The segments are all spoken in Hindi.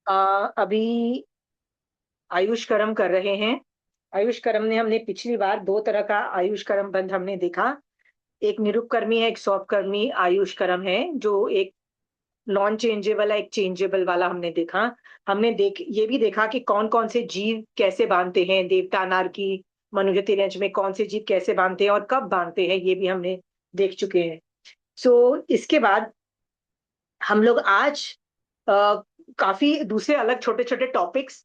अभी आयुष कर्म कर रहे हैं। आयुष कर्म ने हमने पिछली बार दो तरह का आयुष कर्म बंध हमने देखा। एक निरुपकर्मी है, एक स्वकर्मी आयुष कर्म है, जो एक नॉन चेंजेबल है, एक चेंजेबल वाला हमने देखा। हमने ये भी देखा कि कौन कौन से जीव कैसे बांधते हैं, देवता नारकी मनुष्य तिरंज में कौन से जीव कैसे बांधते हैं और कब बांधते हैं, ये भी हमने देख चुके हैं। इसके बाद हम लोग आज अ, काफी दूसरे अलग छोटे छोटे टॉपिक्स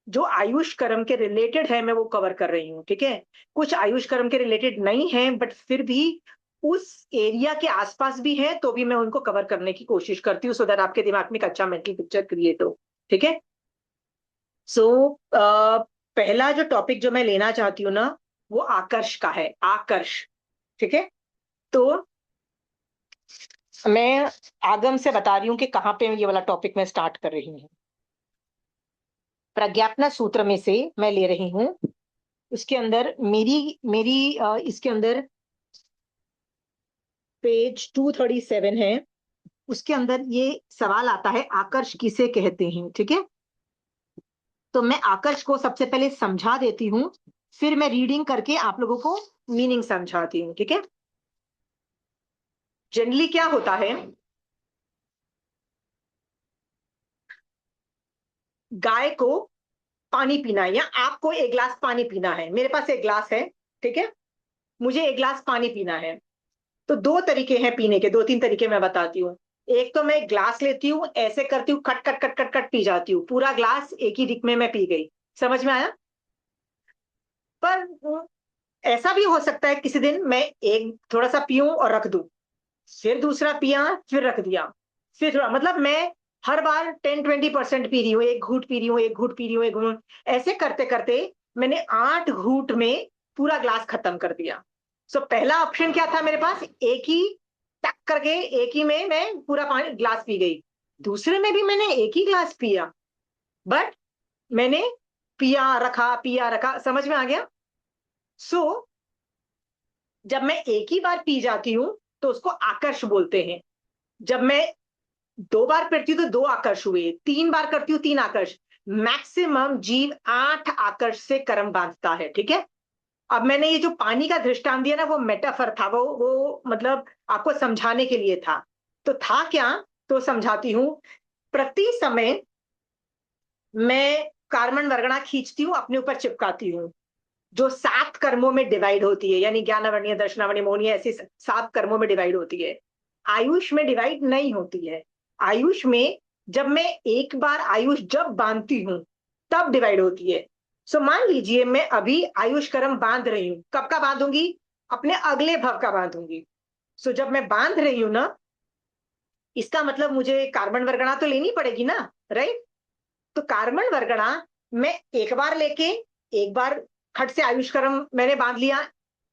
जो आयुष कर्म के रिलेटेड है, मैं वो कवर कर रही हूँ। ठीक है, कुछ आयुष कर्म के रिलेटेड नहीं है, बट फिर भी उस एरिया के आसपास भी है, तो भी मैं उनको कवर करने की कोशिश करती हूँ, सो दैट आपके दिमाग में एक अच्छा मेंटल पिक्चर क्रिएट हो। ठीक है। सो पहला जो टॉपिक जो मैं लेना चाहती हूँ ना, वो आकर्ष का है। आकर्ष। ठीक है। तो मैं आगम से बता रही हूँ कि कहाँ पे ये वाला टॉपिक मैं स्टार्ट कर रही हूँ। प्रज्ञापना सूत्र में से मैं ले रही हूँ। उसके अंदर मेरी मेरी इसके अंदर पेज 237 है। उसके अंदर ये सवाल आता है, आकर्ष किसे कहते हैं। ठीक है। तो मैं आकर्ष को सबसे पहले समझा देती हूँ, फिर मैं रीडिंग करके आप लोगों को मीनिंग समझाती हूँ। ठीक है। जनरली क्या होता है, गाय को पानी पीना है, या आपको एक गिलास पानी पीना है। मेरे पास एक गिलास है। ठीक है। मुझे एक गिलास पानी पीना है। तो दो तरीके हैं पीने के, दो तीन तरीके मैं बताती हूँ। एक तो मैं एक ग्लास लेती हूँ, ऐसे करती हूँ, खट खट खट खट खट पी जाती हूँ, पूरा ग्लास एक ही रिक में मैं पी गई। समझ में आया। पर ऐसा भी हो सकता है किसी दिन मैं एक थोड़ा सा पीऊं और रख दूं, फिर दूसरा पिया, फिर रख दिया, फिर थोड़ा, मतलब मैं हर बार 10-20% पी रही हूँ, एक घूट पी रही हूँ, एक घूट पी रही हूँ, एक घूट, ऐसे करते करते मैंने 8 घूट में पूरा ग्लास खत्म कर दिया। पहला ऑप्शन क्या था मेरे पास, एक ही टक करके एक ही में मैं पूरा पानी ग्लास पी गई। दूसरे में भी मैंने एक ही ग्लास पिया, बट मैंने पिया रखा, समझ में आ गया। सो जब मैं एक ही बार पी जाती हूं तो उसको आकर्ष बोलते हैं। जब मैं दो बार करती हूँ तो दो आकर्ष हुए, तीन बार करती हूँ तीन आकर्ष। मैक्सिमम जीव 8 आकर्ष से कर्म बांधता है। ठीक है। अब मैंने ये जो पानी का दृष्टांत दिया ना, वो मेटाफर था, वो मतलब आपको समझाने के लिए था। तो था क्या, तो समझाती हूँ। प्रति समय मैं कार्बन वर्गणा खींचती हूँ, अपने ऊपर चिपकाती हूँ, जो 7 कर्मों में डिवाइड होती है, यानी ज्ञानावरणीय, दर्शनावरणीय, मोहनीय, ऐसे 7 कर्मों में डिवाइड होती है। आयुष में डिवाइड नहीं होती है। आयुष में जब मैं एक बार आयुष जब बांधती हूं तब डिवाइड होती है। मान लीजिए मैं अभी आयुष कर्म बांध रही हूं, कब का बांधूंगी, अपने अगले भव का बांधूंगी। जब मैं बांध रही हूं ना, इसका मतलब मुझे कार्बन वर्गणा तो लेनी पड़ेगी ना, राइट। तो कार्बन वर्गणा मैं एक बार लेके, एक बार खट से आयुष कर्म मैंने बांध लिया,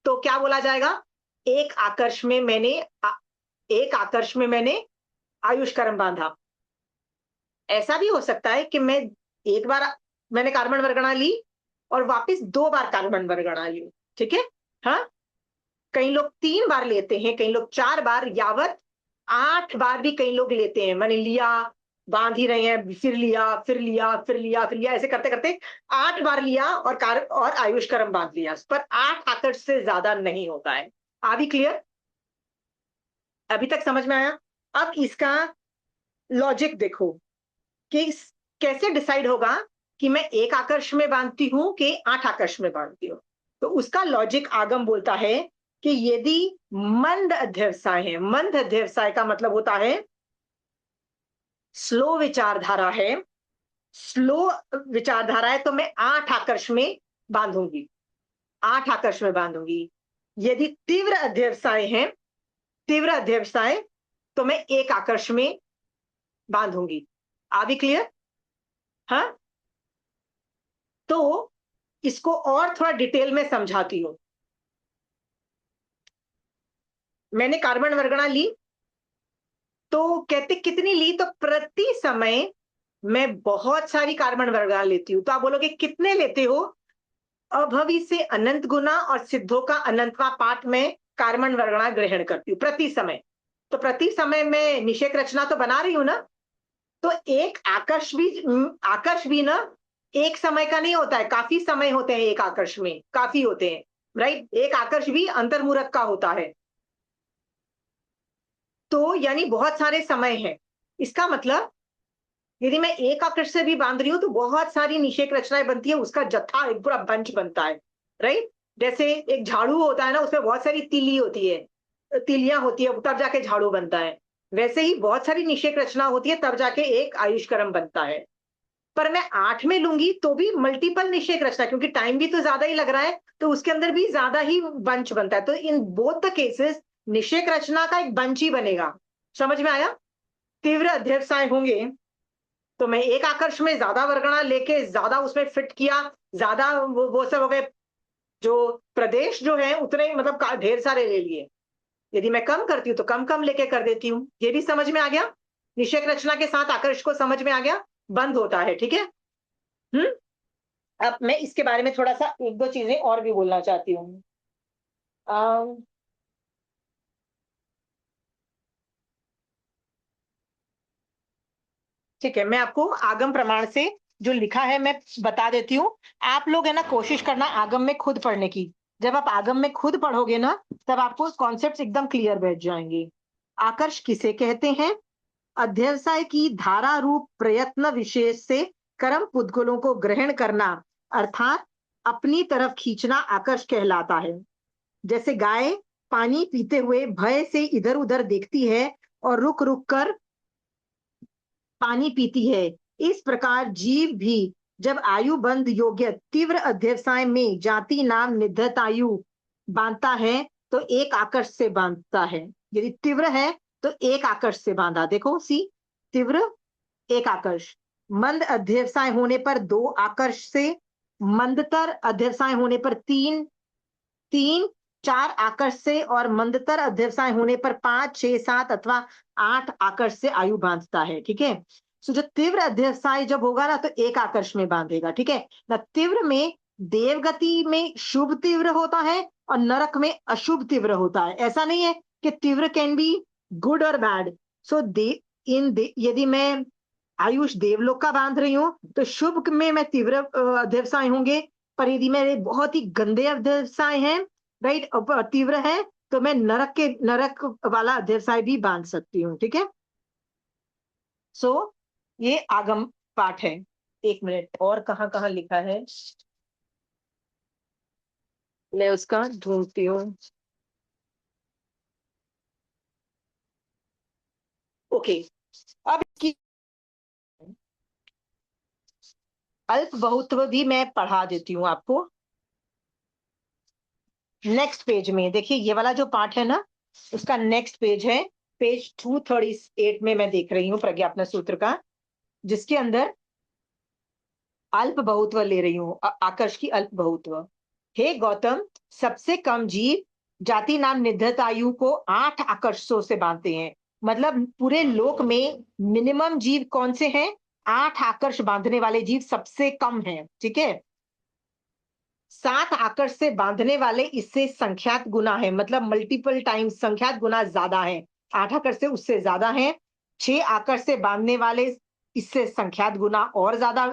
तो क्या बोला जाएगा, एक आकर्ष में मैंने एक आकर्ष में मैंने आयुष कर्म बांधा। ऐसा भी हो सकता है कि मैं एक बार मैंने कार्बन वर्गणा ली और वापस 2 बार कार्बन वर्गणा ली। ठीक है। हाँ, कई लोग 3 बार लेते हैं, कई लोग 4 बार, यावत 8 बार भी कई लोग लेते हैं। मैंने लिया, बांध ही रहे हैं, फिर लिया, फिर लिया, फिर लिया, फिर लिया, ऐसे करते करते 8 बार लिया और आयुष कर्म बांध लिया, पर 8 आकर्ष से ज्यादा नहीं होता है। अभी क्लियर, अभी तक समझ में आया। अब इसका लॉजिक देखो कि कैसे डिसाइड होगा कि मैं एक आकर्ष में बांधती हूं कि 8 आकर्ष में बांधती हूं। तो उसका लॉजिक आगम बोलता है कि यदि मंद अध्यवसाय है, मंद अध्यवसाय का मतलब होता है स्लो विचारधारा है, स्लो विचारधारा है, तो मैं 8 आकर्ष में बांधूंगी, 8 आकर्ष में बांधूंगी। यदि तीव्र अध्यवसाय है, तीव्र अध्यवसाय, तो मैं एक आकर्ष में बांधूंगी। अभी क्लियर। हाँ, तो इसको और थोड़ा डिटेल में समझाती हूं। मैंने कार्बन वर्गणा ली, तो कहते कितनी ली, तो प्रति समय मैं बहुत सारी कार्बन वर्गणा लेती हूं। तो आप बोलोगे कितने लेते हो, अभवी से अनंत गुना और सिद्धों का अनंतवा पाठ में कार्बन वर्गणा ग्रहण करती हूँ प्रति समय। तो प्रति समय मैं निषेक रचना तो बना रही हूं ना, तो एक आकर्ष भी ना एक समय का नहीं होता है, काफी समय होते हैं एक आकर्ष में, काफी होते हैं, राइट। एक आकर्ष भी अंतर्मूरक का होता है, तो यानी बहुत सारे समय है। इसका मतलब यदि मैं एक आकर्ष से भी बांध रही हूँ तो बहुत सारी निषेक रचनाएं बनती है, उसका जत्था एक पूरा बंच बनता है, राइट। जैसे एक झाड़ू होता है ना, उसमें बहुत सारी तिली होती है, तिलियां होती है, तब जाके झाड़ू बनता है। वैसे ही बहुत सारी निषेक रचना होती है, तब जाके एक आयुष्कर्म बनता है। पर मैं 8 में लूंगी तो भी मल्टीपल निषेक रचना, क्योंकि टाइम भी तो ज्यादा ही लग रहा है, तो उसके अंदर भी ज्यादा ही बंच बनता है। तो इन बोथ द केसेस निषेक रचना का एक बंच ही बनेगा। समझ में आया? तीव्र अध्यवसाय होंगे तो मैं एक आकर्ष में ज्यादा वर्गणा लेके ज्यादा उसमें फिट किया, ज्यादा वो सब हो गए, जो प्रदेश जो है उतने मतलब ढेर सारे ले लिए। यदि मैं कम करती हूँ तो कम कम लेके कर देती हूँ। ये भी समझ में आ गया? निषेक रचना के साथ आकर्ष को समझ में आ गया, बंद होता है, ठीक है। हम्म। अब मैं इसके बारे में थोड़ा सा एक दो चीजें और भी बोलना चाहती हूँ। अम, ठीक है, मैं आपको आगम प्रमाण से जो लिखा है मैं बता देती हूँ। आप लोग है ना कोशिश करना आगम में खुद पढ़ने की। जब आप आगम में खुद पढ़ोगे ना, तब आपको कॉन्सेप्ट्स एकदम क्लियर बैठ जाएंगे। आकर्ष किसे कहते हैं? अध्यवसाय की धारा रूप प्रयत्न विशेष से कर्म पुद्गलों को ग्रहण करना, अर्थात अपनी तरफ खींचना आकर्ष कहलाता है। जैसे गाय पानी पीते हुए भय से इधर उधर देखती है और रुक रुक कर पानी पीती है, इस प्रकार जीव भी जब आयु बंध योग्य तीव्र अध्यवसाय में जाति नाम निधत आयु बांधता है तो एक आकर्ष से बांधता है। यदि तीव्र है तो एक आकर्ष से बांधा, देखो सी, तीव्र एक आकर्ष, मंद अध्यवसाय होने पर दो आकर्ष से, मंदतर अध्यवसाय होने पर तीन, तीन चार आकर्ष से, और मंदतर अध्यवसाय होने पर 5 6 7 अथवा 8 आकर्ष से आयु बांधता है, ठीक है। सो जो तीव्र अध्यवसाय जब होगा ना तो एक आकर्ष में बांधेगा, ठीक है ना। तीव्र में देवगति में शुभ तीव्र होता है और नरक में अशुभ तीव्र होता है। ऐसा नहीं है कि तीव्र कैन बी गुड और बैड। सो यदि मैं आयुष देवलोक का बांध रही हूँ तो शुभ में मैं तीव्र अध्यवसाय होंगे, पर यदि मेरे बहुत ही गंदे अध्यवसाय हैं, राइट, तीव्र है, तो मैं नरक वाला अध्यवसाय भी बांध सकती हूँ, ठीक है। सो ये आगम पाठ है। एक मिनट, और कहाँ कहाँ लिखा है, मैं उसका ढूंढती हूँ। ओके, अब इसकी अल्प बहुत्व भी मैं पढ़ा देती हूँ आपको। नेक्स्ट पेज में देखिए, ये वाला जो पार्ट है ना, उसका नेक्स्ट पेज है, पेज 238 में मैं देख रही हूँ प्रज्ञापन सूत्र का, जिसके अंदर अल्प बहुत्व ले रही हूँ, आकर्ष की अल्प बहुत्व। हे गौतम, सबसे कम जीव जाति नाम निधत आयु को 8 आकर्षों से बांधते हैं। मतलब पूरे लोक में मिनिमम जीव कौन से हैं? 8 आकर्ष बांधने वाले जीव सबसे कम हैं, ठीक है। 7 आकर्ष से बांधने वाले इससे संख्यात गुना है, मतलब मल्टीपल टाइम्स संख्यात गुना ज्यादा है। 8 आकर्ष से उससे ज्यादा है। 6 आकर्ष से बांधने वाले इससे संख्यात गुना और ज्यादा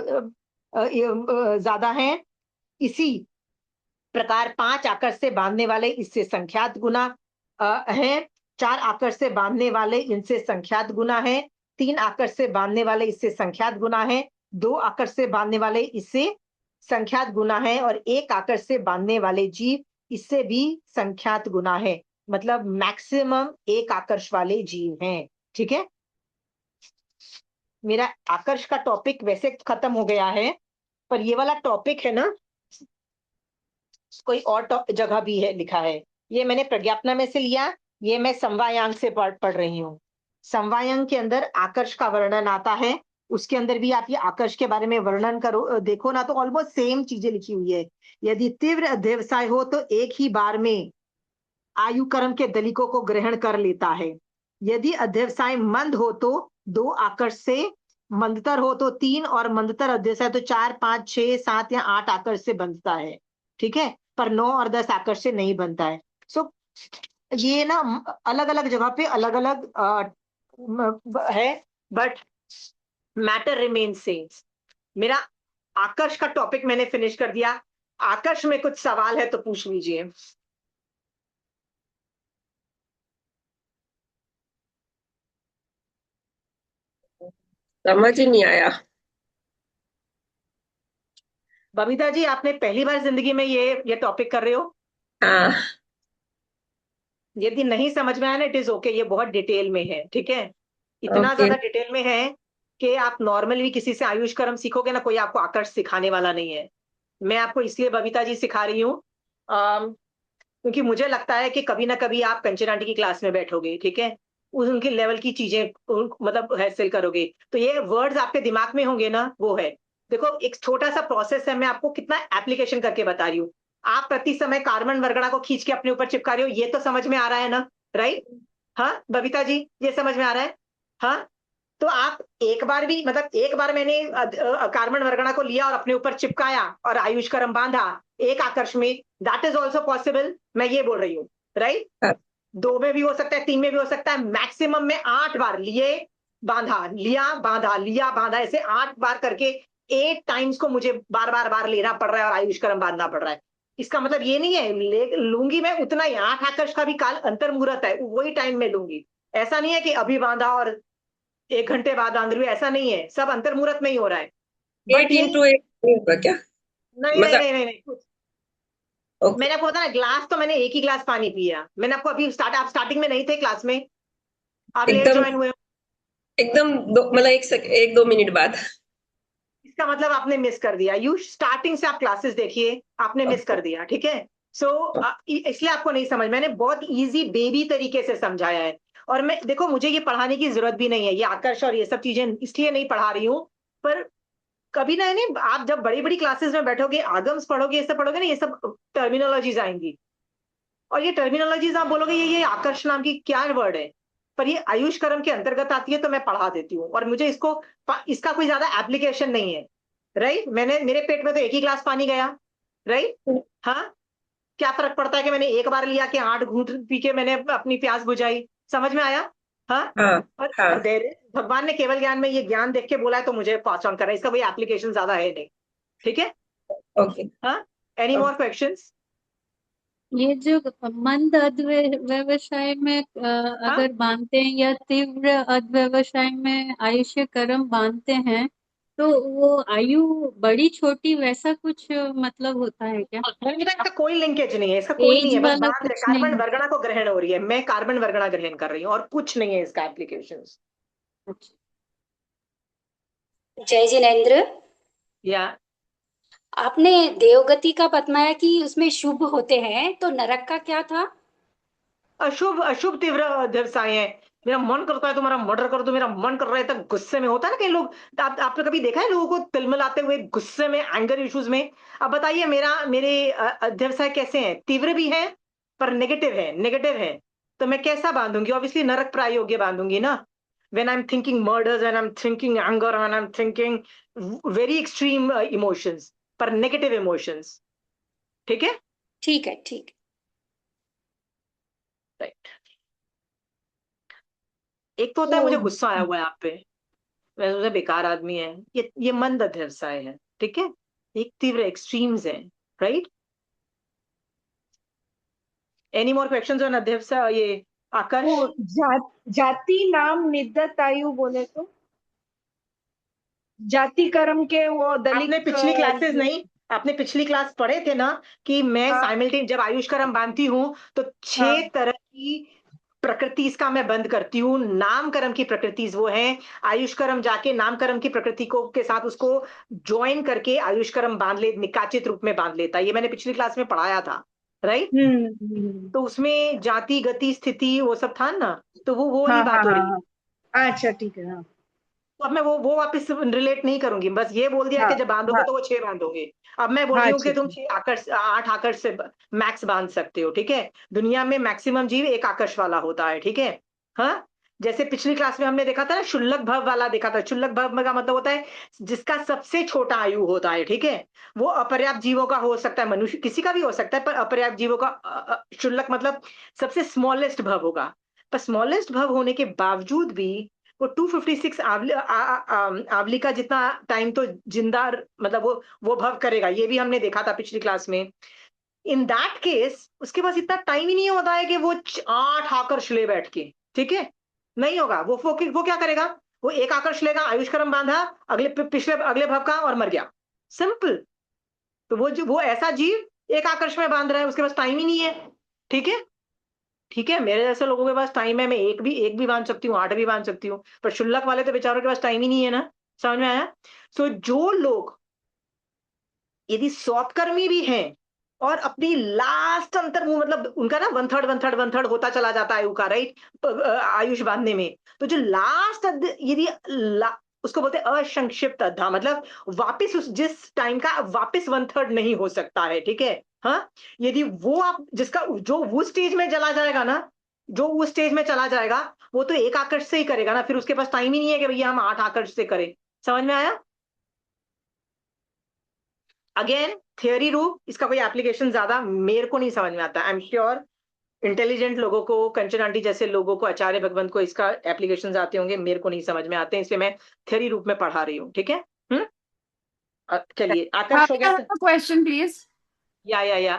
ज्यादा है। इसी प्रकार 5 आकर्ष से बांधने वाले इससे संख्यात गुना है। 4 आकर्ष से बांधने वाले इनसे संख्यात गुना है। 3 आकर्ष से बांधने वाले इससे संख्यात गुना है। 2 आकर्ष से बांधने वाले इससे संख्यात गुना है, और 1 आकर्ष से बांधने वाले जीव इससे भी संख्यात गुना है। मतलब मैक्सिमम 1 आकर्ष वाले जीव हैं, ठीक है। मेरा आकर्ष का टॉपिक वैसे खत्म हो गया है, पर ये वाला टॉपिक है ना, कोई और जगह भी है लिखा है। ये मैंने प्रज्ञापना में से लिया, ये मैं समवायांग से पढ़ रही हूँ। समवायांग के अंदर आकर्ष का वर्णन आता है, उसके अंदर भी आप ये आकर्ष के बारे में वर्णन करो, देखो ना, तो ऑलमोस्ट सेम चीजें लिखी हुई है। यदि तीव्र अध्यवसाय हो तो एक ही बार में आयु कर्म के दलिकों को ग्रहण कर लेता है। यदि अध्यवसाय मंद हो तो 2 आकर्ष से, मंदतर हो तो 3, और मंदतर अध्यवसाय तो 4 5 6 7 या 8 आकर्ष से बंधता है, ठीक है। पर 9 और 10 आकर्ष से नहीं बनता है। सो ये ना अलग अलग जगह पे अलग अलग है, बट मैटर रिमेन सेम। मेरा आकर्ष का टॉपिक मैंने फिनिश कर दिया। आकर्ष में कुछ सवाल है तो पूछ लीजिए। समझ ही नहीं आया। बबीता जी, आपने पहली बार जिंदगी में ये टॉपिक कर रहे हो? हाँ। यदि नहीं समझ में आया ना, इट इज ओके, ये बहुत डिटेल में है, ठीक है? इतना ओके। ज्यादा डिटेल में है कि आप नॉर्मल भी किसी से आयुष कर्म सीखोगे ना, कोई आपको आकर्ष सिखाने वाला नहीं है। मैं आपको इसलिए बबीता जी सिखा रही हूँ क्योंकि मुझे लगता है कि कभी ना कभी आप कंचन आंटी की क्लास में बैठोगे, ठीक है? उनके लेवल की चीजें मतलब हासिल करोगे, तो ये वर्ड्स आपके दिमाग में होंगे ना, वो है। देखो, एक छोटा सा प्रोसेस है, मैं आपको कितना एप्लीकेशन करके बता रही हूँ। आप प्रति समय कार्बन वरगड़ा को खींच के अपने ऊपर चिपका रहे हो, ये तो समझ में आ रहा है ना? राइट? हाँ बबीता जी, ये समझ में आ रहा है? हाँ। तो आप एक बार भी, मतलब एक बार मैंने कार्बन वरगड़ा को लिया और अपने ऊपर चिपकाया और आयुष करम बांधा एक आकर्ष में, दैट इज ऑल्सो पॉसिबल। मैं ये बोल रही हूँ, राइट? हाँ। दो में भी हो सकता है, तीन में भी हो सकता है, मैक्सिमम में 8 बार लिए, बांधा, लिया, बांधा, लिया, बांधा, ऐसे 8 बार करके 8 टाइम्स को मुझे बार बार बार लेना पड़ रहा है और आयुष कर्म बांधना पड़ रहा है। इसका मतलब ये नहीं है लूंगी मैं उतना ही, 8 आकर्ष का भी काल अंतर मुहूर्त है, वही टाइम में लूंगी। ऐसा नहीं है कि अभी बांधा और 1 घंटे बाद बांध रही हूँ, ऐसा नहीं है, सब अंतर मुहूर्त में ही हो रहा है। बट एट ये इंटू एट नहीं होगा क्या? नहीं नहीं मतलब। नहीं नहीं नहीं, ओके। मैंने आपको बताया ना, ग्लास तो मैंने एक ही ग्लास पानी पिया। मैंने आपको अभी आप स्टार्टिंग में नहीं थे क्लास में, आप लेट एकदम ज्वाइन हुए हो। एकदम दो, मतलब एक दो मिनट बाद। इसका मतलब आपने मिस कर दिया। यू स्टार्टिंग से आप क्लासेस देखिए, आपने मिस ओके। कर दिया, ठीक है? सो इसलिए आपको नहीं समझ, मैंने बहुत इजी बेबी तरीके से समझाया है। और मैं देखो, मुझे ये पढ़ाने की जरूरत भी नहीं है, ये आकर्ष और ये सब चीजें इसलिए नहीं पढ़ा रही हूँ। पर कभी ना नहीं, आप जब बड़ी बड़ी क्लासेस में बैठोगे, आगम्स पढ़ोगे, ये सब पढ़ोगे ना, ये सब टर्मिनोलॉजीज आएंगी। और ये टर्मिनोलॉजीज आप बोलोगे ये आकर्ष नाम की क्या वर्ड है, पर ये आयुष कर्म के अंतर्गत आती है, तो मैं पढ़ा देती हूँ। और मुझे इसका कोई ज्यादा एप्लीकेशन नहीं है, राइट? मेरे पेट में तो एक ही ग्लास पानी गया, राइट? हाँ। क्या फर्क पड़ता है कि मैंने एक बार लिया कि 8 घूंट पी के मैंने अपनी प्यास बुझाई? समझ में आया? हाँ। हाँ। और हाँ। भगवान ने केवल ज्ञान में ये ज्ञान देख के बोला है, तो मुझे पास ऑन करा, इसका कोई एप्लीकेशन ज्यादा है नहीं, ठीक है? ओके। हाँ। Any more questions? ये जो मंद अध्यवसाय में हाँ। अगर बांधते हैं या तीव्र अध्यवसाय में आयुष्य कर्म बांधते हैं, तो वो आयु बड़ी छोटी वैसा कुछ मतलब होता है क्या? नहीं बेटा, इसका कोई लिंकेज नहीं है, इसका कोई नहीं एज है, बस वाला बात है कुछ नहीं कार्बन है? वर्गणा को ग्रहण हो रही है, मैं कार्बन वर्गणा ग्रहण कर रही हूँ और कुछ नहीं है इसका एप्लीकेशन। अच्छा। जय जिनेन्द्र। या आपने देवगति का बतलाया कि उसमें शुभ होते हैं, तो नरक का क्या था? अशुभ, अशुभ तीव्र व्यवसाय है। मेरा मन करता है तुम्हारा मर्डर कर दो, मेरा मन कर रहा है, तब गुस्से में होता है ना कई लोग। आपने कभी देखा है लोगों को तिलमिलाते हुए गुस्से में, एंगर इश्यूज में? अब बताइए, मेरे व्यवसाय कैसे हैं? तीव्र भी है पर नेगेटिव है, नेगेटिव है। तो मैं कैसा बांधूंगी? ऑब्वियसली नरक प्राय योग्य बांधूंगी ना। when I'm thinking murders, when I'm thinking anger, when I'm thinking very extreme emotions, पर negative emotions, ठीक है? ठीक है, ठीक। राइट। एक तो होता है तो मुझे गुस्सा आया हुआ है आप पे, वैसे मुझे बेकार आदमी है, ये मंद अध्यवसाय है, ठीक है? एक तीव्र एक्सट्रीम्स है, right? Any more questions on अध्यवसाय, ये वो आकर्ष? जाति नाम निद्दत आयु बोले तो जाति कर्म के वो आपने दलित पिछली क्लासेस नहीं, आपने पिछली क्लास पढ़े थे ना कि मैं हाँ साइमल्टेन जब आयुष कर्म बांधती हूँ तो हाँ 6 तरह की प्रकृति इसका मैं बंद करती हूँ। नाम कर्म की प्रकृति वो है, आयुष कर्म जाके नाम कर्म की प्रकृति को के साथ उसको ज्वाइन करके आयुष कर्म बांध ले, निकाचित रूप में बांध लेता है। ये मैंने पिछली क्लास में पढ़ाया था, राइट? हम्म। तो उसमें जाति, गति, स्थिति वो सब था ना, तो वो वाली हाँ हाँ बात हो हाँ रही है। हाँ, अच्छा ठीक है। हाँ तो अब मैं वो वापस रिलेट नहीं करूंगी, बस ये बोल दिया हाँ कि जब बांधोगे हाँ तो वो 6 बांधोगे। अब मैं बोल रही हाँ हूँ कि ठीक तुम है। 8 आकर्ष से मैक्स बांध सकते हो, ठीक है? दुनिया में मैक्सिमम जीव एक आकर्ष वाला होता है, ठीक है? हाँ। जैसे पिछली क्लास में हमने देखा था ना, शुल्लक भव वाला देखा था। शुल्लक भव का मतलब होता है जिसका सबसे छोटा आयु होता है, ठीक है? वो अपर्याप्त जीवों का हो सकता है, मनुष्य किसी का भी हो सकता है, पर अपर्याप्त जीवों का शुल्लक मतलब सबसे स्मॉलेस्ट भव होगा। पर स्मॉलेस्ट भव होने के बावजूद भी वो 256 आवली का जितना टाइम तो जिंदा मतलब वो भव करेगा, ये भी हमने देखा था पिछली क्लास में। इन दैट केस उसके पास इतना टाइम ही नहीं होता है कि वो 8 आकर्ष ले बैठ के, ठीक है, नहीं होगा। वो क्या करेगा, वो एक आकर्ष लेगा, आयुष कर्म बांधा, पिछले अगले भव का और मर गया, सिंपल। तो वो ऐसा जीव एक आकर्ष में बांध रहा है, उसके पास टाइम ही नहीं है, ठीक है। ठीक है, मेरे जैसे लोगों के पास टाइम है, मैं एक भी बांध सकती हूँ, 8 भी बांध सकती हूँ, पर शुल्लक वाले तो बेचारों के पास टाइम ही नहीं है ना। समझ में आया? सो जो लोग यदि सौतकर्मी भी हैं और अपनी लास्ट अंतर मुंह मतलब उनका ना 1/3 होता चला जाता है आयु का, राइट, आयुष बांधने में, तो जो लास्ट यदि उसको बोलते हैं असंक्षिप्त अध्याय, मतलब वापिस उस जिस टाइम का वापिस 1/3 नहीं हो सकता है, ठीक है। हाँ, यदि वो आप जिसका जो वो स्टेज में चला जाएगा ना, जो वो स्टेज में चला जाएगा, वो तो एक आकर्ष से ही करेगा ना, फिर उसके पास टाइम ही नहीं है कि भैया हम 8 आकर्ष से करें। समझ में आया? अगेन थियोरी रूप, इसका कोई एप्लीकेशन ज्यादा मेरे को नहीं समझ में आता। आई एम श्योर इंटेलिजेंट लोगों को, कंचन आंटी जैसे लोगों को, आचार्य भगवंत को इसका एप्लीकेशन आते होंगे, मेरे को नहीं समझ में आते हैं, इसलिए मैं थियोरी रूप में पढ़ा रही हूँ, ठीक है। चलिए, आकर्ष हो Bhavya, I गया। have a question, please. या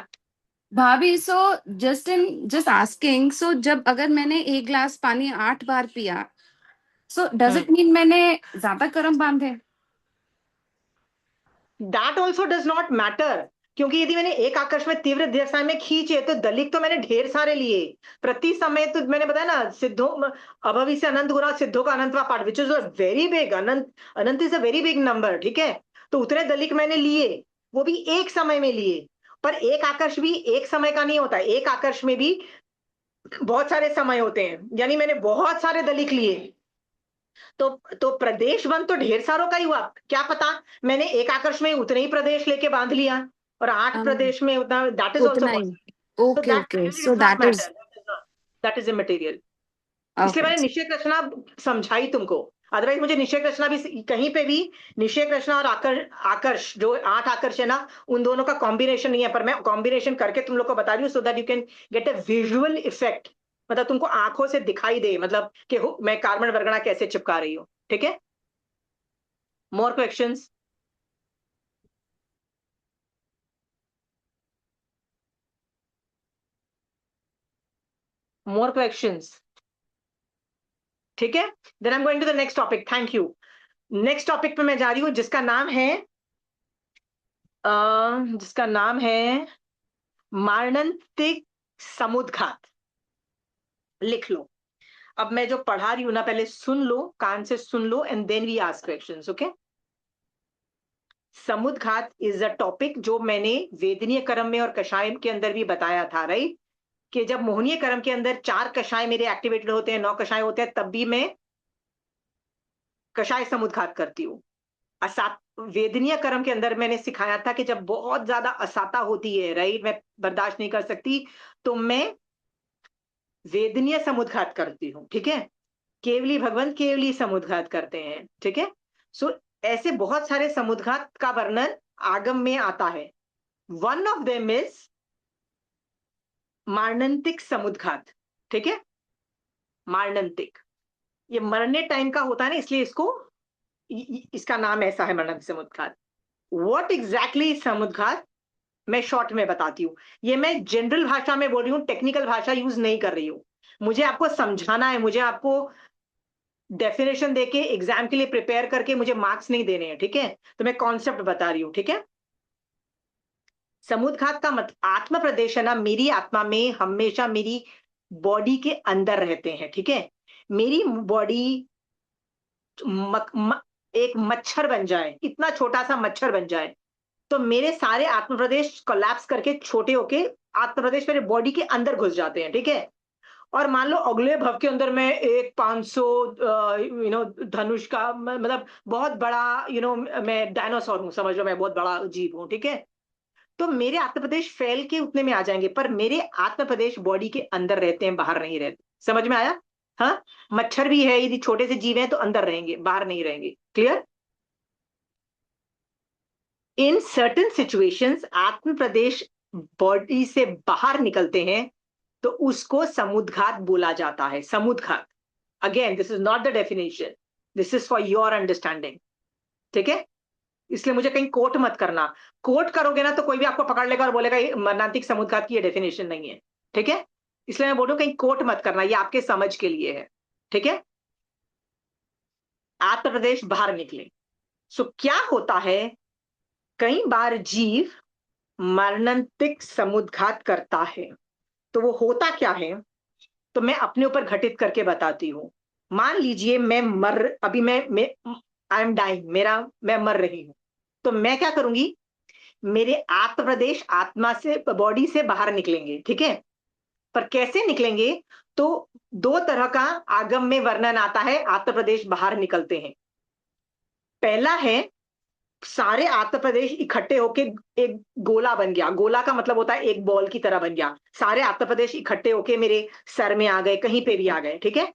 भाभी, so just asking, so जब अगर मैंने एक गिलास पानी 8 बार पिया, so does it mean मैंने ज्यादा कर्म बांधे? That also does not matter, क्योंकि यदि मैंने एक आकर्ष में तीव्र दशा में खींचे तो दलिक तो मैंने ढेर सारे लिए प्रति समय, तो मैंने बताया ना, सिद्धों अभवी से अनंत गुना सिद्धों का अनंतवा पाठ, which is a very big, Anant is a very big number, ठीक है। तो उतने दलिक मैंने लिए, वो भी एक समय में लिए, पर एक आकर्ष भी एक समय का नहीं होता, एक आकर्ष में भी बहुत सारे समय होते हैं, यानी मैंने बहुत सारे दलिक लिए, तो प्रदेश बंद तो ढेर सारों का ही हुआ, क्या पता मैंने एक आकर्ष में उतने ही प्रदेश लेके बांध लिया और 8 प्रदेश में उतना, दैट इज ऑल्सो उतना ही. Possible. Okay, okay. So that is that is immaterial. इसलिए okay. मैंने निश्चय रचना समझाई तुमको, अदरवाइज मुझे निश्चय रचना भी कहीं पे भी, निश्चय रचना और आकर्ष जो 8 आकर्ष है ना, उन दोनों का कॉम्बिनेशन नहीं है, पर मैं कॉम्बिनेशन करके तुम लोग को बता रही हूँ, so that you can get a visual effect, मतलब तुमको आंखों से दिखाई दे, मतलब कि मैं कार्बन वर्गणा कैसे चिपका रही हूँ, ठीक है। More questions? More questions? ठीक है, then I am going to the next topic. Thank you. Next topic पे मैं जा रही हूँ, जिसका नाम है मारणंतिक समुद्घात। लिख लो। अब मैं जो पढ़ा रही हूं ना, पहले सुन लो, कान से सुन लो, and then we ask questions, okay. समुद्घात इज अ टॉपिक जो मैंने वेदनीय कर्म में और कषाय के अंदर भी बताया था, राइट, कि जब मोहनीय कर्म के अंदर 4 कषाय मेरे एक्टिवेटेड होते हैं, 9 कषाय होते हैं, तब भी मैं कषाय समुद्घात करती हूँ। वेदनीय कर्म के अंदर मैंने सिखाया था कि जब बहुत ज्यादा असाता होती है, राइट, मैं बर्दाश्त नहीं कर सकती, तो मैं वेदनीय समुद्घात करती हूँ, ठीक है। केवली भगवंत केवली समुद्घात करते हैं, ठीक है। सो ऐसे बहुत सारे समुद्घात का वर्णन आगम में आता है। वन ऑफ देम इज मारणंतिक समुद्घात, ठीक है। मारणंतिक, ये मरने टाइम का होता है ना, इसलिए इसका नाम ऐसा है, मारणंतिक समुद्घात। व्हाट एग्जैक्टली समुद्घात, मैं शॉर्ट में बताती हूँ। ये मैं जनरल भाषा में बोल रही हूँ, टेक्निकल भाषा यूज नहीं कर रही हूँ। मुझे आपको समझाना है, मुझे आपको डेफिनेशन देके एग्जाम के लिए प्रिपेयर करके मुझे मार्क्स नहीं देने हैं, ठीक है। तो मैं कॉन्सेप्ट बता रही हूँ, ठीक है। समुद्घात का आत्म प्रदेश है ना, मेरी आत्मा में हमेशा मेरी बॉडी के अंदर रहते हैं, ठीक है। मेरी बॉडी एक मच्छर बन जाए, इतना छोटा सा मच्छर बन जाए, तो मेरे सारे आत्म प्रदेश कोलैप्स करके छोटे होके आत्म प्रदेश मेरे बॉडी के अंदर घुस जाते हैं, ठीक है। और मान लो अगले भव के अंदर मैं एक 500 धनुष का, मतलब बहुत बड़ा, मैं डायनासोर हूं, समझ लो, मैं बहुत बड़ा जीव हूं, ठीक है। तो मेरे आत्म प्रदेश फैल के उतने में आ जाएंगे, पर मेरे आत्म प्रदेश बॉडी के अंदर रहते हैं, बाहर नहीं रहते। समझ में आया? हाँ, मच्छर भी है, यदि छोटे से जीव है तो अंदर रहेंगे, बाहर नहीं रहेंगे। क्लियर? इन सर्टेन सिचुएशंस आत्म प्रदेश बॉडी से बाहर निकलते हैं, तो उसको समुद्घात बोला जाता है। समुद्घात, again this is not the definition, this is for your understanding, ठीक है? इसलिए मुझे कहीं कोट मत करना, कोट करोगे ना तो कोई भी आपको पकड़ लेगा और बोलेगा ये मरणांतिक समुद्घात की ये डेफिनेशन नहीं है, ठीक है? इसलिए मैं बोलूं कहीं कोट मत करना, ये आपके समझ के लिए है, ठीक है? आत्म प्रदेश बाहर निकले। सो क्या होता है, कई बार जीव मरणांतिक समुद्घात करता है, तो वो होता क्या है, तो मैं अपने ऊपर घटित करके बताती हूं। मान लीजिए अभी मैं आई एम डाइंग, मैं मर रही हूं, तो मैं क्या करूंगी, मेरे आत्म प्रदेश आत्मा से, बॉडी से बाहर निकलेंगे, ठीक है? पर कैसे निकलेंगे, तो दो तरह का आगम में वर्णन आता है, आत्म प्रदेश बाहर निकलते हैं। पहला है, सारे आत्म प्रदेश इकट्ठे होके एक गोला बन गया, गोला का मतलब होता है एक बॉल की तरह बन गया, सारे आत्म प्रदेश इकट्ठे होके मेरे सर में आ गए, कहीं पे भी आ गए, ठीक है?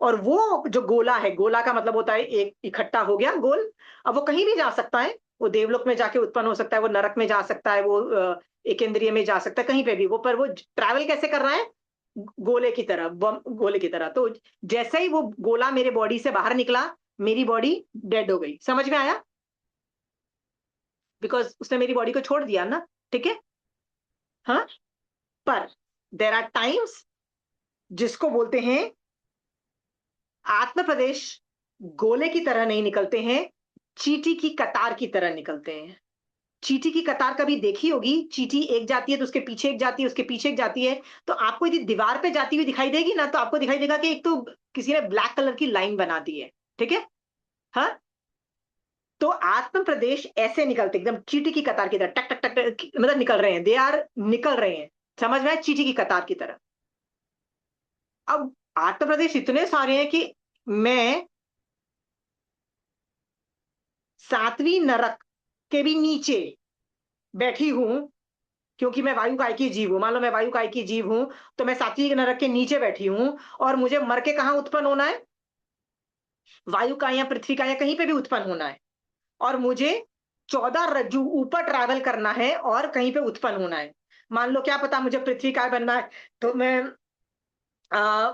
और वो जो गोला है, गोला का मतलब होता है एक इकट्ठा हो गया गोल, अब वो कहीं भी जा सकता है, वो देवलोक में जाके उत्पन्न हो सकता है, वो नरक में जा सकता है, वो एकेंद्रिय में जा सकता है, कहीं पे भी वो, पर वो ट्रैवल कैसे कर रहा है, गोले की तरह, बम गोले की तरह। तो जैसे ही वो गोला मेरे बॉडी से बाहर निकला, मेरी बॉडी डेड हो गई। समझ में आया? बिकॉज उसने मेरी बॉडी को छोड़ दिया ना, ठीक है? हाँ, पर देर आर टाइम्स जिसको बोलते हैं आत्म प्रदेश गोले की तरह नहीं निकलते हैं, चींटी की कतार की तरह निकलते हैं। चींटी की कतार कभी देखी होगी, चींटी एक जाती है तो उसके पीछे एक जाती है, उसके पीछे एक जाती है, तो आपको यदि दीवार पे जाती हुई दिखाई देगी ना, तो आपको दिखाई देगा कि एक तो किसी ने ब्लैक कलर की लाइन बना दी है, ठीक है? हाँ, तो आत्म प्रदेश ऐसे निकलते एकदम चींटी की कतार की तरह, टक टक टक टक, मतलब निकल रहे हैं, दे आर निकल रहे हैं, समझ में आया? चींटी की कतार की तरह। अब आत्म प्रदेश इतने सारे हैं कि मैं सातवीं नरक के भी नीचे बैठी हूं, क्योंकि मैं वायु काय की जीव हूं। मान लो मैं वायु काय की जीव हूं, तो मैं सातवीं नरक के नीचे बैठी हूं, और मुझे मर के कहां उत्पन्न होना है, वायु का या पृथ्वी का या कहीं पे भी उत्पन्न होना है, और मुझे 14 रज्जु ऊपर ट्रैवल करना है और कहीं पे उत्पन्न होना है। मान लो क्या पता मुझे पृथ्वी काय बनना है, तो मैं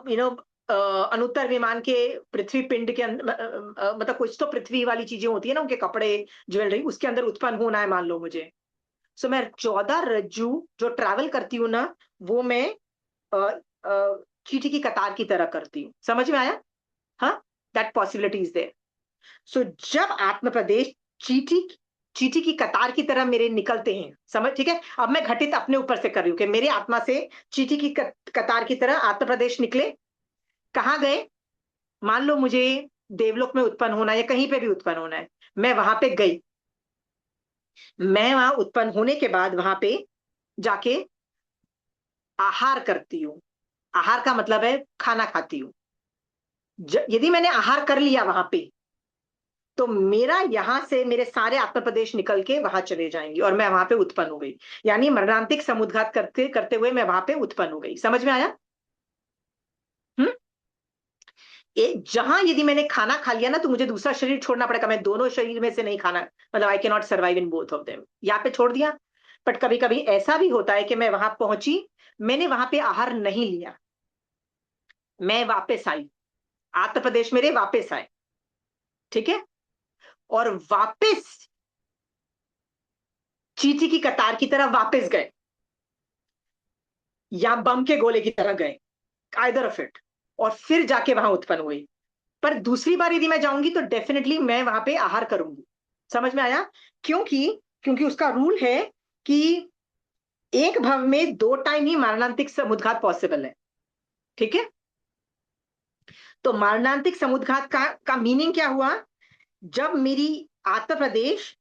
यू नो अनुत्तर विमान के पृथ्वी पिंड के मतलब कुछ तो पृथ्वी वाली चीजें होती है ना, उनके कपड़े, ज्वेलरी, उसके अंदर उत्पन्न होना है, मान लो मुझे। सो मैं 14 रज्जू जो ट्रैवल करती हूँ ना, वो मैं चींटी की कतार की तरह करती हूँ। समझ में आया? हाँ, दैट पॉसिबिलिटी इज देयर। सो जब आत्म प्रदेश चींटी चींटी की कतार की तरह मेरे निकलते हैं, समझ, ठीक है? अब मैं घटित अपने ऊपर से कर रही हूँ कि मेरे आत्मा से चींटी की कतार की तरह आत्म प्रदेश निकले, कहाँ गए, मान लो मुझे देवलोक में उत्पन्न होना है या कहीं पे भी उत्पन्न होना है, मैं वहां पे गई, मैं वहां उत्पन्न होने के बाद वहां पे जाके आहार करती हूँ। आहार का मतलब है खाना खाती हूँ। यदि मैंने आहार कर लिया वहां पे, तो मेरा यहां से मेरे सारे आत्म प्रदेश निकल के वहां चले जाएंगे और मैं वहां पे उत्पन्न हो गई, यानी मरणांतिक समुद्घात करते करते हुए मैं वहां पे उत्पन्न हो गई। समझ में आया? हम्म, जहां यदि मैंने खाना खा लिया ना, तो मुझे दूसरा शरीर छोड़ना पड़ेगा, मैं दोनों शरीर में से नहीं खाना, मतलब I can not survive in both of them. यहाँ पे छोड़ दिया। बट कभी कभी ऐसा भी होता है कि मैं वहां पहुंची, मैंने वहां पे आहार नहीं लिया, मैं वापस आई, आंध्र प्रदेश मेरे वापस आए, ठीक है? और वापस चींटी की कतार की तरह वापस गए, या बम के गोले की तरह गए, आइदर ऑफ इट, और फिर जाके वहां उत्पन्न हुई। पर दूसरी बार यदि मैं जाऊंगी तो डेफिनेटली मैं वहां पे आहार करूंगी। समझ में आया? क्योंकि क्योंकि उसका रूल है कि एक भव में 2 टाइम ही मरणांतिक समुद्घात पॉसिबल है, ठीक है? तो मरणांतिक समुद्घात का मीनिंग क्या हुआ, जब मेरी आत्म प्रदेश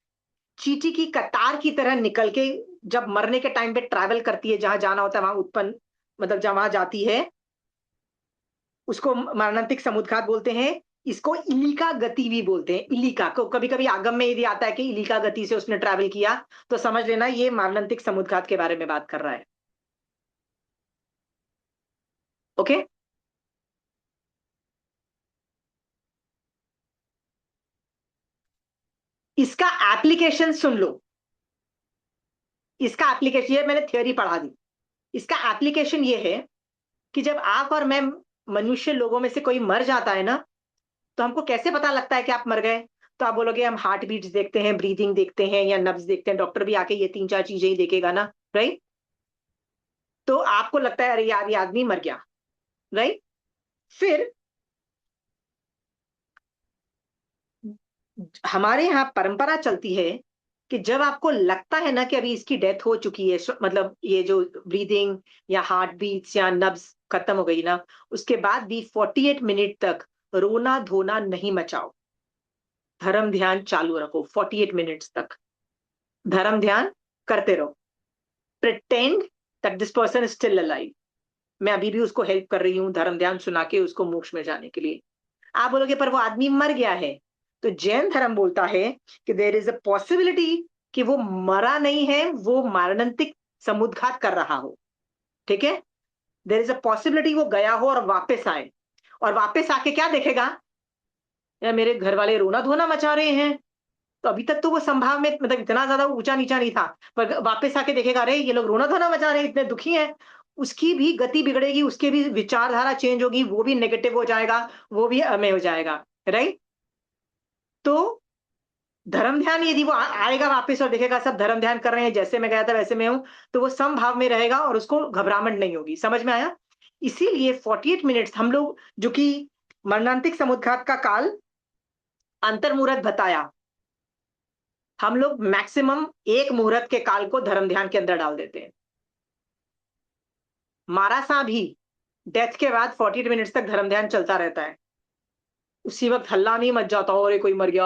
चींटी की कतार की तरह निकल के जब मरने के टाइम पे ट्रैवल करती है, जहां जाना होता है वहां उत्पन्न, मतलब जहां जाती है, उसको मरणांतिक समुद्घात बोलते हैं। इसको इलिका गति भी बोलते हैं। इलिका को कभी कभी आगम में यदि आता है कि इलिका गति से उसने ट्रैवल किया, तो समझ लेना ये मरणांतिक समुद्घात के बारे में बात कर रहा है। ओके? इसका एप्लीकेशन सुन लो, इसका एप्लीकेशन, ये मैंने थ्योरी पढ़ा दी, इसका एप्लीकेशन ये है कि जब आप और मैं मनुष्य लोगों में से कोई मर जाता है ना, तो हमको कैसे पता लगता है कि आप मर गए? तो आप बोलोगे हम हार्ट बीट्स देखते हैं, ब्रीदिंग देखते हैं, या नब्ज देखते हैं। डॉक्टर भी आके ये 3-4 चीजें ही देखेगा ना, राइट? तो आपको लगता है अरे यार ये आदमी मर गया, राइट? फिर हमारे यहाँ परंपरा चलती है कि जब आपको लगता है ना कि अभी इसकी डेथ हो चुकी है, मतलब ये जो ब्रीदिंग या हार्ट बीट्स या नब्ज खत्म हो गई ना, उसके बाद भी 48 मिनट तक रोना धोना नहीं मचाओ, धर्म ध्यान चालू रखो 48 मिनट्स तक। धर्म ध्यान करते रहो, pretend that this person is still alive. मैं अभी भी उसको हेल्प कर रही हूँ धर्म ध्यान सुना के उसको मोक्ष में जाने के लिए। आप बोलोगे पर वो आदमी मर गया है, तो जैन धर्म बोलता है कि देयर इज अ पॉसिबिलिटी कि वो मरा नहीं है, वो मारणंतिक समुद्घात कर रहा हो, ठीक है? देयर इज अ पॉसिबिलिटी वो गया हो और वापस आए, और वापस आके क्या देखेगा, या मेरे घर वाले रोना धोना मचा रहे हैं। तो अभी तक तो वो संभाव में मतलब इतना ज्यादा ऊंचा नीचा नहीं था, पर वापस आके देखेगा अरे ये लोग रोना धोना मचा रहे हैं, इतने दुखी हैं। उसकी भी गति बिगड़ेगी, उसके भी विचारधारा चेंज होगी, वो भी नेगेटिव हो जाएगा, वो भी अमय हो जाएगा, राइट? तो धर्म ध्यान यदि वो आएगा वापस और देखेगा सब धर्म ध्यान कर रहे हैं, जैसे मैं गया था वैसे मैं हूं, तो वो समभाव में रहेगा और उसको घबराहट नहीं होगी। समझ में आया? इसीलिए 48 मिनट्स हम लोग, जो कि मरणांतिक समुद्घात का काल अंतर मुहूर्त बताया, हम लोग मैक्सिमम एक मुहूर्त के काल को धर्म ध्यान के अंदर डाल देते हैं। मारासा भी डेथ के बाद 48 मिनट्स तक धर्म ध्यान चलता रहता है। उसी वक्त हल्ला नहीं मच जाता और कोई मर गया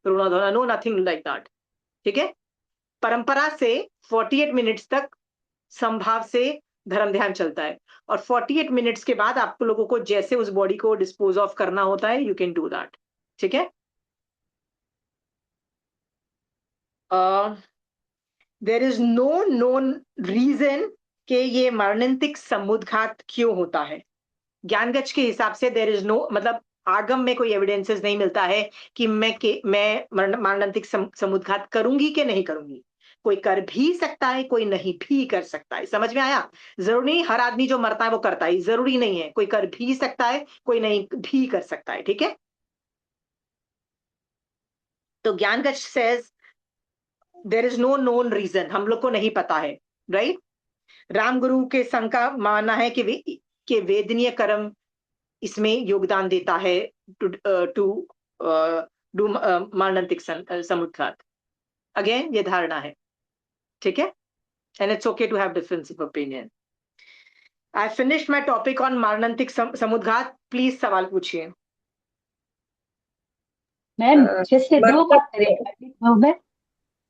रोना धोना, नो नथिंग लाइक दैट, ठीक है? परंपरा से 48 मिनट्स तक संभाव से धर्म ध्यान चलता है, और 48 मिनट्स के बाद आप लोगों को जैसे उस बॉडी को डिस्पोज ऑफ करना होता है, यू कैन डू दैट, ठीक है? There is no known reason कि ये मरणंतिक समुद्घात क्यों होता है। ज्ञानगच्छ के हिसाब से देर इज नो, मतलब आगम में कोई एविडेंसेस नहीं मिलता है कि मैं मरणंतिक समुद्घात करूंगी कि नहीं करूंगी। कोई कर भी सकता है, कोई नहीं भी कर सकता है। समझ में आया? जरूरी नहीं हर आदमी जो मरता है वो करता है, जरूरी नहीं है। कोई कर भी सकता है, कोई नहीं भी कर सकता है, ठीक है? तो Gyangachh says there is no known reason, हम लोग को नहीं पता है, राइट? रामगुरु के संघ का मानना है कि वेदनीय कर्म इसमें योगदान देता है टू डू मरणंतिक समुद्घात। अगेन ये धारणा है, ठीक है? And it's okay to have difference of opinion. I finished my topic on मरणंतिक समुद्घात। प्लीज सवाल पूछिए। मैम जैसे बट दो बार करेगा मैं,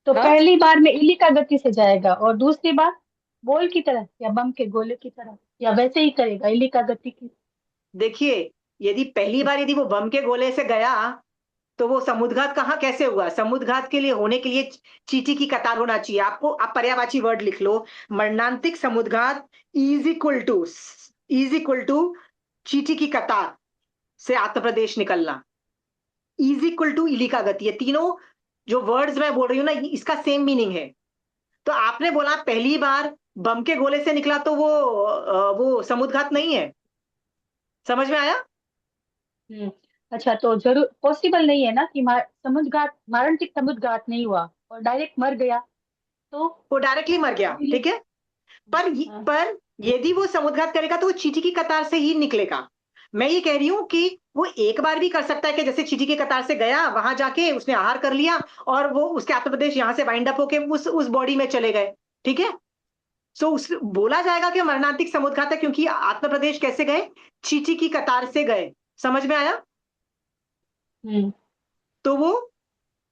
तो हाँ? पहली बार में इली का गति से जाएगा और दूसरी बार बॉल की तरह या बम के गोले की तरह, या वैसे ही करेगा इली का गति की? देखिए, यदि पहली बार यदि वो बम के गोले से गया, तो वो समुद्घात कहाँ कैसे हुआ? समुद्घात के लिए होने के लिए चींटी की कतार होना चाहिए। आपको आप पर्यायवाची वर्ड लिख लो, मरणांतिक समुद्घात इज इक्वल टू चींटी की कतार से आंध्र प्रदेश निकलना, इज इक्वल टू इली का गति। ये तीनों जो वर्ड्स मैं बोल रही हूँ ना, इसका सेम मीनिंग है। तो आपने बोला पहली बार बम के गोले से निकला, तो वो समुद्घात नहीं है। समझ में आया? अच्छा, तो जरूर पॉसिबल नहीं है ना कि मारणिक समुद्घात नहीं हुआ और डायरेक्ट मर गया तो? वो डायरेक्टली मर गया, ठीक है? हाँ। पर यदि वो समुद्घात करेगा तो वो चींटी की कतार से ही निकलेगा। मैं ये कह रही हूं कि वो एक बार भी कर सकता है कि जैसे चींटी की कतार से गया, वहां जाके उसने आहार कर लिया और वो उसके आंध्र प्रदेश यहां से वाइंड अप होके उस बॉडी में चले गए, ठीक है? सो उस बोला जाएगा कि मरणांतिक समुद्घात है, क्योंकि आंध्र प्रदेश कैसे गए? चींटी की कतार से गए। समझ में आया? तो वो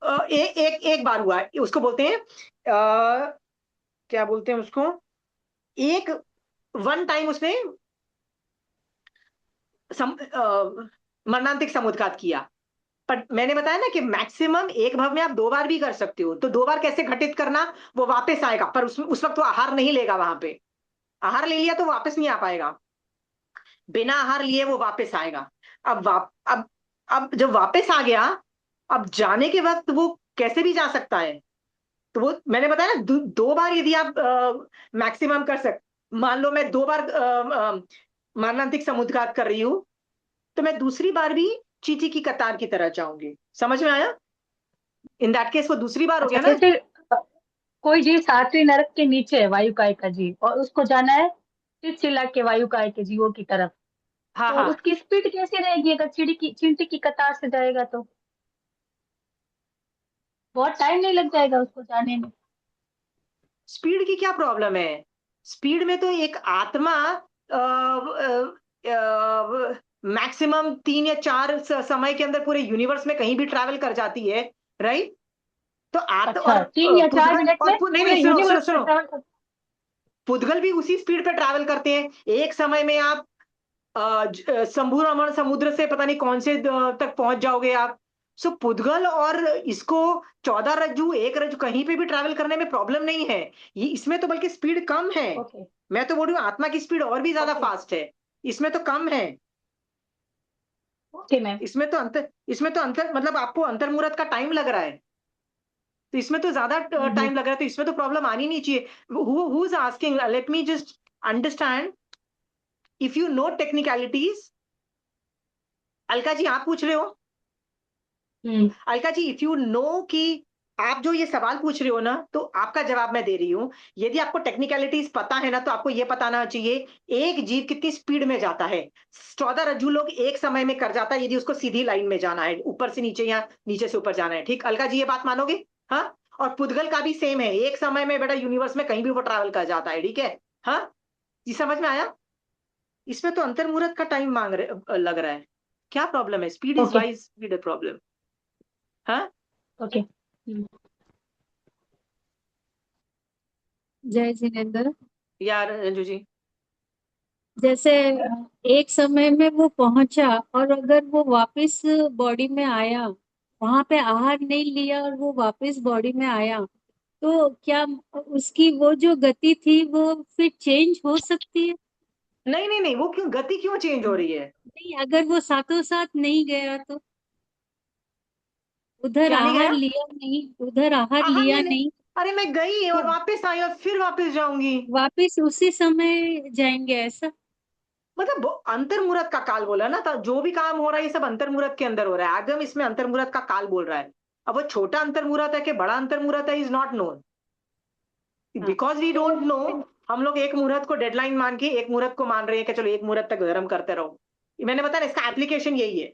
एक बार हुआ, उसको बोलते हैं क्या बोलते हैं उसको, एक वन टाइम उसने मरणांतिक समुद्घात किया। पर मैंने बताया ना कि मैक्सिमम एक भव में आप 2 बार भी कर सकते हो। तो 2 बार कैसे घटित करना? वो वापस आएगा, पर उस वक्त वो आहार नहीं लेगा। वहां पे आहार ले लिया तो वापस नहीं आ पाएगा, बिना आहार लिए वो वापस आएगा। अब जब वापस आ गया, अब जाने के वक्त वो कैसे भी जा सकता है। तो वो मैंने बताया ना, 2 बार यदि आप मैक्सिमम कर सकते, मान लो मैं 2 बार मरणांतिक समुद्घात कर रही हूँ, तो मैं दूसरी बार भी चींटी की कतार की तरह जाऊंगी। समझ में आया? इन दैट केस वो दूसरी बार हो अच्छा, गया ना। जैसे कोई जीव सातवें नरक के नीचे है, वायुकाय का जीव, और उसको जाना है तिरछिला के वायुकाय के जीवों की तरफ, हाँ तो हाँ, उसकी स्पीड कैसी रहेगी अगर चींटी की कतार से जाएगा? तो बहुत टाइम नहीं लग जाएगा उसको जाने में? स्पीड की क्या प्रॉब्लम है? स्पीड में तो एक आत्मा मैक्सिमम 3 या 4 समय के अंदर पूरे यूनिवर्स में कहीं भी ट्रैवल कर जाती है, राइट? तो अच्छा, 3 या 4 मिनट में नहीं पूरे नहीं, सुनो सुनो यूनिवर्स में सुनो, ट्रैवल कर? पुद्गल भी उसी स्पीड पे ट्रैवल करते हैं। एक समय में आप शंभु रमण समुद्र से पता नहीं कौन से तक पहुंच जाओगे आप। सो पुद्गल और इसको 14 रज्जू, एक रज्जू कहीं पे भी ट्रैवल करने में प्रॉब्लम नहीं है। ये इसमें तो बल्कि स्पीड कम है। ओके। मैं तो बोल रही हूँ आत्मा की स्पीड और भी ज्यादा ओके। फास्ट है, इसमें तो कम है। Okay ma'am. इसमें तो अंतर मतलब आपको अंतर्मुहूर्त का टाइम लग रहा है, तो इसमें तो ज्यादा हम्म। टाइम लग रहा है, तो इसमें तो प्रॉब्लम आनी नहीं चाहिए। Who is asking, let me just understand, if you know technicalities. Alka ji आप पूछ रहे हो? Hmm. Alka ji, if you know कि आप जो ये सवाल पूछ रहे हो ना, तो आपका जवाब मैं दे रही हूं। यदि आपको टेक्निकलिटीज पता है ना, तो आपको ये पताना चाहिए एक जीव कितनी स्पीड में जाता है। 14 रज्जू लोग एक समय में कर जाता है, यदि उसको सीधी लाइन में जाना है, ऊपर से नीचे या नीचे से ऊपर जाना है। ठीक अलका जी, ये बात मानोगे? हाँ। और पुद्गल का भी सेम है, एक समय में बेटा यूनिवर्स में कहीं भी वो ट्रैवल कर जाता है। ठीक है? हाँ जी, समझ में आया? इसमें तो अंतर्मुहूर्त का टाइम लग रहा है। क्या प्रॉब्लम है? Speed is okay. Wise speed problem. हाँ ओके। जय जिनेन्द्र। यार रंजू जी। जैसे एक समय में वो पहुंचा, और अगर वो वापस बॉडी में आया, वहां पे आहार नहीं लिया और वो वापस बॉडी में आया, तो क्या उसकी वो जो गति थी वो फिर चेंज हो सकती है? नहीं नहीं नहीं, वो क्यों गति क्यों चेंज हो रही है? नहीं, अगर वो साथों साथ नहीं गया तो? उधर क्या नहीं आहार गया? लिया नहीं, उधर आहार आहार लिया लेने? नहीं, अरे मैं गई तो और वापस आई और फिर वापस जाऊंगी। वापस उसी समय जाएंगे ऐसा? मतलब अंतर्मुहूर्त का काल बोला ना, तो जो भी काम हो रहा है ये सब अंतर्मुहूर्त के अंदर हो रहा है। आगम इसमें अंतर्मुहूर्त का काल बोल रहा है। अब वो छोटा अंतर्मुहूर्त है कि बड़ा अंतर्मुहूर्त है, इज नॉट नोन, हाँ, बिकॉज वी तो डोंट नो। हम लोग एक मुहूर्त को डेडलाइन मान के एक मुहूर्त को मान रहे हैं कि चलो एक मुहूर्त तक धर्म करते रहो। मैंने बताया ना, इसका एप्लीकेशन यही है।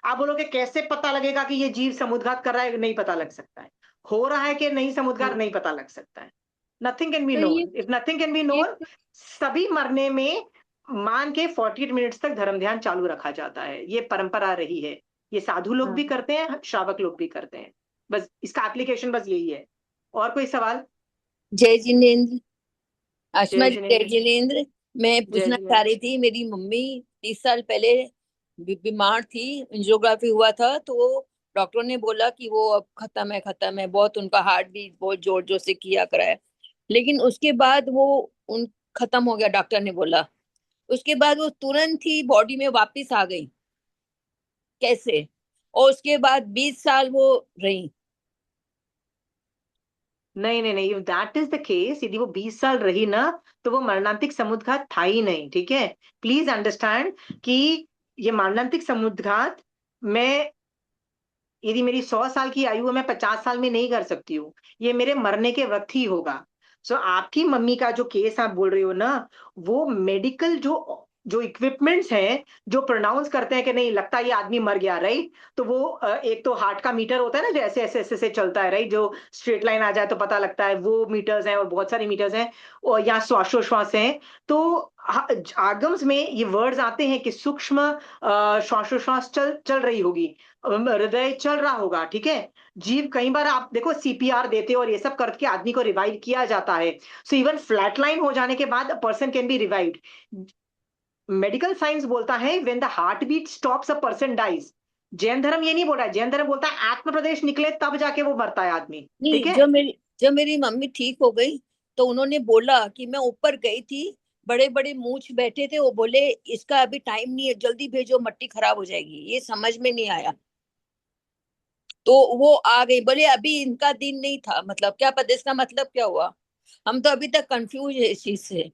आप बोलोगे कैसे पता लगेगा कि ये जीव समुद्घात कर रहा है? नहीं पता लग सकता है। हो रहा है कि नहीं समुद्घात, हाँ, नहीं पता लग सकता है। नथिंग कैन बी तो known, if nothing can B ये नोन, सभी मरने में मान के 48 मिनट्स तक धर्म ध्यान चालू रखा जाता है। ये परंपरा रही है, ये साधु लोग हाँ, भी करते हैं, श्रावक लोग भी करते हैं। बस इसका एप्लीकेशन बस यही है। और कोई सवाल? जय जिनेन्द्र। आशमा जय जी, जय जिनेन्द्र। जिनेन्द्र। मैं जय पूछना चाह जिनेन्द्र। रही थी, मेरी मम्मी 30 साल पहले बीमार थी, एंजियोग्राफी हुआ था, तो डॉक्टर ने बोला कि वो अब खत्म है, खत्म है। बहुत उनका हार्ट भी बहुत जोर जोर से किया करा है, लेकिन उसके बाद वो उन खत्म हो गया, डॉक्टर ने बोला। उसके बाद वो तुरंत ही बॉडी में वापस आ गई, कैसे? और उसके बाद 20 साल वो रही। नहीं नहीं नहीं, दैट इज द केस। यदि वो 20 साल रही ना, तो वो मरणांतिक समुद्घात था ही नहीं। ठीक है? प्लीज अंडरस्टैंड कि ये मरणांतिक समुद्घात मैं, यदि मेरी 100 साल की आयु है, मैं 50 साल में नहीं कर सकती हूँ। ये मेरे मरने के वक्त ही होगा। सो आपकी मम्मी का जो केस आप बोल रहे हो ना, वो मेडिकल जो जो इक्विपमेंट्स हैं, जो प्रोनाउंस करते हैं कि नहीं लगता ये आदमी मर गया, राइट? तो वो एक तो हार्ट का मीटर होता है ना, जो ऐसे ऐसे ऐसे से चलता है, राइट? जो स्ट्रेट लाइन आ जाए तो पता लगता है, वो मीटर्स हैं, और बहुत सारे मीटर्स हैं। और यहाँ श्वासोश्वास हैं। तो आगम्स में ये वर्ड्स आते हैं कि सूक्ष्म श्वासोश्वास चल चल रही होगी, हृदय चल रहा होगा। ठीक है? जीव कई बार आप देखो सीपीआर देते हो और ये सब करके आदमी को रिवाइव किया जाता है। सो इवन फ्लैटलाइन हो जाने के बाद a person can be revived. Medical science बोलता है when the heart beat stops a person dies. Jain धर्म ये नहीं बोल रहा है, जैन धर्म बोलता है आत्म प्रदेश निकले तब जाके वो मरता है आदमी। ठीक नहीं, है? जब मेरी मम्मी ठीक हो गई, तो उन्होंने बोला कि मैं ऊपर गई थी, बड़े बड़े मूछ बैठे थे, वो बोले इसका अभी टाइम नहीं है, जल्दी भेजो, मट्टी खराब हो जाएगी। ये समझ में नहीं आया, तो वो आ गई। बोले अभी इनका दिन नहीं था, मतलब क्या पता इसका मतलब क्या हुआ। हम तो अभी तक कंफ्यूज है इस चीज से।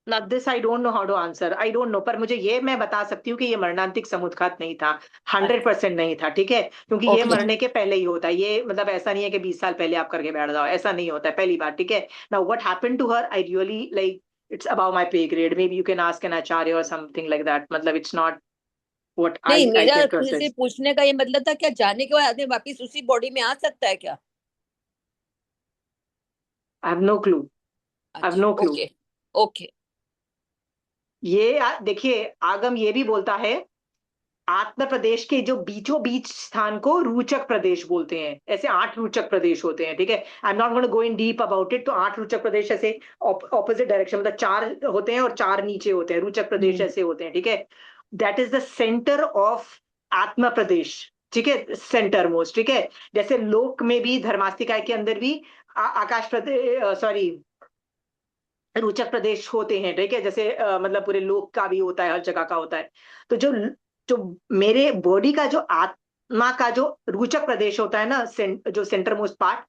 Now this I don't know how to answer. I don't know. पर मुझे ये मैं बता सकती हूँ कि ये मरणांतिक समुद्घात नहीं था, 100% नहीं था, ठीक है, क्योंकि ये ओके मरने के पहले ही होता है। ये मतलब ऐसा नहीं है कि 20 साल पहले आप करके बैठ जाओ, ऐसा नहीं होता है, पहली बात, ठीक है। Now what happened to her? I really like it's above my pay grade. Maybe you can ask an acharya or something like that. मतलब it's not what नहीं, I मेरा can तुझसे process. पूछने का ये मतलब था, क्या जाने के बाद आदमी वापिस उसी बॉडी में आ सकता है क्या? I have no clue. I have अच्छा, no clue. Okay okay. ये देखिए, आगम ये भी बोलता है आत्म प्रदेश के जो बीचों बीच स्थान को रूचक प्रदेश बोलते हैं। ऐसे 8 रूचक प्रदेश होते हैं, ठीक है। I am not going to go in deep about it. तो 8 रूचक प्रदेश ऐसे ऑपोजिट डायरेक्शन, मतलब 4 होते हैं और 4 नीचे होते हैं, रूचक प्रदेश ऐसे होते हैं, ठीक है। That is the centre of आत्म प्रदेश, ठीक है, सेंटर मोस्ट, ठीक है। जैसे लोक में भी, धर्मास्तिकाय के अंदर भी आकाश प्रदेश, सॉरी, रोचक प्रदेश होते हैं, ठीक है। जैसे मतलब पूरे लोक का भी होता है, हर जगह का होता है। तो जो जो मेरे बॉडी का जो आत्मा का जो रोचक प्रदेश होता है ना, जो सेंटर मोस्ट पार्ट,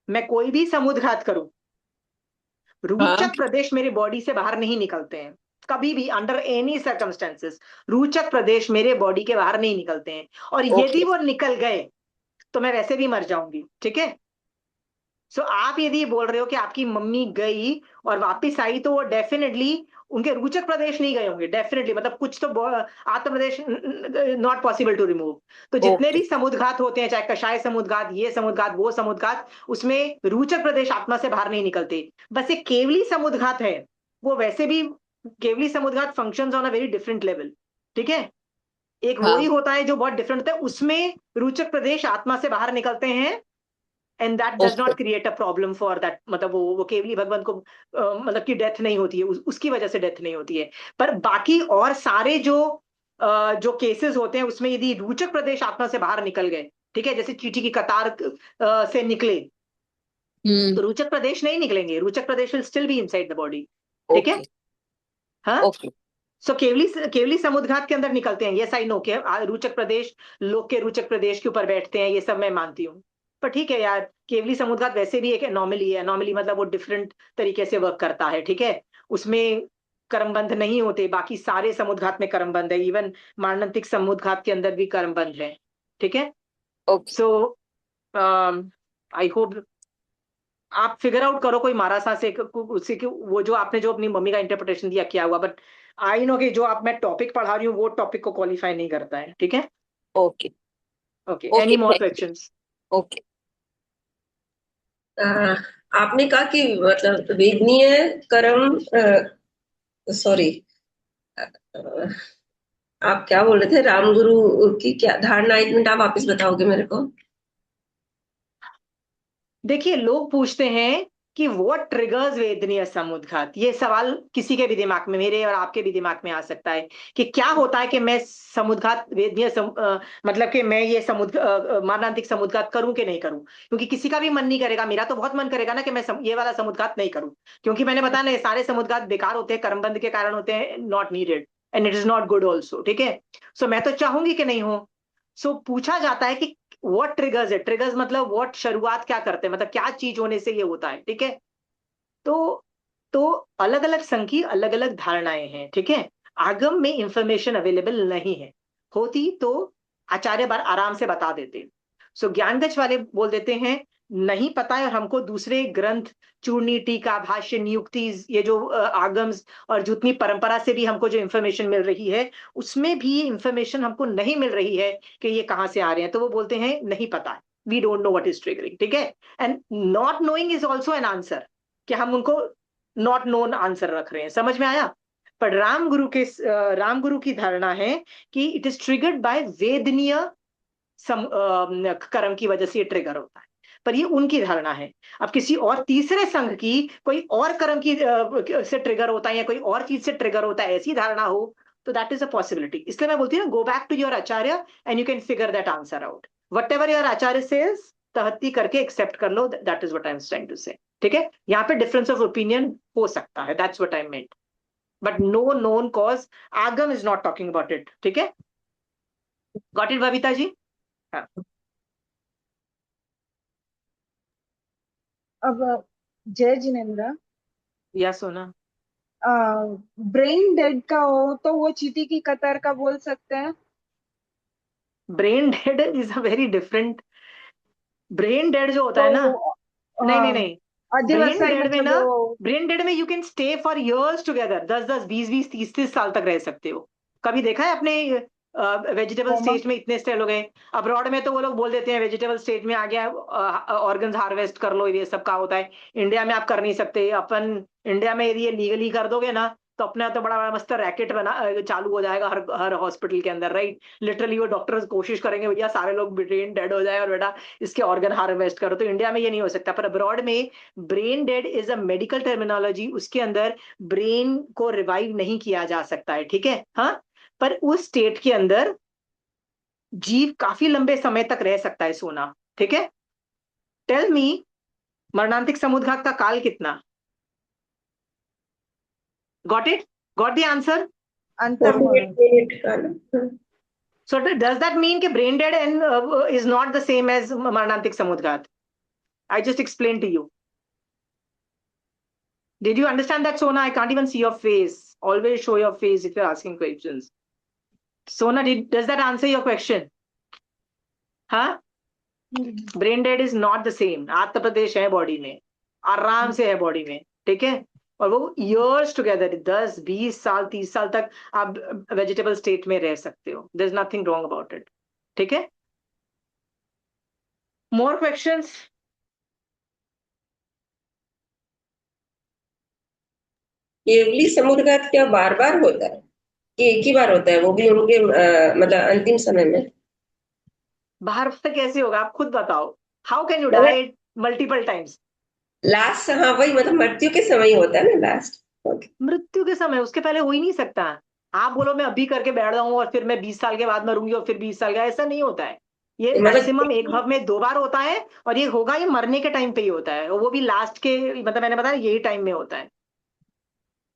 मैं कोई भी समुद्घात करूं, हाँ रोचक प्रदेश मेरे बॉडी से बाहर नहीं निकलते हैं कभी भी, अंडर एनी सर्कमस्टेंसेस। रोचक प्रदेश मेरे बॉडी के बाहर नहीं निकलते हैं, और यदि ओके वो निकल गए तो मैं वैसे भी मर जाऊंगी, ठीक है। सो आप यदि बोल रहे हो कि आपकी मम्मी गई और वापस आई, तो वो डेफिनेटली उनके रोचक प्रदेश नहीं गए होंगे, डेफिनेटली, मतलब कुछ तो आत्म प्रदेश नॉट पॉसिबल टू रिमूव। तो जितने ओके भी समुद्घात होते हैं, चाहे कषाय समुद्घात, ये समुद्घात, वो समुद्घात, उसमें रोचक प्रदेश आत्मा से बाहर नहीं निकलते। बस एक केवली समुद्घात है, वो वैसे भी केवली समुद्घात functions on a very different level, ठीक है। एक वो ही हाँ होता है जो बहुत डिफरेंट होता है, उसमें रोचक प्रदेश आत्मा से बाहर निकलते हैं, and that does okay not create a problem for that. मतलब वो केवली भगवान को मतलब की डेथ नहीं होती है, उसकी वजह से डेथ नहीं होती है। पर बाकी और सारे जो केसेस होते हैं, उसमें यदि रूचक प्रदेश आत्मा से बाहर निकल गए, ठीक है, जैसे चींटी की कतार से निकले, तो रूचक प्रदेश नहीं निकलेंगे, रूचक प्रदेश will still be inside the body, ठीक है। ओके हाँ, ओके सो केवली केवली समुद्घात के अंदर निकलते हैं, यस आई नो के रोचक प्रदेश लोक के रोचक प्रदेश के ऊपर बैठते हैं, ये सब मैं मानती हूँ। पर ठीक है यार, केवली समुद्घात वैसे भी एक एनॉमली है। एनॉमली मतलब वो डिफरेंट तरीके से वर्क करता है, ठीक है। उसमें कर्मबंध नहीं होते, बाकी सारे समुद्घात में कर्मबंध है, इवन मारणांतिक समुद्घात के अंदर भी कर्मबंध है, ठीक है। ओके। सो आई होप आप फिगर आउट करो कोई मारासा से उससे कि वो जो आपने जो अपनी मम्मी का इंटरप्रिटेशन दिया क्या हुआ, बट आई नो कि जो आप मैं टॉपिक पढ़ा रही हूँ वो टॉपिक को क्वालिफाई नहीं करता है, ठीक है। Okay okay, okay any more thank you. Questions? Okay uh, आपने कहा कि मतलब वेदनीय कर्म, सॉरी, आप क्या बोल रहे थे, रामगुरु की क्या धारणा, 1 मिनट आप वापस बताओगे मेरे को? देखिए, लोग पूछते हैं कि व्हाट ट्रिगर्स वेदनीय समुद्घात। ये सवाल किसी के भी दिमाग में, मेरे और आपके भी दिमाग में आ सकता है कि क्या होता है कि मैं समुद्घात मतलब कि मैं ये मारणांतिक समुद्घात करूं कि नहीं करूं, क्योंकि किसी का भी मन नहीं करेगा। मेरा तो बहुत मन करेगा ना कि मैं ये वाला समुद्घात नहीं करूं, क्योंकि मैंने बताया ना, ये सारे समुद्घात बेकार होते हैं, कर्मबंध के कारण होते हैं, not needed, and it is not good also, ठीक है। सो मैं तो चाहूंगी कि नहीं हो। सो पूछा जाता है कि व्हाट ट्रिगर्स है, ट्रिगर्स मतलब व्हाट, शुरुआत क्या करते हैं, मतलब क्या चीज होने से ये होता है, ठीक है। तो तो अलग अलग संघ की अलग अलग धारणाएं हैं, ठीक है। आगम में इंफॉर्मेशन अवेलेबल नहीं है, होती तो आचार्य बार आराम से बता देते। सो ज्ञानगच वाले बोल देते हैं नहीं पता है, और हमको दूसरे ग्रंथ, चूर्णी, टीका, भाष्य, नियुक्ति, ये जो आगम्स और जितनी परंपरा से भी हमको जो इंफॉर्मेशन मिल रही है, उसमें भी ये इंफॉर्मेशन हमको नहीं मिल रही है कि ये कहाँ से आ रहे हैं। तो वो बोलते हैं नहीं पता है, we don't know what is triggering, ठीक है। And not knowing is also an answer, कि हम उनको नॉट नोन आंसर रख रहे हैं, समझ में आया। पर रामगुरु की धारणा है कि इट इज ट्रिगर्ड बाय वेदनीय कर्म की वजह से ये ट्रिगर होता है। पर ये उनकी धारणा है। अब किसी और तीसरे संघ की कोई और कर्म की से ट्रिगर होता है, या कोई और चीज से ट्रिगर होता है, ऐसी धारणा हो, तो दैट इज अ पॉसिबिलिटी। इसलिए मैं बोलती हूँ go back to your acharya and you can figure that answer out. Whatever your acharya says, तहत्ती करके एक्सेप्ट कर लो, that is what I am trying to say, ठीक है। यहाँ पे डिफरेंस ऑफ ओपिनियन हो सकता है, that's what I meant, but no known cause, Agam is not talking about it, ठीक है। Got it Babita ji? हाँ। अब जय जिनेन्द्र, या सोना? ब्रेन डेड का हो तो वो चींटी की कतार का बोल सकते हैं। Brain dead is a very different. Brain dead जो होता है ना, तो नहीं नहीं हाँ, नहीं, ब्रेन अधिवसाई डेड में मतलब ना, वो ब्रेन डेड में you can stay for years together, 10 10 20 20 30 30 साल तक रह सकते हो। कभी देखा है अपने वेजिटेबल कोमा। स्टेज में इतने स्टे लोग हैं? अब्रॉड में तो वो लोग बोल देते हैं वेजिटेबल स्टेज में आ गया, ऑर्गन्स हार्वेस्ट कर लो, ये सब का होता है। इंडिया में आप कर नहीं सकते। अपन इंडिया में यदि ये लीगली कर दोगे ना, तो अपना तो बड़ा बड़ा मस्त रैकेट बना चालू हो जाएगा हर हर हॉस्पिटल के अंदर, राइट? लिटरली वो डॉक्टर्स कोशिश करेंगे भैया सारे लोग ब्रेन डेड हो जाए और बेटा इसके ऑर्गन हार्वेस्ट करो। तो इंडिया में ये नहीं हो सकता, पर अब्रॉड में brain dead is a medical terminology. उसके अंदर ब्रेन को रिवाइव नहीं किया जा सकता है, ठीक है? हाँ, पर उस स्टेट के अंदर जीव काफी लंबे समय तक रह सकता है, सोना, ठीक है? टेल मी, मरणांतिक समुद्घात का काल कितना? Got it? Got the answer? अंतर 48 मिनट का ना। So does that mean that brain dead and is not the same as Maranantik Samudghat? I just explained to you. Did you understand that, Sona? I can't even see your face. Always show your face if you're asking questions. Sona, does that answer your question? Huh? Brain dead is not the same. आत्म प्रदेश है बॉडी में, आराम से है बॉडी में, ठीक है? और वो years together, 10 20 साल 30 साल तक आप वेजिटेबल स्टेट में रह सकते हो। There's nothing wrong about it, ठीक है? More questions? केवली समुद्रघात क्या बार बार होता है कि एक ही बार होता है, वो भी उनके मतलब अंतिम समय में? बाहर से कैसे होगा, आप खुद बताओ। हाउ कैन यू मतलब डाई मल्टीपल टाइम्स? लास्ट, हाँ वही, मतलब मृत्यु के समय ही होता है ना लास्ट। मृत्यु के समय, उसके पहले हो ही नहीं सकता। आप बोलो मैं अभी करके बैठ जाऊं और फिर मैं 20 साल के बाद मरूंगी और फिर 20 साल का, ऐसा नहीं होता है। ये मैक्सिमम एक मतलब भव में 2 बार होता है, और ये होगा ये मरने के टाइम पे ही होता है, और वो भी लास्ट के, मतलब मैंने बताया यही टाइम में होता है,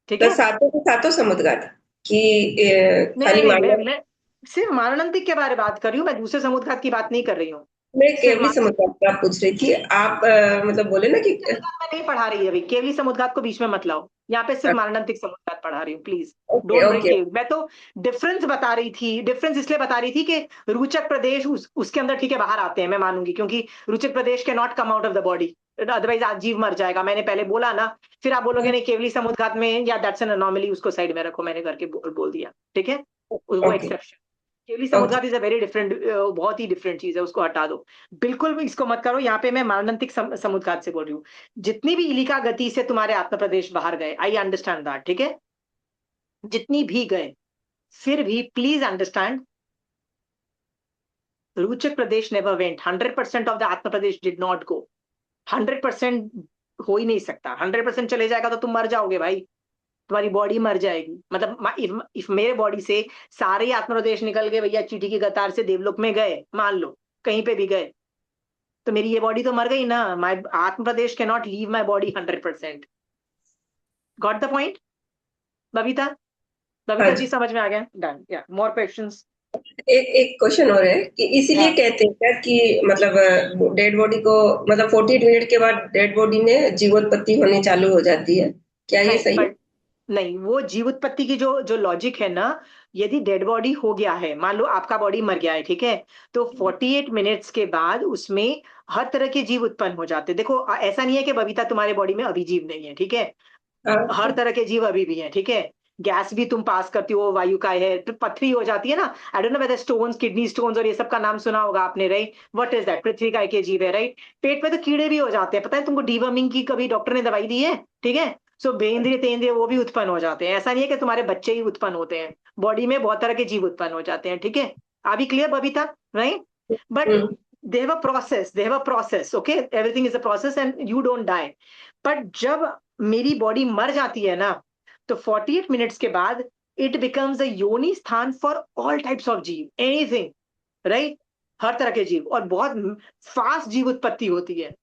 ठीक तो है? सातों के सातों समुद्रघात कि नहीं नहीं खाली नहीं, मानव? मैं सिर्फ मारणांतिक के बारे में बात कर रही हूँ, मैं दूसरे समुद्रघात की बात नहीं कर रही हूँ। मैं सिर्फ केवली समुद्रघात का पूछ रही थी आप, मतलब बोले ना कि समुद्घात मैं नहीं पढ़ा रही अभी, केवली समुद्घात को बीच में मत लाओ। यहाँ पे सिर्फ मारणांतिक समुद्घात पढ़ा रही हूँ, please okay don't break okay केवल। मैं तो डिफरेंस बता रही थी, डिफरेंस इसलिए बता रही थी कि रुचक प्रदेश उसके अंदर ठीक है बाहर आते हैं, मैं मानूंगी, क्योंकि रुचक प्रदेश के not come out of the body, otherwise आज जीव मर जाएगा, मैंने पहले बोला ना। फिर आप बोलोगे नहीं केवली समुद्घात में, या दैट्स एन अनोमली, उसको साइड में रखो, मैंने करके बोल दिया, ठीक है? वो ओके एक्सेप्शन। केवली ओके। समुद्घात इज अ वेरी डिफरेंट, बहुत ही डिफरेंट चीज है, उसको हटा दो। बिल्कुल भी इसको मत करो। यहाँ पे मैं मारणांतिक समुद्घात से बोल रही हूँ। जितनी भी इलिका गति से तुम्हारे आत्म प्रदेश बाहर गए, आई अंडरस्टैंड दैट, ठीक है? जितनी भी गए, फिर भी प्लीज अंडरस्टैंड, रुचक प्रदेश नेवर वेंट। 100% ऑफ द आत्म प्रदेश डिड नॉट गो। 100% हो ही नहीं सकता। 100% चले जाएगा तो तुम मर जाओगे भाई, तुम्हारी बॉडी मर जाएगी। मतलब इफ मेरे बॉडी से सारे आत्म प्रदेश निकल गए भैया, चींटी की कतार से देवलोक में गए, मान लो कहीं पे भी गए, तो मेरी ये बॉडी तो मर गई ना। माय आत्म प्रदेश can not leave my body 100%। Got the point Babita? हाँ बबीता जी जी। समझ में आ गया? डन, या मोर क्वेश्चंस? एक एक क्वेश्चन और है कि इसीलिए हाँ कहते हैं क्या कि मतलब डेड बॉडी को, मतलब 48 मिनट के बाद डेड बॉडी में जीवोत्पत्ति होनी चालू हो जाती है, क्या ये नहीं, सही है? बट नहीं, वो जीव उत्पत्ति की जो जो लॉजिक है ना, यदि डेड बॉडी हो गया है, मान लो आपका बॉडी मर गया है, ठीक है? तो 48 मिनट्स के बाद उसमें हर तरह के जीव उत्पन्न हो जाते हैं। देखो ऐसा नहीं है कि बबीता तुम्हारे बॉडी में अभी जीव नहीं है, ठीक है? हर हाँ तरह के जीव अभी भी हैं, ठीक है? गैस भी तुम पास करती हो, वायु का है, तो पथरी हो जाती है ना। I don't know whether stones, kidney stones और ये सब का नाम सुना होगा आपने, राइट? What is that? पृथ्वी का एक जीव है, राइट? पेट में तो कीड़े भी हो जाते हैं, पता है तुमको? डीवर्मिंग की कभी डॉक्टर ने दवाई दी है? ठीक है? सो बेंद्रिय तेंद्रिय वो भी उत्पन्न हो जाते हैं। ऐसा नहीं है कि तुम्हारे बच्चे ही उत्पन्न होते हैं, बॉडी में बहुत तरह के जीव उत्पन्न हो जाते हैं, ठीक है? अभी clear Babita, right? But hmm they have a process, they have a process, okay? Everything is a process and you don't die. but जब मेरी बॉडी मर जाती है ना, तो 48 मिनट्स के बाद इट बिकम्स अ योनि स्थान फॉर ऑल टाइप्स ऑफ जीव, एनीथिंग, राइट? हर तरह के जीव, और बहुत फास्ट जीव उत्पत्ति होती है।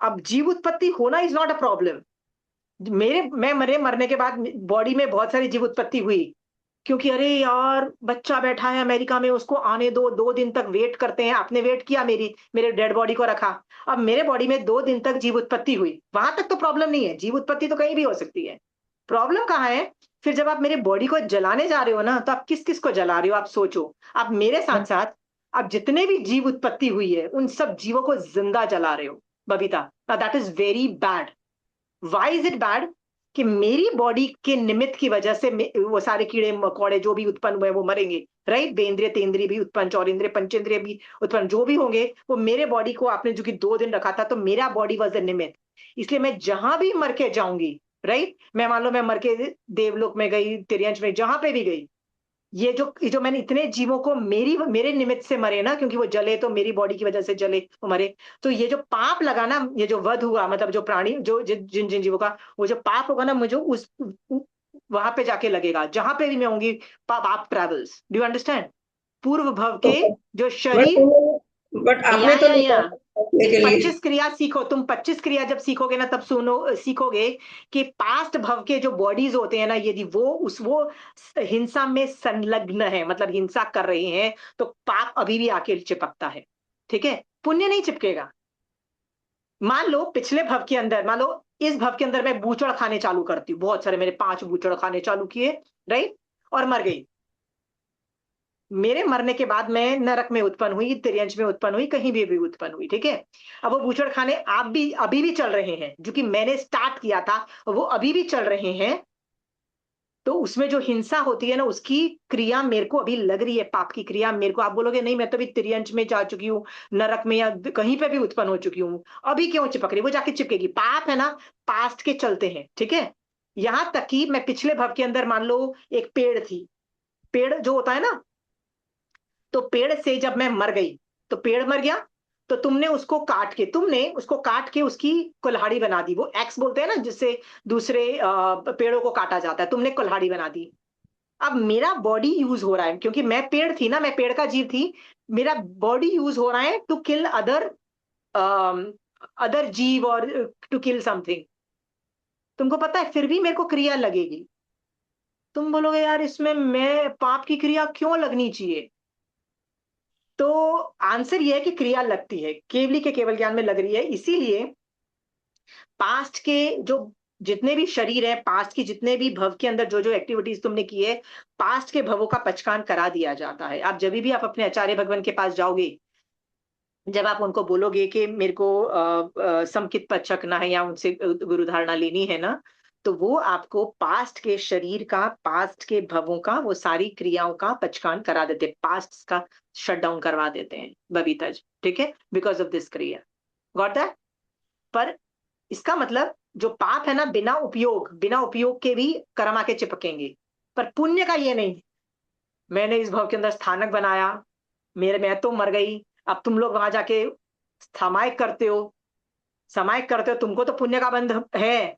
अब जीव उत्पत्ति होना इज नॉट अ प्रॉब्लम। मैं मरने के बाद बॉडी में बहुत सारी जीव उत्पत्ति हुई, क्योंकि अरे यार बच्चा बैठा है अमेरिका में, उसको आने दो, 2 दिन तक वेट करते हैं। आपने वेट किया, मेरे डेड बॉडी को रखा, अब मेरे बॉडी में 2 दिन तक जीव उत्पत्ति हुई, वहां तक तो प्रॉब्लम नहीं है। जीव उत्पत्ति तो कहीं भी हो सकती है, प्रॉब्लम कहाँ है? फिर जब आप मेरे बॉडी को जलाने जा रहे हो ना, तो आप किस किस को जला रहे हो? आप सोचो। आप मेरे साथ साथ आप जितने भी जीव उत्पत्ति हुई है उन सब जीवों को जिंदा जला रहे हो Babita. That is very bad. Why is it bad? कि मेरी बॉडी के निमित्त की वजह से वो सारे कीड़े मकोड़े जो भी उत्पन्न हुए वो मरेंगे, राइट? बेंद्रिय तेंद्रिय भी उत्पन्न, चौरेंद्रिय पंचेंद्रिय भी उत्पन्न, जो भी होंगे वो मेरे बॉडी को आपने जो कि 2 दिन रखा था, तो मेरा बॉडी वॉज द निमित्त। इसलिए मैं जहां भी मर के जाऊंगी, राइट? मैं मान लो मैं मर के देवलोक में गई, तिर्यंश में, जहां पे भी गई, ये जो मैंने इतने जीवों को मेरे निमित्त से मरे ना, क्योंकि वो जले तो मेरी बॉडी की वजह से जले, वो मरे। तो ये जो पाप लगा ना, ये जो वध हुआ, मतलब जो प्राणी जो जिन जिन जीवों का वो जो पाप होगा ना, मुझे उस वहां पे जाके लगेगा, जहां पे भी मैं होंगी। पाप ट्रेवल्स। Do you understand? पूर्व भव के जो शरीर, बट आपने तो नहीं या करने के लिए 25 क्रिया सीखो तुम। 25 क्रिया जब सीखोगे ना, तब सीखोगे कि पास्ट भव के जो बॉडीज होते हैं ना, यदि वो हिंसा में संलग्न है, मतलब हिंसा कर रहे हैं, तो पाप अभी भी आके चिपकता है। ठीक है? पुण्य नहीं चिपकेगा। मान लो पिछले भव के अंदर, मान लो इस भव के अंदर मैं बूचड़ खाने चालू करती हूँ, बहुत सारे, मैंने 5 बूचड़ खाने चालू किए, राइट? और मर गई। मेरे मरने के बाद मैं नरक में उत्पन्न हुई, तिर्यंश में उत्पन्न हुई, कहीं भी उत्पन्न हुई। ठीक है? अब वो बूचड़ खाने आप भी अभी भी चल रहे हैं, जो कि मैंने स्टार्ट किया था, वो अभी भी चल रहे हैं। तो उसमें जो हिंसा होती है ना, उसकी क्रिया मेरे को अभी लग रही है, पाप की क्रिया मेरे को। आप बोलोगे नहीं, मैं तो अभी तिर्यंश में जा चुकी हूँ, नरक में या कहीं पे भी उत्पन्न हो चुकी हूँ, अभी क्यों चिपक रही? वो जाके चिपकेगी। पाप है ना, पास्ट के चलते हैं। ठीक है? यहां तक कि मैं पिछले भव के अंदर, मान लो एक पेड़ थी, पेड़ जो होता है ना, तो पेड़ से जब मैं मर गई, तो पेड़ मर गया, तो तुमने उसको काट के उसकी कुल्हाड़ी बना दी। वो एक्स बोलते हैं ना, जिससे दूसरे पेड़ों को काटा जाता है, तुमने कुल्हाड़ी बना दी। अब मेरा बॉडी यूज हो रहा है, क्योंकि मैं पेड़ थी ना, मैं पेड़ का जीव थी, मेरा बॉडी यूज हो रहा है टू किल अदर जीव, और टू किल समथिंग। तुमको पता है, फिर भी मेरे को क्रिया लगेगी। तुम बोलोगे यार, इसमें मैं पाप की क्रिया क्यों लगनी चाहिए? तो आंसर ये है कि क्रिया लगती है, केवली के केवल ज्ञान में लग रही है। इसीलिए पास्ट के जो जितने भी शरीर है, पास्ट की जितने भी भव के अंदर जो जो एक्टिविटीज तुमने की है, पास्ट के भवों का पचकान करा दिया जाता है। आप जब भी आप अपने आचार्य भगवान के पास जाओगे, जब आप उनको बोलोगे कि मेरे को समकित पद छकना है या उनसे गुरु धारणा लेनी है ना, तो वो आपको पास्ट के शरीर का, पास्ट के भवों का, वो सारी क्रियाओं का पचकान करा देते, पास्ट का शट डाउन करवा देते हैं बबीता जी। ठीक है? बिकॉज ऑफ दिस क्रिया। Got that? पर इसका मतलब जो पाप है ना, बिना उपयोग के भी कर्म आके चिपकेंगे, पर पुण्य का ये नहीं। मैंने इस भव के अंदर स्थानक बनाया, मैं तो मर गई, अब तुम लोग वहां जाके समायिक करते हो, तुमको तो पुण्य का बंध है,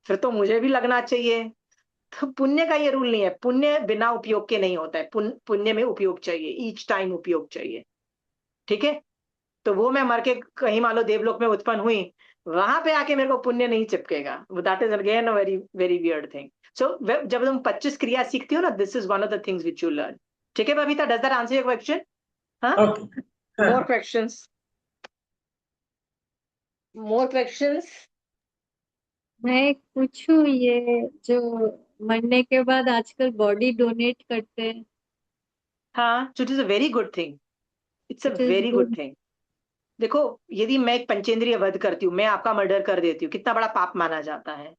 फिर तो मुझे भी लगना चाहिए। तो पुण्य का ये रूल नहीं है। पुण्य बिना उपयोग के नहीं होता है। पुण्य में उपयोग चाहिए, ईच टाइम उपयोग चाहिए। ठीक है? तो वो मैं मर के कहीं मान लो देवलोक में उत्पन्न हुई, वहां पे आके मेरे को पुण्य नहीं चिपकेगा। That is again a very very weird thing. So जब तुम 25 क्रिया सीखती हो ना, this is one of the things which you learn. ठीक है Babita? Does that answer your question? हाँ? ओके। हाँ, मोर क्वेश्चंस? More questions? मैं पूछूं, ये जो मरने के बाद आजकल बॉडी डोनेट करते हैं, हाँ, it is a very good thing. It's a it is very good good. Thing. देखो, यदि मैं एक पंचेंद्रिय वध करती हूँ, मैं आपका मर्डर कर देती हूँ, कितना बड़ा पाप माना जाता है?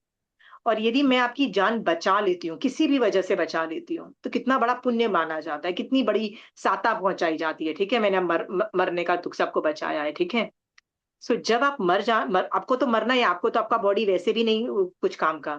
और यदि मैं आपकी जान बचा लेती हूँ, किसी भी वजह से बचा लेती हूँ, तो कितना बड़ा पुण्य माना जाता है, कितनी बड़ी साता पहुंचाई जाती है। ठीक है? मैंने मरने का दुख सबको बचाया है। ठीक है? जब आप आपको तो मरना है, आपको तो आपका बॉडी वैसे भी नहीं कुछ काम का।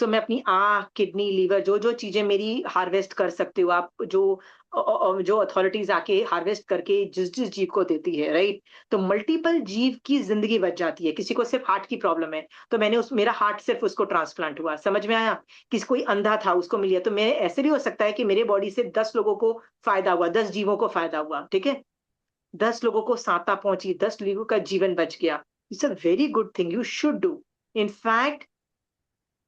मैं अपनी आंख, किडनी, लीवर, जो जो चीजें मेरी हार्वेस्ट कर सकते हो आप, जो अथॉरिटीज आके हार्वेस्ट करके जिस जिस जीव को देती है, राइट? तो मल्टीपल जीव की जिंदगी बच जाती है। किसी को सिर्फ हार्ट की प्रॉब्लम है, तो मेरा हार्ट सिर्फ उसको ट्रांसप्लांट हुआ, समझ में आया? किसी कोई अंधा था, उसको मिल गया। तो मैं ऐसे भी हो सकता है कि मेरे बॉडी से 10 लोगों को फायदा हुआ, 10 जीवों को फायदा हुआ। ठीक है? 10 लोगों को सांता पहुंची, 10 लोगों का जीवन बच गया। It's a very good thing, you should do. In fact,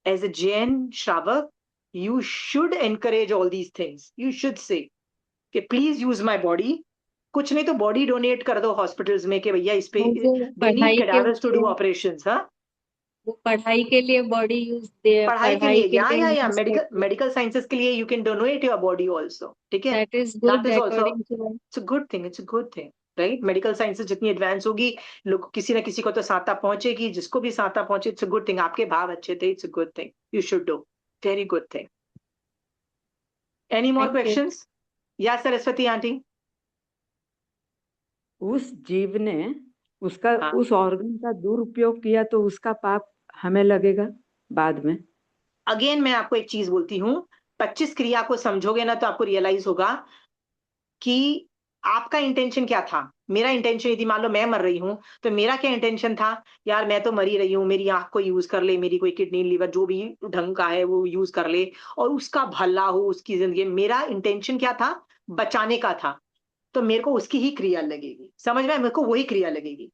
as a Jain श्रावक, you should encourage all these things. You should say कि प्लीज यूज माय बॉडी। कुछ नहीं तो बॉडी डोनेट कर दो हॉस्पिटल्स में, कि भैया इस पे मुझे दे नीड पढ़ाई के कैडावर्स टू डू लिए ऑपरेशंस। हाँ? वो पढ़ाई के लिए बॉडी यूज दे, पढ़ाई के पढ़ाई लिए, के लिए या यूज मेडिकल करते, मेडिकल साइंसेस के लिए you can donate your body also, ठीक है, that is that good is also, according to. It's a good thing, it's a good thing, right. Medical sciences जितनी एडवांस होगी, लोग किसी ना किसी को तो सहायता पहुंचेगी, जिसको भी सहायता पहुंचे, इट्स अ गुड थिंग। आपके भाव अच्छे थे, it's a good thing, you should do, very good thing. Any more thank you. Questions? या सरस्वती आंटी? उस जीव ने उसका हाँ, उस ऑर्गन का दुरुपयोग किया तो उसका पाप हमें लगेगा बाद में। अगेन मैं आपको एक चीज बोलती हूँ, 25 क्रिया को समझोगे ना तो आपको रियलाइज होगा कि आपका इंटेंशन क्या था। मेरा इंटेंशन यदि मान लो मैं मर रही हूं, तो मेरा क्या इंटेंशन था, यार मैं तो मरी रही हूं, मेरी आंख को यूज कर ले, मेरी कोई किडनी लीवर जो भी ढंग का है वो यूज कर ले, और उसका भला हो, उसकी जिंदगी। मेरा इंटेंशन क्या था, बचाने का था, तो मेरे को उसकी ही क्रिया लगेगी, समझ में आया? मेरे को वही क्रिया लगेगी।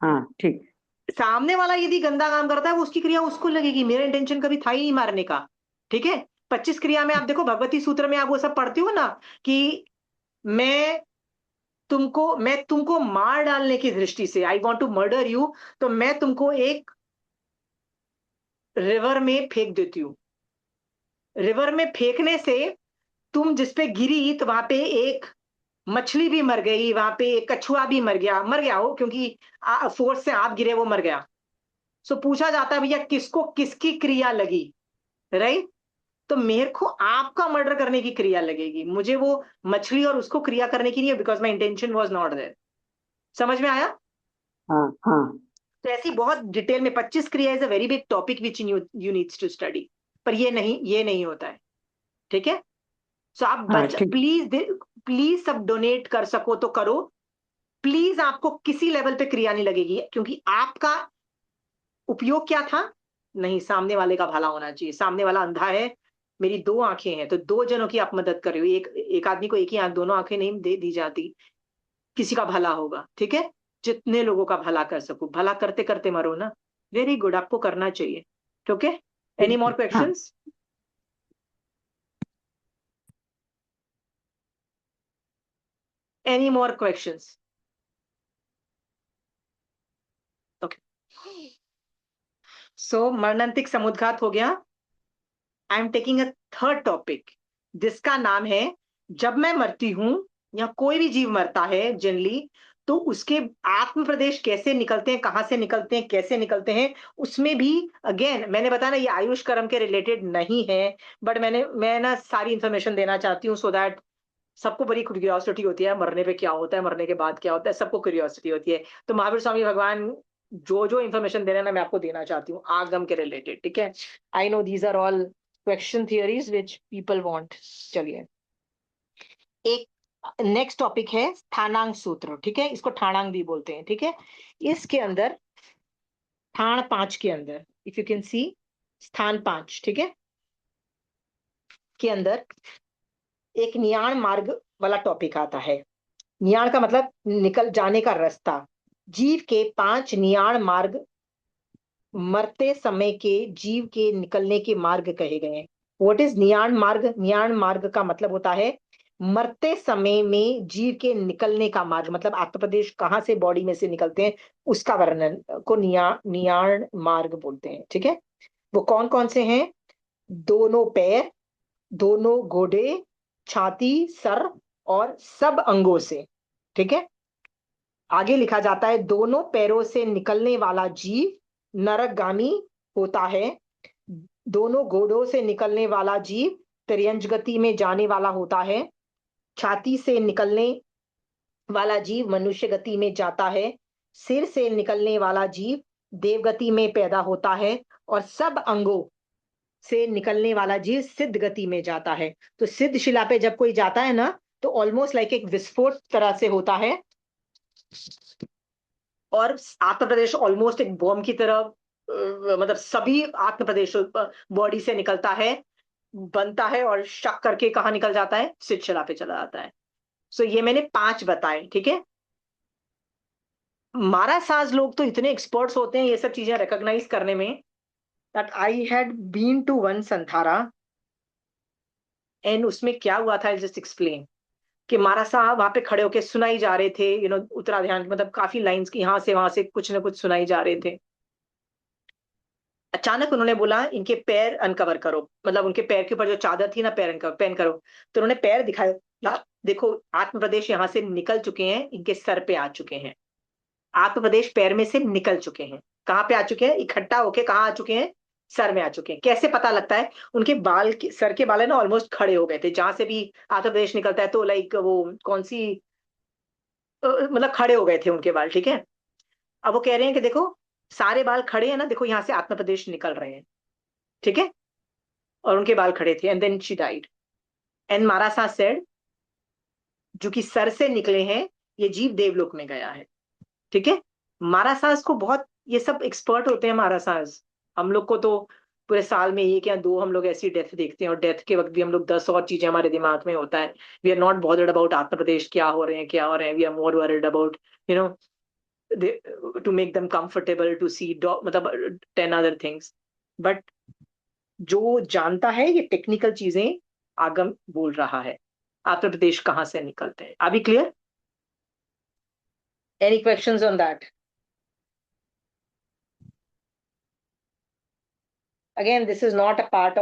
हाँ ठीक। सामने वाला यदि गंदा काम करता है, वो उसकी क्रिया उसको लगेगी, मेरा इंटेंशन कभी था ही नहीं मारने का, ठीक है। 25 क्रिया में आप देखो, भगवती सूत्र में आप वो सब पढ़ते हो ना, कि मैं मैं तुमको मार डालने की दृष्टि से, I want to murder you, तो मैं तुमको एक रिवर में फेंक देती हूँ। रिवर में फेंकने से तुम जिस पे गिरी, तो वहां पे एक मछली भी मर गई, वहां पे एक कछुआ भी मर गया हो, क्योंकि फोर्स से आप गिरे, वो मर गया। सो पूछा जाता है, भैया किसको किसकी क्रिया लगी, राइट? तो मेरे को आपका मर्डर करने की क्रिया लगेगी, मुझे वो मछली और उसको क्रिया करने की नहीं है, because my intention was not there. समझ में आया? हाँ हाँ तो ऐसी बहुत डिटेल में 25 क्रिया is a very big topic which you needs to study, पर ये नहीं होता है, ठीक है। सो आप हाँ ठीक। प्लीज सब डोनेट कर सको तो करो, प्लीज। आपको किसी लेवल पे क्रिया नहीं लगेगी, क्योंकि आपका उपयोग क्या था, नहीं, सामने वाले का भला होना चाहिए। सामने वाला अंधा है, मेरी 2 आंखें हैं, तो 2 जनों की आप मदद कर रहे हो। एक आदमी को एक ही आंख, दोनों आंखें नहीं दे दी जाती, किसी का भला होगा, ठीक है। जितने लोगों का भला कर सको, भला करते करते मरो ना, वेरी गुड, आपको करना चाहिए, ओके। एनी ठीक मोर है हाँ। Questions? Any more questions? Okay, so मरणांतिक समुद्घात हो गया। I am taking a third topic, जिसका नाम है, जब मैं मरती हूं या कोई भी जीव मरता है जनरली, तो उसके आत्म प्रदेश कैसे निकलते हैं, कहां से निकलते हैं, कैसे निकलते हैं। उसमें भी अगेन मैंने बताया ना, ये आयुष कर्म के रिलेटेड नहीं है, बट मैं ना सारी इंफॉर्मेशन देना चाहती हूँ, सो दैट सबको बड़ी क्यूरियोसिटी होती है, मरने पे क्या होता है, मरने के बाद क्या होता है, सबको क्यूरियोसिटी होती है। तो महावीर स्वामी भगवान जो जो इन्फॉर्मेशन दे रहे हैं ना, मैं आपको देना चाहती हूँ आगम के रिलेटेड, ठीक है। I know these are all question theories which people want. चलिए, एक नेक्स्ट टॉपिक है स्थानांक सूत्र, ठीक है, इसको ठाणांक भी बोलते हैं, ठीक है। इसके अंदर ठाण 5 के अंदर, इफ यू कैन सी, स्थान 5, ठीक है, के अंदर एक नियाण मार्ग वाला टॉपिक आता है। नियाण का मतलब निकल जाने का रास्ता। जीव के 5 नियाण मार्ग, मरते समय के जीव के निकलने के मार्ग कहे गए हैं। व्हाट इज नियाण मार्ग? नियाण मार्ग का मतलब होता है मरते समय में जीव के निकलने का मार्ग, मतलब आत्मप्रदेश कहां से बॉडी में से निकलते हैं, उसका वर्णन को नियाण मार्ग बोलते हैं, ठीक है। वो कौन कौन से हैं? दोनों पैर, दोनों गोडे, छाती, सर और सब अंगों से, ठीक है। आगे लिखा जाता है, दोनों पैरों से निकलने वाला जीव नरकगामी होता है। दोनों घोड़ों से निकलने वाला जीव त्रियंज गति में जाने वाला होता है। छाती से निकलने वाला जीव मनुष्य गति में जाता है। सिर से निकलने वाला जीव देवगति में पैदा होता है, और सब अंगों से निकलने वाला जीव सिद्ध गति में जाता है। तो सिद्ध शिला पे जब कोई जाता है ना, तो ऑलमोस्ट लाइक एक विस्फोट तरह से होता है, और आत्म प्रदेश ऑलमोस्ट एक बॉम्ब की तरह, मतलब सभी आत्म प्रदेश बॉडी से निकलता है, बनता है, और शक करके कहाँ निकल जाता है, सिद्ध शिला पे चला जाता है। सो ये मैंने 5 बताए, ठीक है। महाराज साज लोग तो इतने एक्सपर्ट्स होते हैं ये सब चीजें रिकॉग्नाइज करने में, that I had been to one Santhara, and उसमें क्या हुआ था, जस्ट एक्सप्लेन, कि महाराज साहब वहां पे खड़े होके सुनाई जा रहे थे, उत्तराध्यान, मतलब काफी लाइंस की यहाँ से वहां से कुछ ना कुछ सुनाई जा रहे थे। अचानक उन्होंने बोला इनके पैर अनकवर करो, मतलब उनके पैर के ऊपर जो चादर थी ना, पैर अनकवर पैन करो। तो उन्होंने पैर दिखाया, देखो आत्म प्रदेश यहाँ से निकल चुके हैं, इनके सर पे आ चुके हैं। आत्म प्रदेश पैर में से निकल चुके हैं, कहाँ पे आ चुके हैं, इकट्ठा होके कहाँ आ चुके हैं, सर में आ चुके हैं। कैसे पता लगता है, उनके बाल सर के बाल है ना ऑलमोस्ट खड़े हो गए थे, जहां से भी आत्म प्रदेश निकलता है तो लाइक वो कौन सी मतलब खड़े हो गए थे उनके बाल, ठीक है। अब वो कह रहे हैं कि देखो सारे बाल खड़े हैं ना, देखो यहाँ से आत्म प्रदेश निकल रहे हैं, ठीक है। और उनके बाल खड़े थे, and then she died. And मारासा सेड, जो कि सर से निकले हैं, ये जीव देवलोक में गया है, ठीक है। मारासास को बहुत, ये सब एक्सपर्ट होते हैं मारासास। हम लोग को तो पूरे साल में एक या दो हम लोग ऐसी डेथ देखते हैं, और डेथ के वक्त भी हम लोग 10 और चीजें हमारे दिमाग में होता है। We are not bothered about आत्म प्रदेश क्या हो रहे हैं, क्या हो रहे हैं। We are more worried about you know to make them comfortable to see मतलब 10 अदर थिंग्स। बट जो जानता है ये टेक्निकल चीजें, आगम बोल रहा है आत्म प्रदेश कहाँ से निकलते हैं। अभी clear? Any questions on that? Again, this is not a part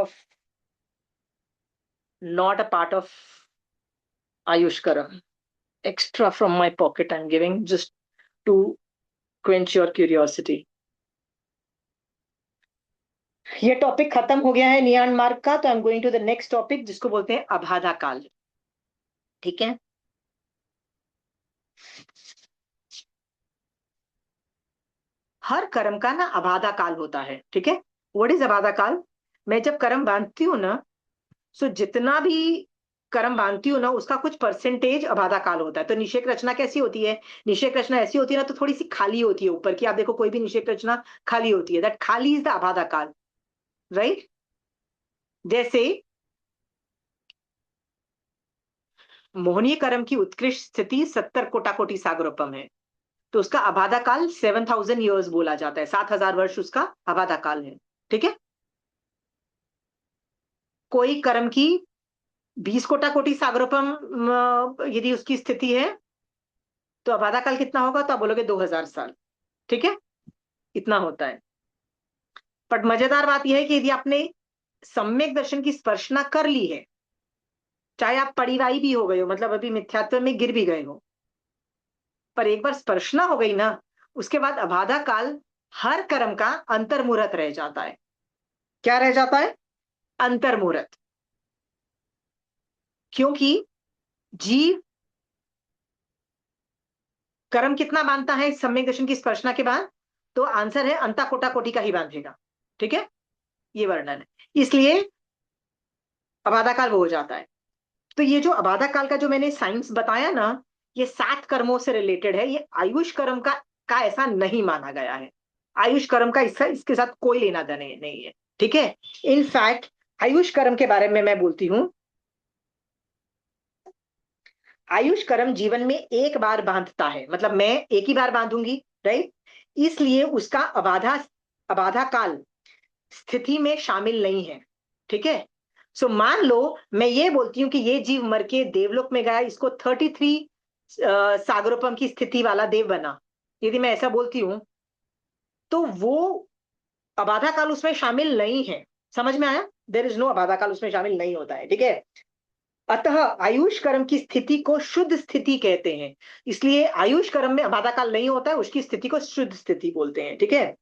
of Ayushkaram. Extra from my pocket I'm giving just to quench your curiosity. ये टॉपिक खत्म हो गया है नियान मार्ग का, तो I am going to the next topic जिसको बोलते हैं अबाधा काल, ठीक है। हर कर्म का ना अबाधा काल होता है, ठीक है। व्हाट इज अबाधा काल? मैं जब कर्म बांधती हूँ ना, सो जितना भी कर्म बांधती हूँ ना, उसका कुछ परसेंटेज अबाधा काल होता है। तो निषेक रचना कैसी होती है? निषेक रचना ऐसी होती है ना, तो थोड़ी सी खाली होती है ऊपर की। आप देखो कोई भी निषेक रचना खाली होती है, दैट खाली इज द अबाधा काल, राइट। जैसे मोहनीय कर्म की उत्कृष्ट स्थिति 70 कोटि सागरोपम है, तो उसका अबाधा काल 7000 ईयर्स बोला जाता है, 7000 वर्ष उसका अबाधा काल है, ठीक है। कोई कर्म की 20 कोटि सागरोपम यदि उसकी स्थिति है, तो अबाधा काल कितना होगा? तो आप बोलोगे 2000 साल, ठीक है। इतना होता है। बट मजेदार बात यह है कि यदि आपने सम्यक दर्शन की स्पर्शना कर ली है, चाहे आप परिवाही भी हो गए हो, मतलब अभी मिथ्यात्व में गिर भी गए हो, पर एक बार स्पर्शना हो गई ना, उसके बाद अबाधा काल हर कर्म का अंतर्मुहूर्त रह जाता है। क्या रह जाता है? अंतर्मुहूर्त। क्योंकि जीव कर्म कितना बांधता है सम्यक दर्शन की स्पर्शना के बाद? तो आंसर है अंता कोटा कोटि का ही बांधेगा, ठीक है। ये वर्णन है, इसलिए अबाधा काल वो हो जाता है। तो ये जो अबाधा काल का जो मैंने साइंस बताया ना, ये 7 कर्मों से रिलेटेड है। ये आयुष कर्म का ऐसा नहीं माना गया है। आयुष कर्म का इसके साथ कोई लेना देना नहीं है, ठीक है। इनफैक्ट आयुष कर्म के बारे में मैं बोलती हूं, आयुष कर्म जीवन में एक बार बांधता है, मतलब मैं एक ही बार बांधूंगी, राइट। इसलिए उसका अबाधा काल स्थिति में शामिल नहीं है, ठीक है। सो मान लो मैं ये बोलती हूं कि ये जीव मर के देवलोक में गया, इसको 33 सागरोपम की स्थिति वाला देव बना, यदि मैं ऐसा बोलती हूं, तो वो अबाधा काल उसमें शामिल नहीं है। समझ में आया? देयर इज नो अबाधा काल उसमें शामिल नहीं होता है, ठीक है। अतः आयुष कर्म की स्थिति को शुद्ध स्थिति कहते हैं। इसलिए आयुष कर्म में अबाधा काल नहीं होता है, उसकी स्थिति को शुद्ध स्थिति बोलते हैं, ठीक है।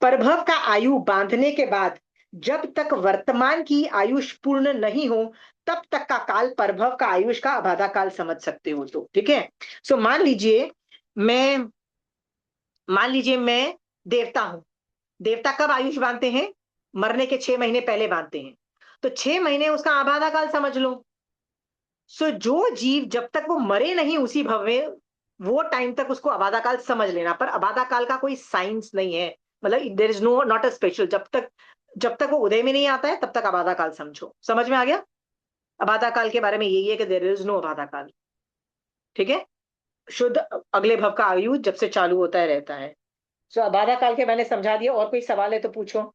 परभव का आयु बांधने के बाद जब तक वर्तमान की आयुष पूर्ण नहीं हो, तब तक का काल परभव का आयुष का अबाधा काल समझ सकते हो, तो ठीक है। सो मान लीजिए मैं देवता हूं। देवता कब आयुष बांधते हैं? मरने के 6 महीने पहले बांधते हैं, तो 6 महीने उसका अबाधा काल समझ लो। सो जो जीव जब तक वो मरे नहीं उसी भव में, वो टाइम तक उसको अबाधा काल समझ लेना। पर अबाधा काल का कोई साइंस नहीं है, मतलब there is no not a special. जब तक वो उदय में नहीं आता है तब तक अबाधा काल समझो। समझ में आ गया? अबाधा काल के बारे में यही है कि देयर इज नो अबाधा काल, ठीक है। शुद्ध अगले भव का आयु जब से चालू होता है रहता है। सो अबाधा काल के मैंने समझा दिया। और कोई सवाल है तो पूछो।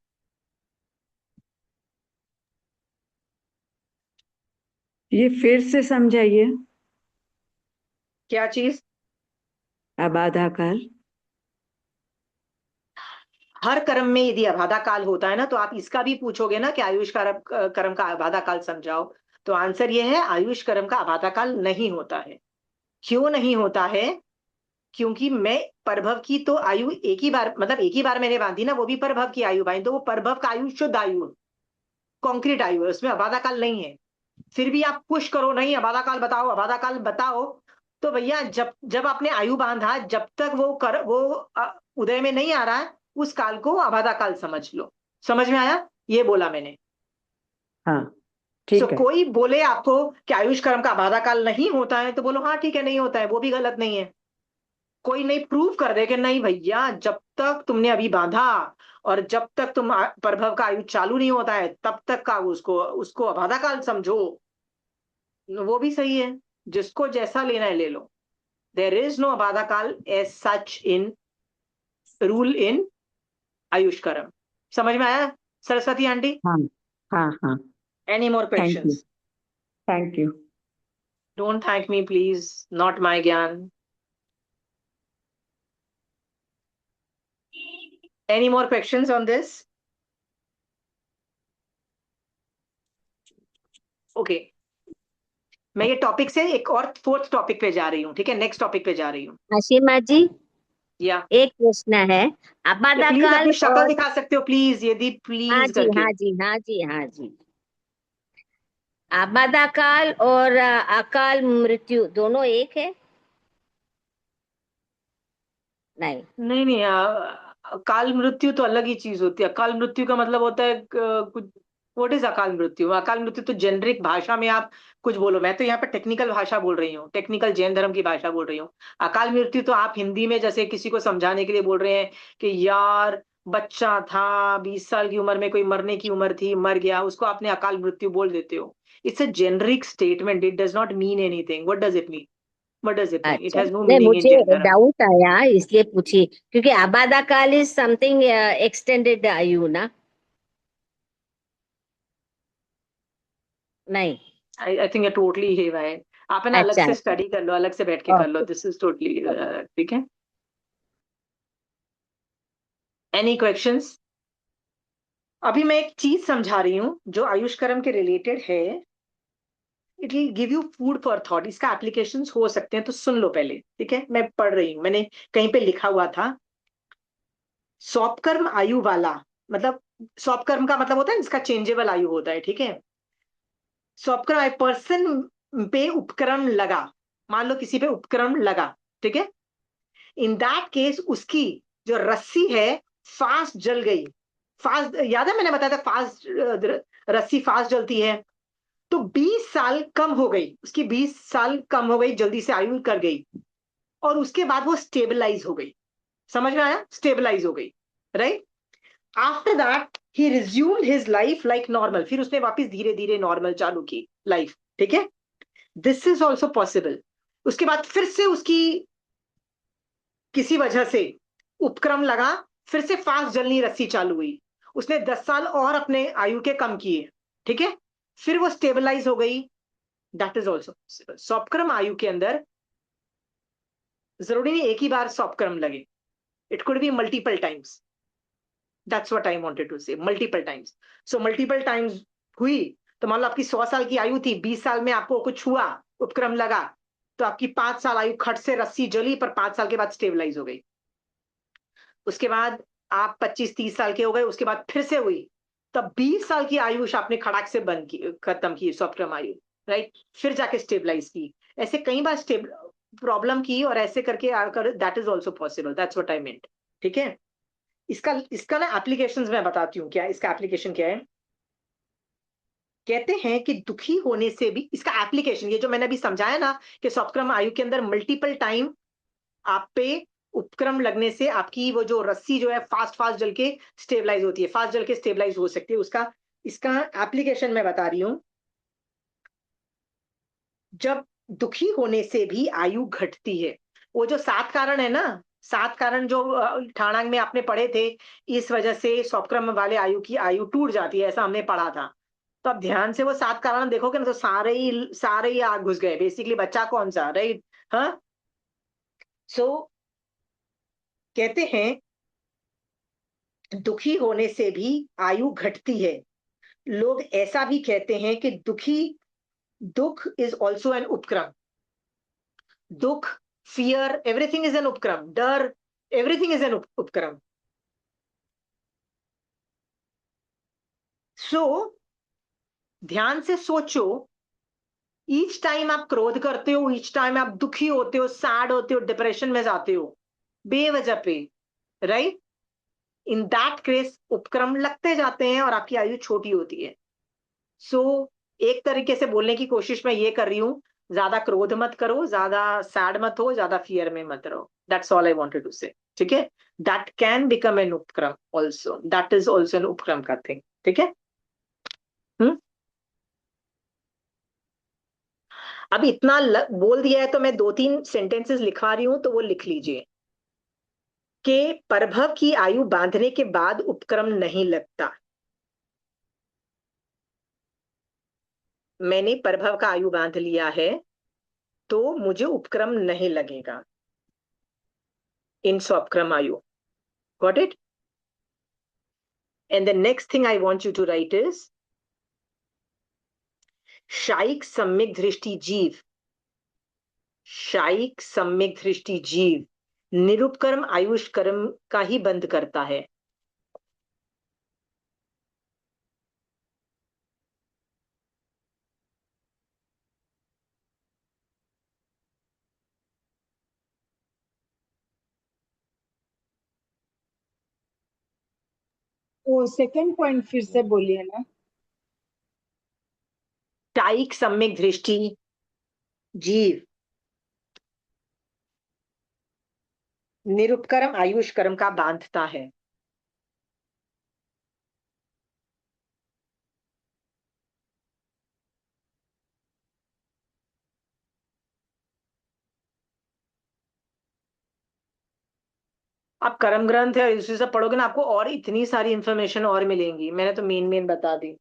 ये फिर से समझाइए। क्या चीज? अबाधा काल। हर कर्म में यदि अबाधा काल होता है ना, तो आप इसका भी पूछोगे ना कि आयुष कर्म का अबाधा काल समझाओ, तो आंसर ये है आयुष कर्म का अबाधा काल नहीं होता है। क्यों नहीं होता है? क्योंकि मैं परभव की तो आयु एक ही बार, मतलब एक ही बार मैंने बांधी ना, वो भी परभव की आयु बांधी, तो वो परभव का आयु शुद्ध आयु, कॉन्क्रीट आयु है, उसमें अबाधा काल नहीं है। फिर भी आप पुश करो, नहीं अबाधा काल बताओ, अबाधा काल बताओ, तो भैया जब जब आपने आयु बांधा, जब तक वो उदय में नहीं आ रहा है, उस काल को अबाधा काल समझ लो। समझ में आया? ये बोला मैंने। हाँ सो ठीक है। कोई बोले आपको कि आयुष कर्म का अबाधा काल नहीं होता है, तो बोलो हाँ ठीक है, नहीं होता है, वो भी गलत नहीं है। कोई नहीं प्रूव कर दे कि नहीं भैया, जब तक तुमने अभी बांधा और जब तक तुम प्रभव का आयु चालू नहीं होता है, तब तक का उसको उसको अबाधा काल समझो, वो भी सही है। जिसको जैसा लेना है ले लो। देर इज नो अबाधा काल as such in rule in आयुष कर्म। समझ में आया सरस्वती आंटी? हाँ हाँ हाँ। Any more thank you. Questions? Thank you. Don't thank me please, not my ज्ञान। Any more questions on this? Okay. मैं ये टॉपिक से एक और फोर्थ टॉपिक पे जा रही हूँ, ठीक है, नेक्स्ट टॉपिक पे जा रही हूँ। आशिमा जी, या एक प्रश्न है। अबाधा प्लीज काल अपनी शक्ल और दिखा सकते हो प्लीज, यदि हाँ प्लीज जी, करके। हाँ जी, हाँ जी, हाँ जी। आबादा काल और अकाल मृत्यु दोनों एक है? नहीं। नहीं नहीं, अकाल मृत्यु तो अलग ही चीज होती है। अकाल मृत्यु का मतलब होता है कुछ। व्हाट इज अकाल मृत्यु? अकाल मृत्यु तो जेनरिक भाषा में आप कुछ बोलो, मैं तो यहाँ पर टेक्निकल भाषा बोल रही हूँ, टेक्निकल जैन धर्म की भाषा बोल रही हूँ। अकाल मृत्यु तो आप हिंदी में जैसे किसी को समझाने के लिए बोल रहे हैं कि यार बच्चा था, 20 साल की उम्र में, कोई मरने की उम्र थी, मर गया, उसको आपने अकाल मृत्यु बोल देते हो। It's a generic statement, it does not mean anything. What does it mean? What does it mean? It अच्छा, हैज नो नहीं, मीनिंग इन मुझे जैन धर्म। डाउट आया इसलिए पूछी, क्योंकि आबादा काल इज समथिंग एक्सटेंडेड आयु ना? नहीं। आई थिंक टोटली ही है। आप है ना अलग अच्छा से अच्छा। स्टडी कर लो, अलग से बैठ के कर लो, ओके। दिस इज टोटली ठीक है। Any questions? अभी मैं एक चीज समझा रही हूँ जो आयुष कर्म के रिलेटेड है। It will give you food for thought. इसका एप्लीकेशंस हो सकते हैं, तो सुन लो पहले, ठीक है। मैं पढ़ रही हूँ, मैंने कहीं पे लिखा हुआ था, सौपकर्म आयु वाला, मतलब सौपकर्म का मतलब होता है इसका चेंजेबल आयु होता है, ठीक है। सौपकर्म पर्सन पे उपकरण लगा, मान लो किसी पे उपकरण लगा, ठीक है। इन दैट केस उसकी जो रस्सी है फास्ट जल गई। फास्ट याद है मैंने बताया था, फास्ट रस्सी फास्ट जलती है। तो 20 साल कम हो गई उसकी, 20 साल कम हो गई, जल्दी से आयु कर गई, और उसके बाद वो स्टेबलाइज हो गई। समझ में आया? स्टेबलाइज हो गई, right. After that he resumed his life like normal. फिर उसने वापस धीरे धीरे नॉर्मल चालू की लाइफ, ठीक है। This is also possible. उसके बाद फिर से उसकी किसी वजह से उपक्रम लगा, फिर से फास्ट जलनी रस्सी चालू हुई, उसने 10 साल और अपने आयु के कम किए, ठीक है। फिर वो स्टेबलाइज हो गई। That is also possible. सौपक्रम आयु के अंदर जरूरी नहीं एक ही बार सौपक्रम लगे, it could be multiple times. That's what I wanted to say, multiple times. So multiple times हुई, तो मान लो आपकी 100 साल की आयु थी, 20 साल में आपको कुछ हुआ, उपक्रम लगा, तो आपकी 5 साल आयु खट से रस्सी जली, पर 5 साल के बाद स्टेबलाइज हो गई। उसके बाद आप 25-30 साल के हो गए, उसके बाद फिर से हुई, तब 20 साल की आयु आपने खड़ाक से बंद की, खत्म की सॉफ्टवेयर आयु, राइट। फिर जाके स्टेबलाइज की। ऐसे कई बार प्रॉब्लम की, और ऐसे करके आकर that is also possible. That's what I meant, ठीक है। इसका ना एप्लीकेशंस मैं बताती हूँ, क्या इसका एप्लीकेशन क्या है। कहते हैं कि दुखी होने से भी, इसका एप्लीकेशन ये जो मैंने अभी समझाया ना, कि सॉफ्टक्रम आयु के अंदर मल्टीपल टाइम आप पे उपक्रम लगने से आपकी वो जो रस्सी जो है फास्ट फास्ट जल के स्टेबलाइज होती है, फास्ट जल के स्टेबलाइज हो सकती है। उसका इसका एप्लीकेशन मैं बता रही हूं। जब दुखी होने से भी आयु घटती है, वो जो 7 कारण है ना, 7 कारण जो ठाणांग में आपने पढ़े थे, इस वजह से सौपक्रम वाले आयु की आयु टूट जाती है, ऐसा हमने पढ़ा था। तो अब ध्यान से वो 7 कारण देखोगे ना, तो सारे ही आग घुस गए। बेसिकली बच्चा कौन सा, राइट। हाँ। सो कहते हैं दुखी होने से भी आयु घटती है। लोग ऐसा भी कहते हैं कि दुख इज ऑल्सो एन उपक्रम। दुख, फियर, एवरीथिंग इज एन उपक्रम। डर, एवरीथिंग इज एन उपक्रम। सो ध्यान से सोचो, ईच टाइम आप क्रोध करते हो, ईच टाइम आप दुखी होते हो, सैड होते हो, डिप्रेशन में जाते हो बेवजह पे, राइट, इन दैट केस उपक्रम लगते जाते हैं और आपकी आयु छोटी होती है। सो एक तरीके से बोलने की कोशिश मैं ये कर रही हूं, ज्यादा क्रोध मत करो, ज्यादा सैड मत हो, ज्यादा फियर में मत रहो। That's all I wanted to say. ठीक है, दैट कैन बिकम एन उपक्रम also, that is also an उपक्रम का थिंग। ठीक है। हम्म। अब इतना बोल दिया है तो मैं 2-3 सेंटेंसेस लिखवा रही हूं, तो वो लिख लीजिए कि परभव की आयु बांधने के बाद उपक्रम नहीं लगता। मैंने परभव का आयु बांध लिया है तो मुझे उपक्रम नहीं लगेगा इन स्वपक्रम आयु। Got it? And the next thing I want you to write is शायिक सम्यक दृष्टि जीव, शायिक सम्यक दृष्टि जीव निरुपकर्म आयुष कर्म का ही बंद करता है। वो सेकंड पॉइंट फिर से बोलिए ना। शायिक सम्यक दृष्टि जीव निरुपकर्म आयुष कर्म का बांधता है। आप कर्म ग्रंथ है इसी से पढ़ोगे ना, आपको और इतनी सारी इंफॉर्मेशन और मिलेंगी। मैंने तो मेन मेन बता दी।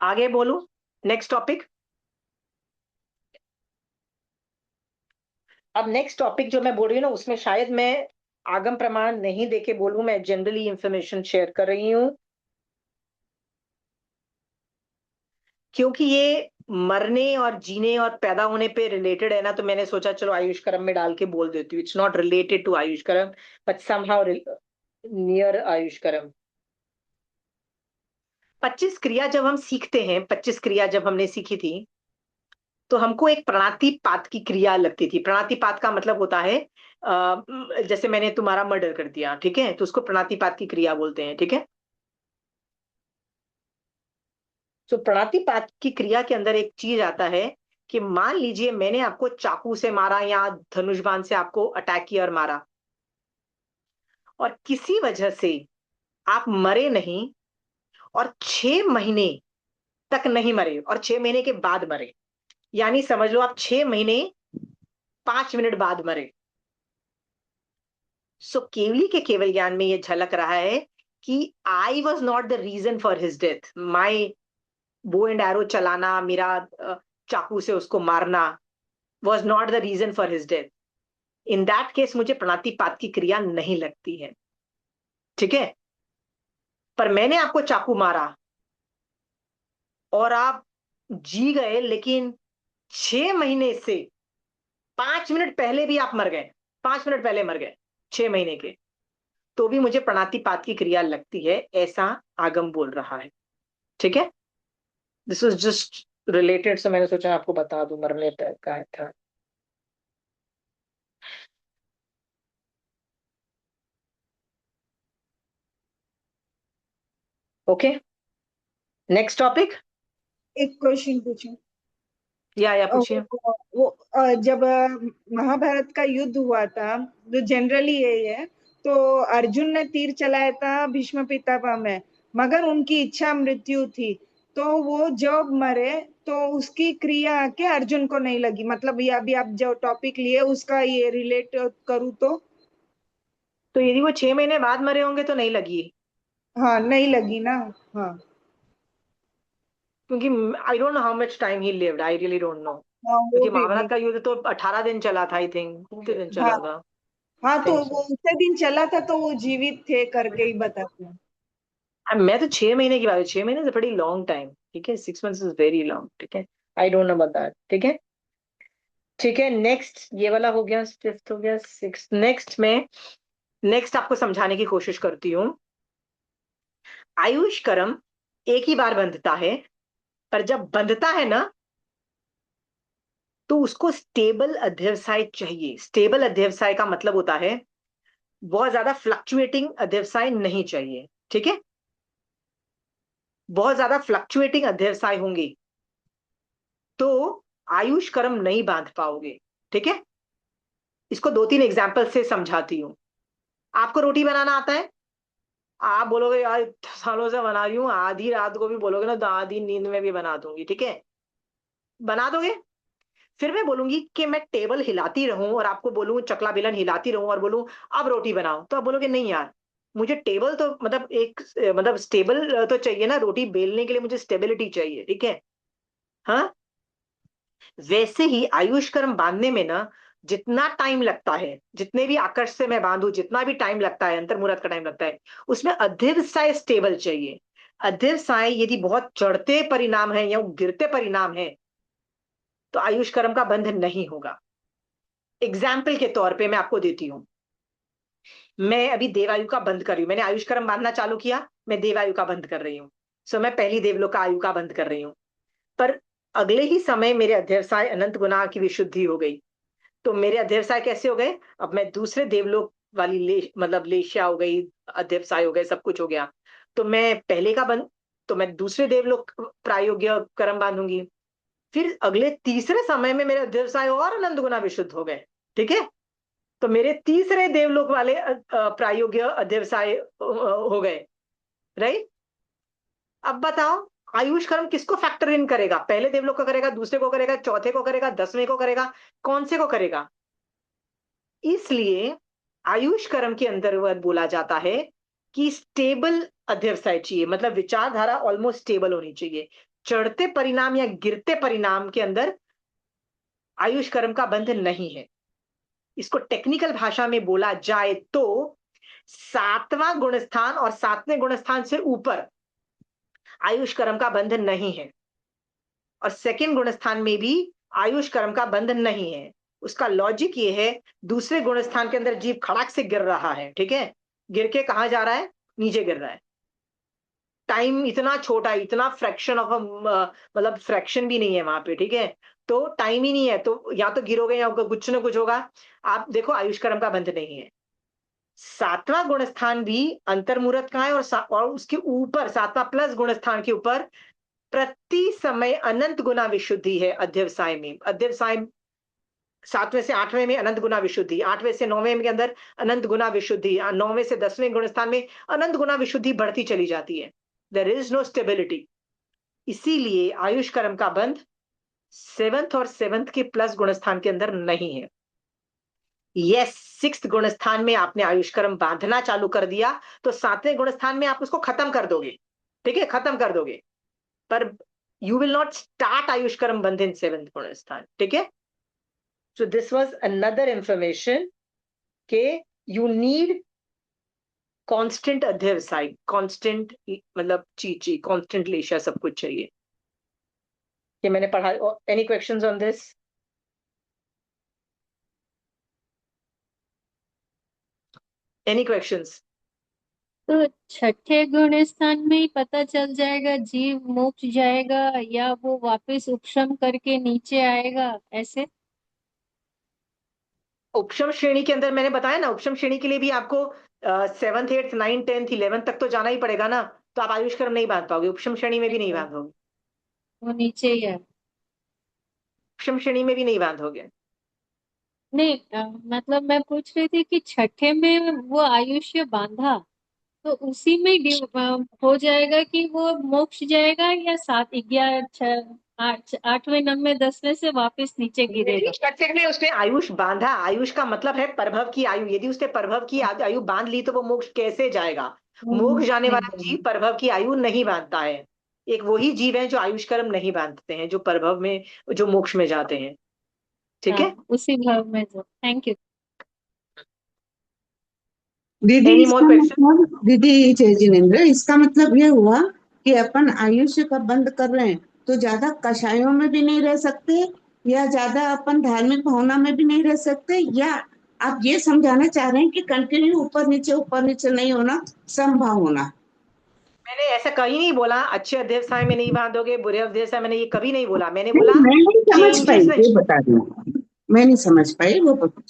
आगे बोलूं? Next topic. अब नेक्स्ट टॉपिक जो मैं बोल रही हूँ ना, उसमें शायद मैं आगम प्रमाण नहीं देके बोलूं, मैं जनरली इंफॉर्मेशन शेयर कर रही हूं, क्योंकि ये मरने और जीने और पैदा होने पे रिलेटेड है ना, तो मैंने सोचा चलो आयुष कर्म में डाल के बोल देती हूँ। इट्स नॉट रिलेटेड टू आयुष कर्म बट समहाउ नियर आयुष कर्म। 25 क्रिया जब हम सीखते हैं, 25 क्रिया जब हमने सीखी थी, तो हमको एक प्राणातिपात की क्रिया लगती थी। प्राणातिपात का मतलब होता है जैसे मैंने तुम्हारा मर्डर कर दिया, ठीक है, तो उसको प्राणातिपात की क्रिया बोलते हैं। ठीक है। तो प्राणातिपात की क्रिया के अंदर एक चीज आता है कि मान लीजिए मैंने आपको चाकू से मारा या धनुष बाण से आपको अटैक किया और मारा, और किसी वजह से आप मरे नहीं, और 6 महीने तक नहीं मरे, और 6 महीने के बाद मरे, यानी समझ लो आप 6 महीने 5 मिनट बाद मरे। सो केवली के केवल ज्ञान में यह झलक रहा है कि I was not the reason for his death. My bow and arrow चलाना, मेरा चाकू से उसको मारना was not the reason for his death. In that case मुझे प्राणातिपात की क्रिया नहीं लगती है। ठीक है। पर मैंने आपको चाकू मारा और आप जी गए, लेकिन 6 महीने से 5 मिनट पहले भी आप मर गए, 5 मिनट पहले मर गए 6 महीने के, तो भी मुझे प्राणातिपात की क्रिया लगती है, ऐसा आगम बोल रहा है। ठीक है। दिस इज जस्ट रिलेटेड, से मैंने सोचा आपको बता दूं, मरने तक का था। Okay, next topic. एक क्वेश्चन पूछूं? या पूछिए। जब महाभारत का युद्ध हुआ था, तो जनरली यही है, तो अर्जुन ने तीर चलाया था भीष्म पितामह में, मगर उनकी इच्छा मृत्यु थी, तो वो जब मरे तो उसकी क्रिया आके अर्जुन को नहीं लगी। मतलब ये अभी आप जो टॉपिक लिए उसका ये रिलेट करूँ तो यदि वो 6 महीने बाद मरे होंगे तो नहीं लगी। हाँ नहीं लगी ना। हाँ क्योंकि आई don't know how much time he lived, I really don't know, हाँ, वो क्योंकि भी महाभारत का युद्ध तो 18 दिन चला था, आई थिंक 2 दिन हाँ चला था। हाँ, तो थिंक वो सो। उतने दिन चला था तो वो जीवित थे करके ही बताते हैं। मैं तो 6 महीने की बात है, 6 महीने से बड़ी लॉन्ग टाइम, ठीक है, 6 मंथ्स इज वेरी लॉन्ग, ठीक है, आई डोंट नो अबाउट दैट, ठीक है। ठीक है, नेक्स्ट ये वाला हो गया, 5th हो गया, 6th। नेक्स्ट आपको समझाने की कोशिश करती हूँ। आयुष कर्म एक ही बार बंधता है, पर जब बंधता है ना, तो उसको स्टेबल अध्यवसाय चाहिए। स्टेबल अध्यवसाय का मतलब होता है बहुत ज्यादा फ्लक्चुएटिंग अध्यवसाय नहीं चाहिए, ठीक है। बहुत ज्यादा फ्लक्चुएटिंग अध्यवसाय होंगे तो आयुष कर्म नहीं बांध पाओगे, ठीक है। इसको 2-3 एग्जाम्पल से समझाती हूँ। आपको रोटी बनाना आता है, आप बोलोगे यार इतने सालों से बना रही हूँ, आधी रात को भी बोलोगे ना तो आधी नींद में भी बना दूंगी, ठीक है, बना दोगे। फिर मैं बोलूंगी कि मैं टेबल हिलाती रहूं और आपको बोलूं चकला बेलन हिलाती रहूं और बोलूं अब रोटी बनाओ, तो आप बोलोगे नहीं यार, मुझे टेबल तो मतलब एक मतलब स्टेबल तो चाहिए ना, रोटी बेलने के लिए मुझे स्टेबिलिटी चाहिए, ठीक है। हाँ, वैसे ही आयुष कर्म बांधने में ना जितना टाइम लगता है, जितने भी आकर्ष से मैं बांधू, जितना भी टाइम लगता है, अंतर्मुहूर्त का टाइम लगता है, उसमें अध्यवसाय स्टेबल चाहिए। अध्यवसाय यदि बहुत चढ़ते परिणाम है या गिरते परिणाम है तो आयुष कर्म का बंध नहीं होगा। एग्जाम्पल के तौर पे मैं आपको देती हूँ, मैं अभी देवायु का बंद कर रही हूँ, मैंने आयुष कर्म बांधना चालू किया, मैं देवायु का बंद कर रही हूँ। सो मैं पहली देवलोक का आयु का बंद कर रही हूँ, पर अगले ही समय मेरे अध्यवसाय अनंत गुना की विशुद्धि हो गई। तो मेरे अध्यवसाय कैसे हो गए, अब मैं दूसरे देवलोक वाली मतलब लेशा हो गई, अध्यवसाय हो गए, सब कुछ हो गया। तो मैं पहले का बंद, तो मैं दूसरे देवलोक प्रायोग्य कर्म बांधूंगी। फिर अगले तीसरे समय में मेरे अध्यवसाय और अनंत गुना विशुद्ध हो गए, ठीक है। तो मेरे तीसरे देवलोक वाले प्रायोग्य अध्यवसाय हो गए, राइट। अब बताओ आयुष कर्म किसको फैक्टर इन करेगा, पहले देवलोक को करेगा, दूसरे को करेगा, चौथे को करेगा, 10वें को करेगा, कौन से को करेगा। इसलिए आयुष कर्म के अंतर्गत बोला जाता है कि स्टेबल अध्यवसाय चाहिए, मतलब विचारधारा ऑलमोस्ट स्टेबल होनी चाहिए। चढ़ते परिणाम या गिरते परिणाम के अंदर आयुष कर्म का बंध नहीं है। इसको टेक्निकल भाषा में बोला जाए तो 7वां गुणस्थान और 7वें गुणस्थान से ऊपर आयुष कर्म का बंध नहीं है, और सेकंड गुणस्थान में भी आयुष कर्म का बंध नहीं है। उसका लॉजिक ये है, दूसरे गुणस्थान के अंदर जीव खड़ाक से गिर रहा है, ठीक है, गिर के कहां जा रहा है, नीचे गिर रहा है। टाइम इतना छोटा, इतना फ्रैक्शन ऑफ मतलब फ्रैक्शन भी नहीं है वहां पे, ठीक है। तो टाइम ही नहीं है, तो या तो गिरोगे या कुछ ना कुछ होगा। आप देखो आयुष कर्म का बंध नहीं है। 7वां गुणस्थान भी अंतर्मुहूर्त का है, और उसके ऊपर 7वां प्लस गुणस्थान के ऊपर प्रति समय अनंत गुना विशुद्धि है अध्यवसाय में। अध्यवसाय 7वें से 8वें में अनंत गुना विशुद्धि, 8वें से 9वें के अंदर अनंत गुना विशुद्धि, 9वें से 10वें गुणस्थान में अनंत गुना विशुद्धि बढ़ती चली जाती है। There is no stability. इसीलिए आयुष कर्म का बंध 7th और 7th के प्लस गुणस्थान के अंदर नहीं है। यस, 6th गुणस्थान में आपने आयुष कर्म बांधना चालू कर दिया तो 7वें गुणस्थान में आप उसको खत्म कर दोगे, ठीक है, खत्म कर दोगे, पर you will not start Ayush कर्म बंध इन 7th गुणस्थान, ठीक है। So this was another information के यू नीड कांस्टेंट अध्यवसाय, कांस्टेंट मतलब चीची, कांस्टेंट लेशा, सब कुछ चाहिए। ये मैंने पढ़ा। Any questions on this? Any questions? तो छठे गुण स्थान में ही पता चल जाएगा जीव मोक्ष जाएगा या वो वापस उपशम करके नीचे आएगा, ऐसे? उपशम श्रेणी के अंदर मैंने बताया ना, उपशम श्रेणी के लिए भी आपको 7th 8th 9th 10th 11th तक तो जाना ही पड़ेगा ना, तो आप आयुष कर्म नहीं बांध पाओगे, उपशम श्रेणी में भी नहीं बांधोगे, वो नीचे ही है। उपशम श्रेणी में भी नहीं बांधोगे। नहीं, मतलब मैं पूछ रही थी कि छठे में वो आयुष्य बांधा तो उसी में हो जाएगा कि वो मोक्ष जाएगा या 7 11 6 8 8वें 9वें 10वें से वापस नीचे गिरेगा? छठे में उसने आयुष बांधा, आयुष का मतलब है परभव की आयु, यदि उसने परभव की आयु बांध ली तो वो मोक्ष कैसे जाएगा। मोक्ष जाने वाला जीव परभव की आयु नहीं बांधता है, एक वही जीव है जो आयुष कर्म नहीं बांधते हैं, जो परभव में, जो मोक्ष में जाते हैं। ठीक है, हाँ, उसी भाव में जो। Thank you. दीदी एनी मोर इसका क्वेश्चन? मतलब, दीदी जय जिनेन्द्र, इसका मतलब ये हुआ कि अपन आयुष्य का बंद कर रहे हैं तो ज्यादा कषायों में भी नहीं रह सकते, या ज्यादा अपन धार्मिक भावना में भी नहीं रह सकते, या आप ये समझाना चाह रहे हैं कि कंटिन्यू ऊपर नीचे नहीं होना, समभाव होना? मैंने ऐसा कहीं नहीं बोला अच्छे अध्यवसाय में नहीं बांधोगे, बुरे अध्यवसाय में नहीं, ये कभी नहीं बोला। मैंने बोला मैं नहीं समझ पाई, चेंजेस नहीं। ये बता रही हूँ, मैं नहीं समझ पाई वो बता।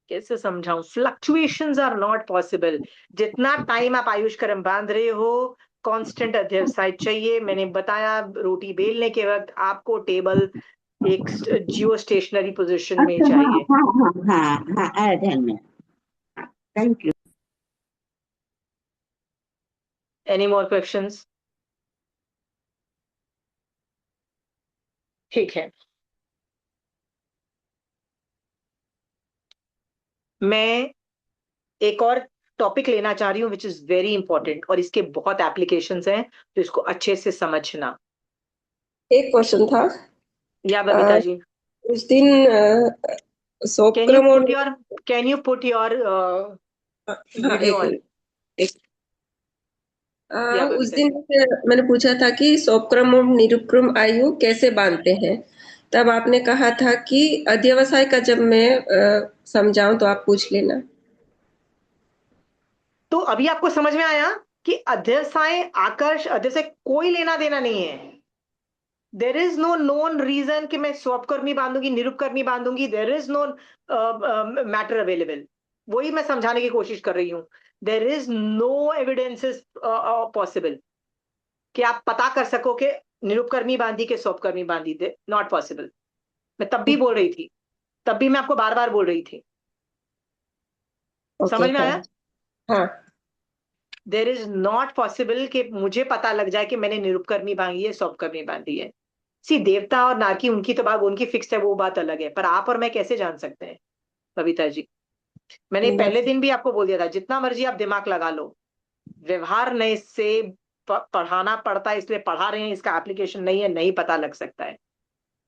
कैसे समझाऊं? Fluctuations are not possible. जितना टाइम आप आयुष कर्म बांध रहे हो, कांस्टेंट अध्यवसाय चाहिए। मैंने बताया रोटी बेलने के वक्त आपको टेबल एक जियो स्टेशनरी पोजीशन में अच्छा, हाँ चाहिए। हाँ हाँ हाँ हाँ, आया ध्यान में। Thank you. Any more questions? ठीक है, मैं एक और टॉपिक लेना चाह रही हूँ विच इज वेरी इंपॉर्टेंट, और इसके बहुत एप्लीकेशंस हैं, तो इसको अच्छे से समझना। एक क्वेश्चन था। या बबीता जी, उस दिन कैन यू सोपक्रम और put your can you put your हाँ, वीडियो एक ऑन? मिनट। एक या उस बबीता दिन जी, मैंने पूछा था कि सोपक्रम और निरुपक्रम आयु कैसे बांधते हैं, तब आपने कहा था कि अध्यवसाय का जब मैं समझाऊं तो आप पूछ लेना। तो अभी आपको समझ में आया कि अध्यवसाय आकर्ष अध्यवसाय कोई लेना देना नहीं है। There is no known reason कि मैं स्वपकर्मी बांधूंगी, निरुपकर्मी बांधूंगी। There is no matter available. वही मैं समझाने की कोशिश कर रही हूं। There is no evidences possible कि आप पता कर सको कि निरुपकर्मी बांधी के स्वपकर्मी बांधी। Not possible. मैं तब भी बोल रही थी, तब भी मैं आपको बार बार बोल रही थी। ओके, समझ में हाँ आया? हाँ। देर इज नॉट पॉसिबल कि मुझे पता लग जाए कि मैंने निरुपकर्मी बांधी है, स्वपकर्मी बांधी है। सी, देवता और नारकी उनकी तो बात उनकी फिक्स है, वो बात अलग है, पर आप और मैं कैसे जान सकते हैं बबीता जी? मैंने पहले दिन भी आपको बोल दिया था, जितना मर्जी आप दिमाग लगा लो, व्यवहार नहीं से पढ़ाना पड़ता है, इसलिए पढ़ा रहे हैं, इसका एप्लीकेशन नहीं है, नहीं पता लग सकता है।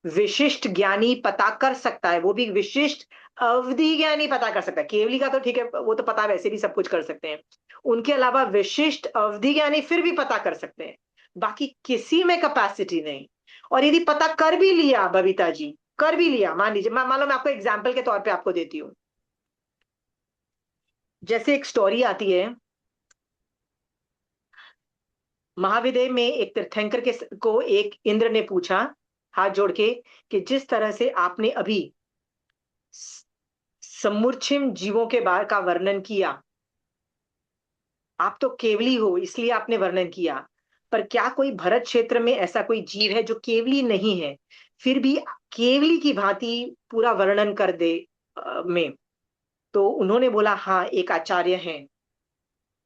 विशिष्ट ज्ञानी पता कर सकता है, वो भी विशिष्ट अवधि ज्ञानी पता कर सकता है। केवली का तो ठीक है, वो तो पता वैसे भी सब कुछ कर सकते हैं। उनके अलावा विशिष्ट अवधि ज्ञानी फिर भी पता कर सकते हैं, बाकी किसी में कैपेसिटी नहीं। और यदि पता कर भी लिया बबीता जी, कर भी लिया, मान लीजिए, मान लो मैं आपको एग्जाम्पल के तौर पे आपको देती हूँ। जैसे एक स्टोरी आती है, महाविद्य में एक तीर्थंकर को एक इंद्र ने पूछा हाथ जोड़ के कि जिस तरह से आपने अभी समूर्छिम जीवों के बारे का वर्णन किया, आप तो केवली हो इसलिए आपने वर्णन किया, पर क्या कोई भरत क्षेत्र में ऐसा कोई जीव है जो केवली नहीं है, फिर भी केवली की भांति पूरा वर्णन कर दे में? तो उन्होंने बोला हाँ, एक आचार्य हैं।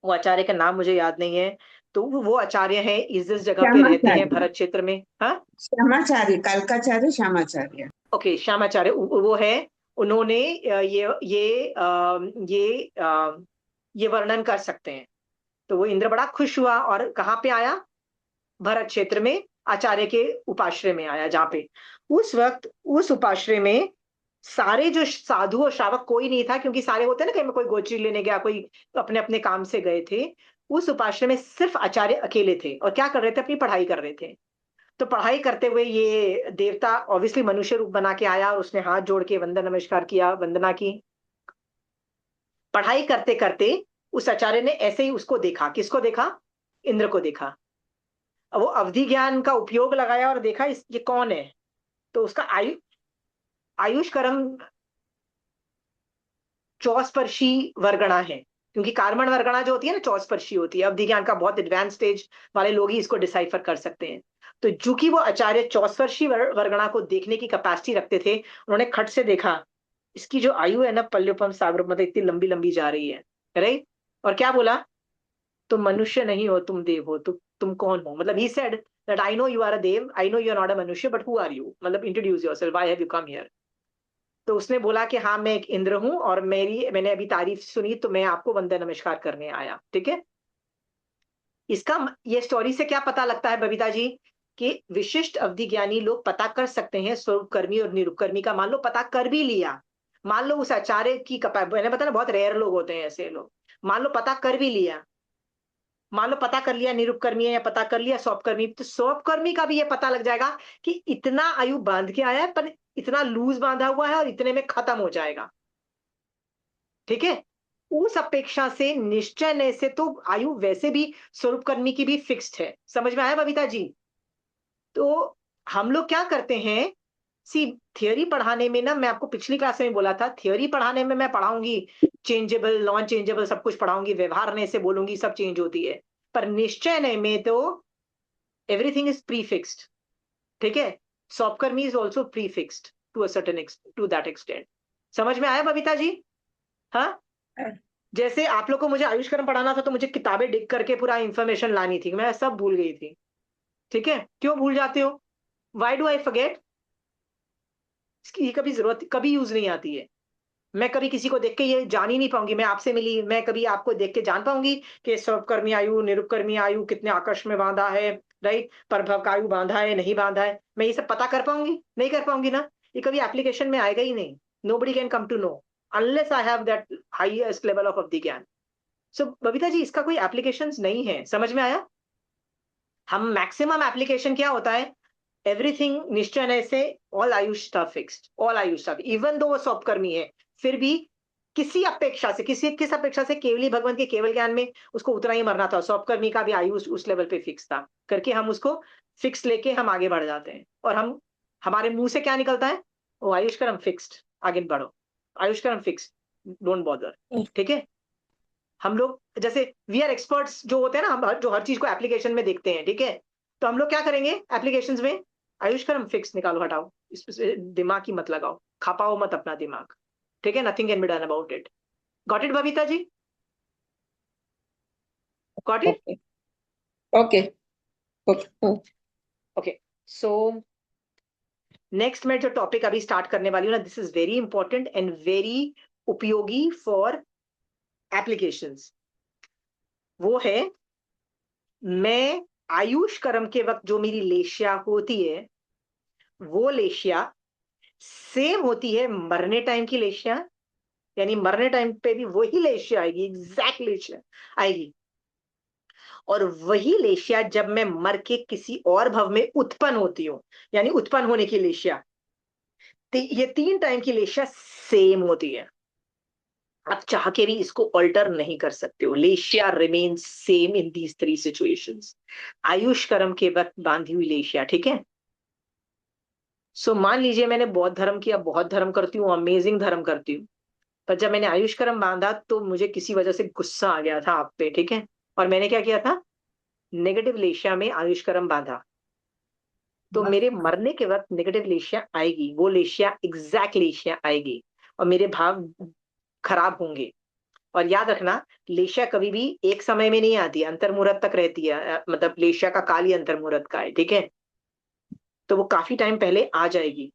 वो आचार्य का नाम मुझे याद नहीं है। तो वो आचार्य हैं, इस जगह पे रहते हैं श्यामाचार्य, भरत क्षेत्र में। हाँ, श्यामाचार्य, कालकाचार्य, श्यामाचार्य। ओके, श्यामाचार्य वो है। उन्होंने ये वर्णन कर सकते हैं। तो वो इंद्र बड़ा खुश हुआ और कहाँ पे आया? भरत क्षेत्र में आचार्य के उपाश्रय में आया, जहाँ पे उस वक्त उस उपाश्रय में सारे जो साधु और श्रावक कोई नहीं था, क्योंकि सारे होते हैं ना, कहीं कोई गोचरी लेने गया, कोई अपने अपने काम से गए थे। उस उपाश्रय में सिर्फ आचार्य अकेले थे, और क्या कर रहे थे? अपनी पढ़ाई कर रहे थे। तो पढ़ाई करते हुए ये देवता ऑब्वियसली मनुष्य रूप बना के आया, और उसने हाथ जोड़ के वंदन नमस्कार किया, वंदना की। पढ़ाई करते करते उस आचार्य ने ऐसे ही उसको देखा। किसको देखा? इंद्र को देखा। अब वो अवधि ज्ञान का उपयोग लगाया और देखा ये कौन है। तो उसका आयुष कर्म चौस्पर्शी वर्गणा है, क्योंकि कार्बन वर्गणा जो होती है ना, चौस्पर्शी होती है। अवधि ज्ञान का बहुत एडवांस स्टेज वाले लोग ही इसको डिसाइफर कर सकते हैं। तो चूंकि वो आचार्य चौस्पर्शी वर्गणा को देखने की कैपेसिटी रखते थे, उन्होंने खट से देखा इसकी जो आयु है ना, पल्लवम सागरम, मतलब इतनी लंबी लंबी जा रही है, राइट? और क्या बोला? तुम मनुष्य नहीं हो, तुम देव हो। तुम कौन हो? मतलब he said that I know you are a देव, I know you are not a मनुष्य, बट हु आर यू? मतलब introduce yourself, why have you come here? तो उसने बोला कि हाँ, मैं एक इंद्र हूं, और मैंने अभी तारीफ सुनी, तो मैं आपको वंदन नमस्कार करने आया। ठीक है? ये स्टोरी से क्या पता लगता है बबीता जी कि विशिष्ट अवधि ज्ञानी लोग पता कर सकते हैं स्वरूपकर्मी और निरूपकर्मी का। मान लो पता कर भी लिया, मान लो उस आचार्य की मैंने बताया बहुत रेयर लोग होते हैं ऐसे लोग, मान लो पता कर भी लिया, मान लो पता कर लिया निरूपकर्मी है या पता कर लिया स्वरूपकर्मी, तो स्वरूपकर्मी का भी ये पता लग जाएगा कि इतना आयु बांध के आया है पर इतना लूज बांधा हुआ है और इतने में खत्म हो जाएगा। ठीक है, उस अपेक्षा से निश्चय ने से तो आयु वैसे भी स्वरूपकर्मी की भी फिक्स्ड है। समझ में आया बबीता जी? तो हम लोग क्या करते हैं, थियोरी पढ़ाने में ना, मैं आपको पिछली क्लास में बोला था, थियोरी पढ़ाने में मैं पढ़ाऊंगी चेंजेबल नॉन चेंजेबल सब कुछ पढ़ाऊंगी, व्यवहार ने से बोलूंगी सब चेंज होती है, पर निश्चय ने में तो एवरीथिंग इज प्री फिक्स्ड। ठीक है, स्वरूपकर्मी is also pre fixed to a certain to that extent. समझ में आया बबीता जी? हाँ, जैसे आप लोग को मुझे आयुष कर्म पढ़ाना था तो मुझे किताबें डिग करके पूरा इंफॉर्मेशन लानी थी, मैं सब भूल गई थी। ठीक है, क्यों भूल जाते हो? Why do I forget? इसकी कभी जरूरत कभी यूज नहीं आती है। मैं कभी किसी को देख के ये जान ही नहीं पाऊंगी, मैं आपसे मिली, मैं कभी आपको देख के जान पाऊंगी कि स्वरूपकर्मी आयु निरूपकर्मी आयु कितने आकर्ष में बांधा है, राइट, परभव का आयु बांधा है नहीं बांधा है, मैं ये सब पता कर पाऊंगी? नहीं कर पाऊंगी ना, ये कभी एप्लीकेशन में आएगा ही नहीं। Nobody can come to know unless I have that highest level of अवधि ज्ञान। सो बबीता जी इसका कोई एप्लीकेशन नहीं है। समझ में आया? हम मैक्सिमम एप्लीकेशन क्या होता है, एवरीथिंग निश्चय ने से all Ayush stuff fixed, all Ayush stuff, even though वो स्वरूपकर्मी है फिर भी किसी अपेक्षा से, किस अपेक्षा से, केवली भगवान के केवल ज्ञान में उसको उतना ही मरना था, स्वरूपकर्मी का भी आयु उस लेवल पे फिक्स था करके हम उसको फिक्स लेके हम आगे बढ़ जाते हैं। और हम हमारे मुंह से क्या निकलता है, वो आयुष कर्म फिक्स्ड, आगे बढ़ो, आयुष कर्म फिक्स्ड, डोंट बॉदर। ठीक है, हम लोग जैसे वी आर एक्सपर्ट्स जो होते हैं ना, हम जो हर चीज को एप्लीकेशन में देखते हैं, ठीक है, तो हम लोग क्या करेंगे एप्लीकेशंस में, आयुष कर्म फिक्स निकालो, हटाओ, इस पे दिमाग की मत लगाओ, खापाओ मत अपना दिमाग। ठीक है, nothing can be done about it. Got it Babita ji? Got it? Okay okay. Okay, so next मैं जो टॉपिक अभी स्टार्ट करने वाली हूँ ना, this is very important and very उपयोगी फॉर एप्लीकेशंस। वो है, मैं आयुष कर्म के वक्त जो मेरी लेशिया होती है वो लेशिया सेम होती है मरने टाइम की लेशिया, यानी मरने टाइम पे भी वही लेशिया आएगी, एग्जैक्ट लेशिया आएगी, और वही लेशिया जब मैं मर के किसी और भव में उत्पन्न होती हूँ, यानी उत्पन्न होने की लेशिया, ये 3 टाइम की लेशिया सेम होती है। आप चाह के भी इसको अल्टर नहीं कर सकते हो, लेशिया remain same in these 3 situations. आयुष कर्म के वक्त बांधी हुई लेशिया, ठीक है। सो मान लीजिए मैंने बौद्ध धर्म किया, बहुत धर्म करती हूँ, अमेजिंग धर्म करती हूँ, पर जब मैंने आयुष कर्म बांधा तो मुझे किसी वजह से गुस्सा आ गया था आप पे, ठीक है, और मैंने क्या किया था, नेगेटिव लेशिया में आयुष कर्म बांधा, तो मेरे मरने के वक्त नेगेटिव लेशिया आएगी, वो लेशिया एग्जैक्ट लेशिया आएगी और मेरे भाव खराब होंगे। और याद रखना, लेशिया कभी भी एक समय में नहीं आती, अंतर्मुहूर्त तक रहती है, मतलब लेशिया का काल ही अंतर्मुहूर्त का है, ठीक है, तो वो काफी टाइम पहले आ जाएगी।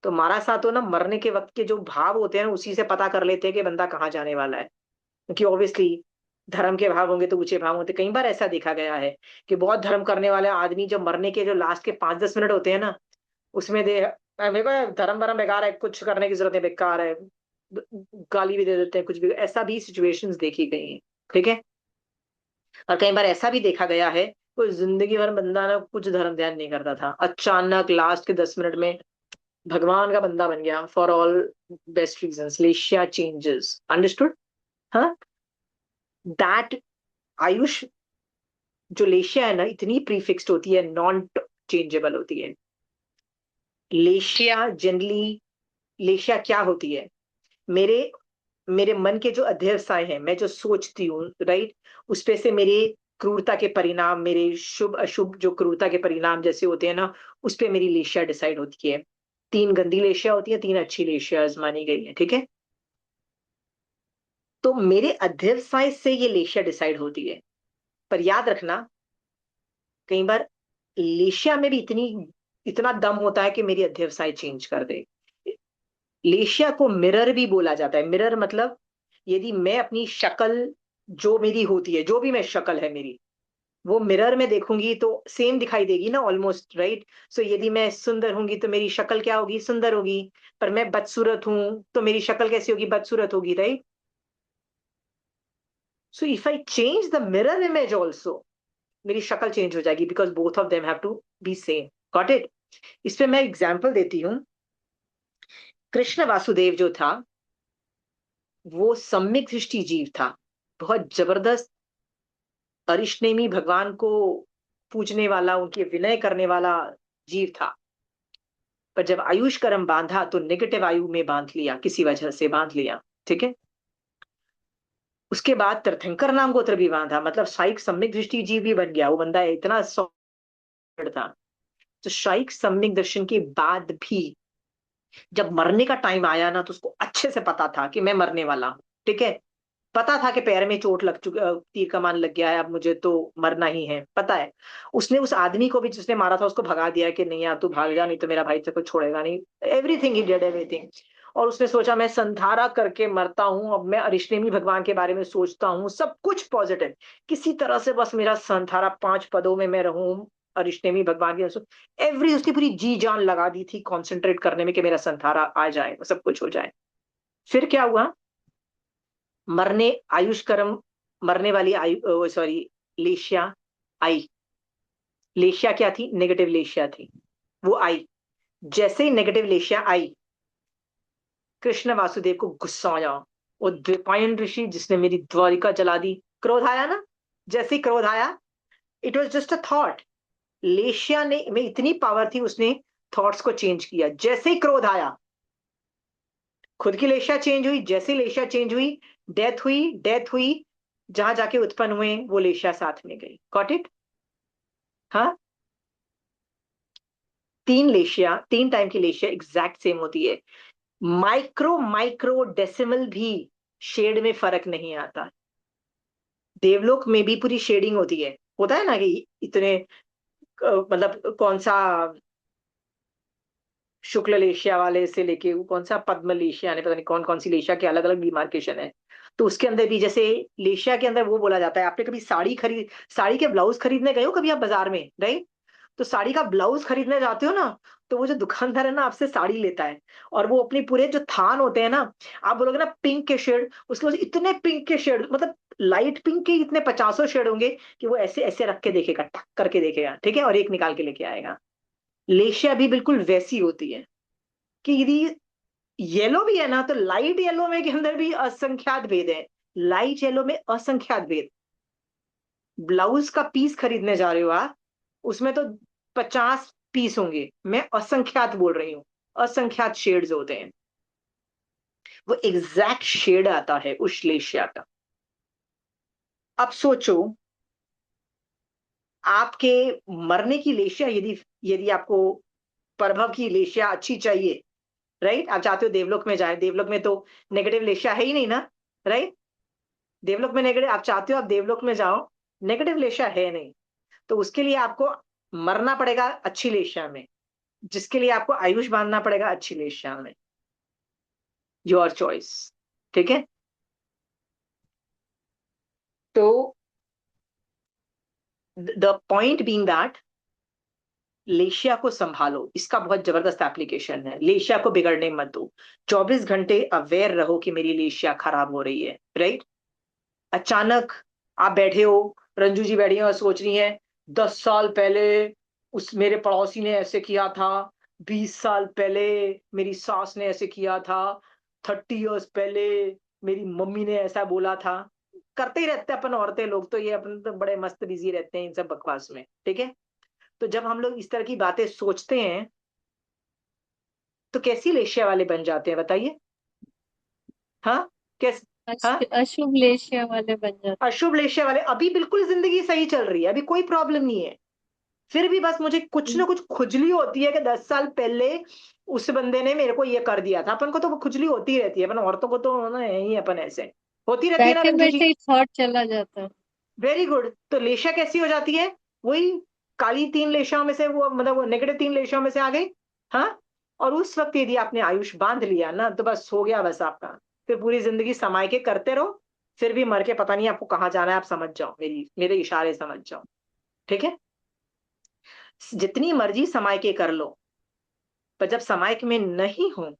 तो हमारा साथ हो ना, मरने के वक्त के जो भाव होते हैं उसी से पता कर लेते हैं कि बंदा कहाँ जाने वाला है, क्योंकि ऑब्वियसली धर्म के भाव होंगे तो ऊंचे भाव होते। कई बार ऐसा देखा गया है कि बहुत धर्म करने वाले आदमी जब मरने के जो लास्ट के 5-10 मिनट होते हैं ना, उसमें मेरे को धर्म वरम बेकार है, कुछ करने की जरूरत है, बेकार है, गाली भी दे देते हैं, कुछ भी, ऐसा भी सिचुएशंस देखी गई हैं, ठीक है। और कई बार ऐसा भी देखा गया है कोई जिंदगी भर बंदा ना कुछ धर्म ध्यान नहीं करता था, अचानक लास्ट के 10 मिनट में भगवान का बंदा बन गया, फॉर ऑल बेस्ट रीजंस, लेशिया चेंजेस, अंडरस्टूड? हाँ, दैट आयुष जो लेशिया है ना, इतनी प्रीफिक्स्ड होती है, नॉन चेंजेबल होती है। लेशिया जनरली, लेशिया क्या होती है, मेरे मेरे मन के जो अध्यवसाय है, मैं जो सोचती हूँ, राइट, उस पे से मेरे क्रूरता के परिणाम, मेरे शुभ अशुभ जो क्रूरता के परिणाम जैसे होते हैं ना, उस पे मेरी लेशिया डिसाइड होती है। 3 गंदी लेशिया होती है, 3 अच्छी लेशिया मानी गई है, ठीक है। तो मेरे अध्यवसाय से ये लेशिया डिसाइड होती है, पर याद रखना कई बार लेशिया में भी इतना दम होता है कि मेरी अध्यवसाय चेंज कर दे। लेशिया को मिरर भी बोला जाता है। मिरर मतलब यदि मैं अपनी शक्ल जो मेरी होती है, जो भी मैं शक्ल है मेरी, वो मिरर में देखूंगी तो सेम दिखाई देगी ना, ऑलमोस्ट, राइट? सो यदि मैं सुंदर होंगी तो मेरी शक्ल क्या होगी? सुंदर होगी। पर मैं बदसूरत हूं तो मेरी शक्ल कैसी होगी? बदसूरत होगी, right? So if I change the mirror image also, मेरी शक्ल चेंज हो जाएगी, because both of them have to be same. Got it? इस पे मैं एग्जाम्पल देती हूँ। कृष्ण वासुदेव जो था, वो सम्यक दृष्टि जीव था, बहुत जबरदस्त अरिष्टेमी भगवान को पूजने वाला, उनके विनय करने वाला जीव था। पर जब आयुष कर्म बांधा तो नेगेटिव आयु में बांध लिया, किसी वजह से बांध लिया, ठीक है? उसके बाद तीर्थंकर नाम गोत्र भी बांधा, मतलब शाइक सम्यक दृष्टि जीव भी बन गया। वो बंदा इतना सॉलिड था। तो शाइक सम्यक दर्शन के बाद भी जब मरने का टाइम आया ना, तो उसको अच्छे से पता था कि मैं मरने वाला हूं, ठीक है? पता था कि पैर में चोट लग चुका, तीर कमान लग गया है, अब मुझे तो मरना ही है, पता है। उसने उस आदमी को भी जिसने मारा था उसको भगा दिया कि नहीं यार तू भाग जा, नहीं तो मेरा भाई तेरे को छोड़ेगा नहीं। Everything he did, everything. और उसने सोचा मैं संधारा करके मरता हूं, अब मैं अरिष्टेमी भगवान के बारे में सोचता हूँ, सब कुछ पॉजिटिव, किसी तरह से बस मेरा संधारा 5 पदों में मैं रहूं, अरिष्टेमी भगवान की एवरी, उसकी पूरी जी जान लगा दी थी कॉन्सेंट्रेट करने में कि मेरा संधारा आ जाए, सब कुछ हो जाए। फिर क्या हुआ? मरने आयुष कर्म, मरने वाली आयु, सॉरी, लेशिया आई। लेशिया क्या थी? नेगेटिव लेशिया थी। वो आई। जैसे ही नेगेटिव लेशिया आई, कृष्ण वासुदेव को गुस्सा आया। वो द्विपायन ऋषि जिसने मेरी द्वारिका जला दी, क्रोध आया ना। जैसे ही क्रोध आया, it was just a thought. लेशिया ने में इतनी पावर थी, उसने थॉट्स को चेंज किया। जैसे ही क्रोध आया, खुद की लेशिया चेंज हुई। जैसे लेशिया चेंज हुई, डेथ हुई। डेथ हुई, जहां जाके उत्पन्न हुए वो लेशिया साथ में गई। Got it? हाँ, 3 लेशिया, 3 टाइम की लेशिया एग्जैक्ट सेम होती है। माइक्रो माइक्रो डेसिमल भी शेड में फर्क नहीं आता। देवलोक में भी पूरी शेडिंग होती है, होता है ना कि इतने मतलब कौन सा शुक्ल लेशिया वाले से लेके वो कौन सा पद्म लेशिया ने, पता नहीं कौन कौन सी लेशिया के अलग अलग डिमार्केशन है। तो उसके अंदर भी जैसे लेशिया के अंदर वो बोला जाता है। आपने कभी साड़ी के ब्लाउज खरीदने गए हो कभी आप बाजार में, राइट? तो साड़ी का ब्लाउज खरीदने जाते हो ना, तो वो जो दुकानदार है ना आपसे साड़ी लेता है, और वो अपनी पूरे जो थान होते हैं ना, आप बोलोगे ना पिंक के शेड, उसके बाद इतने पिंक के शेड, मतलब लाइट पिंक के इतने 50 शेड होंगे कि वो ऐसे ऐसे रख के देखेगा, टक करके देखेगा, ठीक है, और एक निकाल के लेके आएगा। लेशिया भी बिल्कुल वैसी होती है कि यदि येलो भी है ना, तो लाइट येलो में के अंदर भी असंख्यात भेद है। लाइट येलो में असंख्यात भेद। ब्लाउज का पीस खरीदने जा रहे हो आप, उसमें तो 50 पीस होंगे, मैं असंख्यात बोल रही हूँ। असंख्यात शेड्स होते हैं। वो एग्जैक्ट शेड आता है उस लेशिया का। अब सोचो, आपके मरने की लेशिया, यदि यदि आपको प्रभव की लेशिया अच्छी चाहिए, राइट? आप चाहते हो देवलोक में जाए, देवलोक में तो नेगेटिव लेशिया है ही नहीं ना, राइट? देवलोक में नेगेटिव, आप चाहते हो आप देवलोक में जाओ, नेगेटिव लेशिया है नहीं, तो उसके लिए आपको मरना पड़ेगा अच्छी लेशिया में, जिसके लिए आपको आयुष बांधना पड़ेगा अच्छी लेशिया में। योर चॉइस, ठीक है? तो द पॉइंट बीइंग दैट लेशिया को संभालो, इसका बहुत जबरदस्त एप्लीकेशन है। लेशिया को बिगड़ने मत दो। 24 घंटे अवेयर रहो कि मेरी लेशिया खराब हो रही है, राइट? अचानक आप बैठे हो, रंजू जी बैठी हैं और सोच रही हैं 10 साल पहले उस मेरे पड़ोसी ने ऐसे किया था, 20 साल पहले मेरी सास ने ऐसे किया था, 30 इयर्स पहले मेरी मम्मी ने ऐसा बोला था। करते ही रहते हैं अपन औरतें लोग, तो ये अपन तो बड़े मस्त बिजी रहते हैं इन सब बकवास में, ठीक है? तो जब हम लोग इस तरह की बातें सोचते हैं, तो कैसी लेशिया वाले बन जाते हैं बताइए? हाँ, कैसे? हाँ, अशुभ लेशिया वाले बन जाते। अशुभ लेशिया वाले। अभी बिल्कुल जिंदगी सही चल रही है, अभी कोई प्रॉब्लम नहीं है, फिर भी बस मुझे कुछ ना कुछ खुजली होती है कि 10 साल पहले उस बंदे ने मेरे को ये कर दिया था। अपन को तो वो खुजली होती ही रहती है, अपन औरतों को तो ना है ही, अपन ऐसे होती रहती है ना बैठे रंजू जी? बैठे ही थॉट चला जाता है। Very good. तो लेशा कैसी हो जाती है? वही काली 3 लेशाओं में से, वो मतलब वो नेगेटिव 3 लेशाओं में से आ गई। हाँ, और उस वक्त यदि आपने आयुष बांध लिया ना, तो बस हो गया बस आपका। फिर पूरी जिंदगी समाये के करते रहो, फिर भी मर के पता नहीं आपको कहाँ जाना है। आप समझ जाओ, मेरे इशारे समझ जाओ। ठीक है, जितनी मर्जी समायके कर लो, पर जब समायक में नहीं हो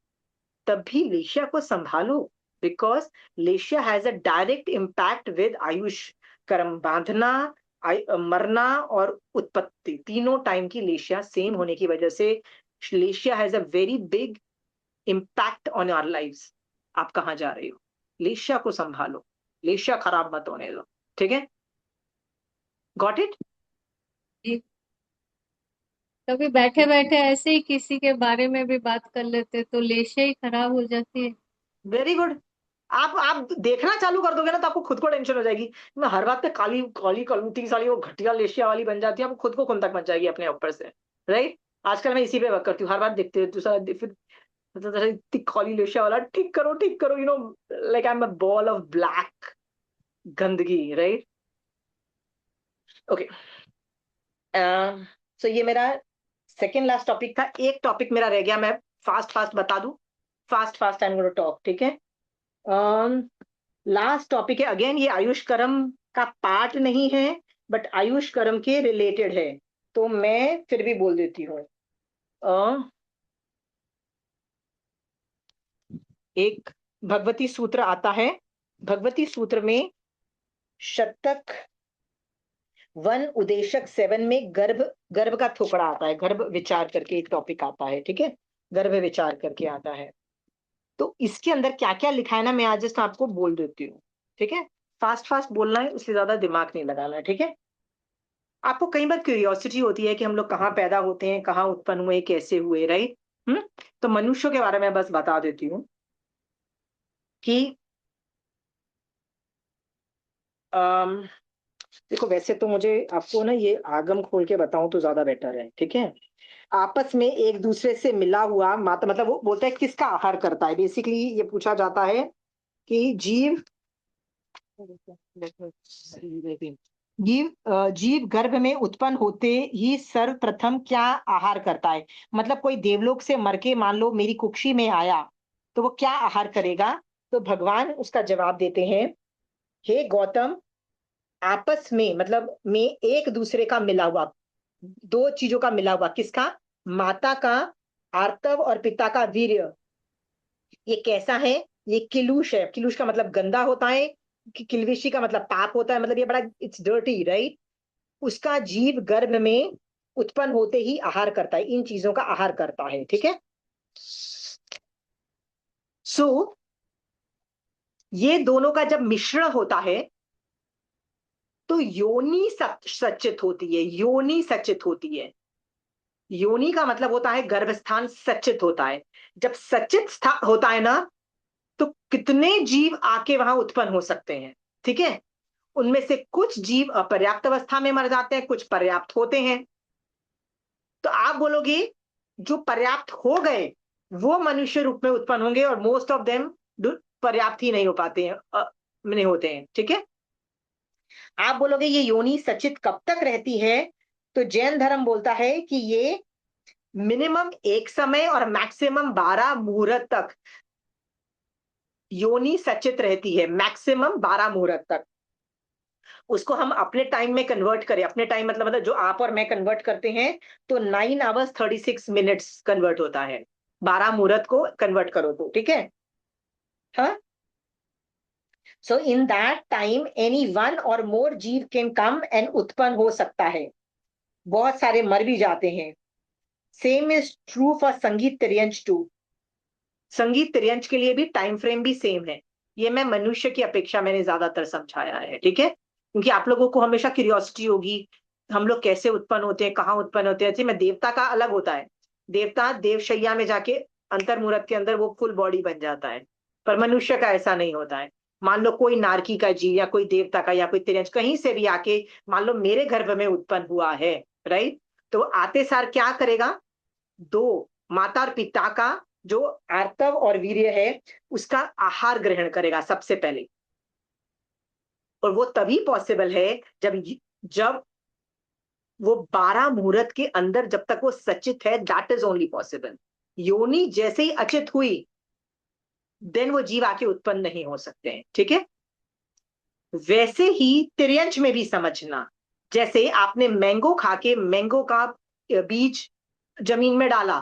तब भी लेशिया को संभालो, बिकॉज लेशिया has a direct impact with आयुष, कर्म बांधना, मरना और उत्पत्ति, तीनों टाइम की लेशिया सेम होने की वजह से लेशिया has a very big impact on your lives. आप कहाँ जा रहे हो, लेशिया को संभालो, लेशिया खराब मत होने दो, ठीक है, गॉट इट। कभी बैठे बैठे ऐसे ही किसी के बारे में भी बात कर लेते तो लेशे ही खराब हो जाती है। Very good. आप देखना चालू कर दोगे ना तो आपको खुद को टेंशन हो जाएगी, मैं हर बात पे काली काली कलूटी साली वो घटिया लेशिया वाली बन जाती है, आपको खुद को खुंदक मच जाएगी अपने ऊपर से, राइट। आजकल मैं इसी पे वर्क करती हूँ, हर बात देखते हो दूसरा फिर इतनी काली लेशिया वाला, ठीक करो, you know, like I am a ball of black गंदगी, राइट। ओके, सो ये मेरा सेकेंड लास्ट टॉपिक था। एक टॉपिक मेरा रह गया, मैं फास्ट बता दूं, fast I am going to talk, ठीक है। लास्ट टॉपिक है, अगेन ये आयुष कर्म का पार्ट नहीं है बट आयुष कर्म के रिलेटेड है, तो मैं फिर भी बोल देती हूँ। एक भगवती सूत्र आता है, भगवती सूत्र में शतक 1 उदेशक 7 में गर्भ का थोपड़ा आता है, गर्भ विचार करके एक टॉपिक आता है, ठीक है, गर्भ विचार करके आता है। तो इसके अंदर क्या क्या लिखा है ना, मैं आज जस्ट आपको बोल देती हूँ, ठीक है। फास्ट बोलना है, उससे ज्यादा दिमाग नहीं लगाना है, ठीक है। आपको कई बार क्यूरियोसिटी होती है कि हम लोग कहाँ पैदा होते हैं, कहाँ उत्पन्न हुए, कैसे हुए, राइट। तो मनुष्यों के बारे में बस बता देती हूँ कि देखो, वैसे तो मुझे आपको ना ये आगम खोल के बताऊं तो ज्यादा बेटर है, ठीक है। आपस में एक दूसरे से मिला हुआ माता, मतलब वो बोलता है किसका आहार करता है, बेसिकली ये पूछा जाता है कि जीव गर्भ में उत्पन्न होते ही सर्वप्रथम क्या आहार करता है, मतलब कोई देवलोक से मर के मान लो मेरी कुक्षी में आया तो वो क्या आहार करेगा। तो भगवान उसका जवाब देते हैं, हे गौतम, आपस में मतलब में एक दूसरे का मिला हुआ, दो चीजों का मिला हुआ, किसका, माता का आर्तव और पिता का वीर्य, ये कैसा है, ये किलुष है, किलुष का मतलब गंदा होता है, किलविशी का मतलब पाप होता है, मतलब ये बड़ा इट्स डर्टी, राइट। उसका जीव गर्भ में उत्पन्न होते ही आहार करता है, इन चीजों का आहार करता है, ठीक है। सो ये दोनों का जब मिश्रण होता है तो योनि सच्चित होती है, योनि सच्चित होती है। योनि का मतलब होता है गर्भस्थान सच्चित होता है। जब सच्चित होता है ना तो कितने जीव आके वहां उत्पन्न हो सकते हैं, ठीक है। उनमें से कुछ जीव अपर्याप्त अवस्था में मर जाते हैं, कुछ पर्याप्त होते हैं। तो आप बोलोगे जो पर्याप्त हो गए वो मनुष्य रूप में उत्पन्न होंगे, और मोस्ट ऑफ देम पर्याप्त ही नहीं हो पाते हैं, नहीं होते हैं, ठीक है। आप बोलोगे ये योनि सचित कब तक रहती है, तो जैन धर्म बोलता है कि ये मिनिमम 1 समय और मैक्सिमम 12 मुहूर्त तक योनि सचित रहती है, मैक्सिमम 12 मुहूर्त तक। उसको हम अपने टाइम में कन्वर्ट करें, अपने टाइम मतलब जो आप और मैं कन्वर्ट करते हैं तो 9 hours 36 minutes कन्वर्ट होता है, 12 मुहूर्त को कन्वर्ट करो तो, ठीक है। हाँ, so in that time any one or more जीव कैन कम एंड उत्पन्न हो सकता है, बहुत सारे मर भी जाते हैं। सेम इज ट्रू फॉर संगीत तिर्यंच टू, संगीत तिर्यंच के लिए भी टाइम फ्रेम भी सेम है। ये मैं मनुष्य की अपेक्षा मैंने ज्यादातर समझाया है, ठीक है, क्योंकि आप लोगों को हमेशा क्यूरियोसिटी होगी हम लोग कैसे उत्पन्न होते हैं, कहाँ उत्पन्न होते हैं। मैं देवता का अलग होता है, देवता देवशैया में जाके अंतर्मुहूर्त के अंदर वो फुल बॉडी बन जाता है, पर मनुष्य का ऐसा नहीं होता है। मान लो कोई नारकी का जीव या कोई देवता का या कोई तिर्यंच कहीं से भी आके मान लो मेरे गर्भ में उत्पन्न हुआ है, राइट, तो आते सार क्या करेगा, दो माता और पिता का जो आर्तव और वीर्य है उसका आहार ग्रहण करेगा सबसे पहले, और वो तभी पॉसिबल है जब वो 12 मुहूर्त के अंदर, जब तक वो सचित है, दैट इज ओनली पॉसिबल। योनि जैसे ही अचित हुई देन वो जीव आके उत्पन्न नहीं हो सकते हैं, ठीक है। वैसे ही तिर्यंच में भी समझना, जैसे आपने मैंगो खा के मैंगो का बीज जमीन में डाला,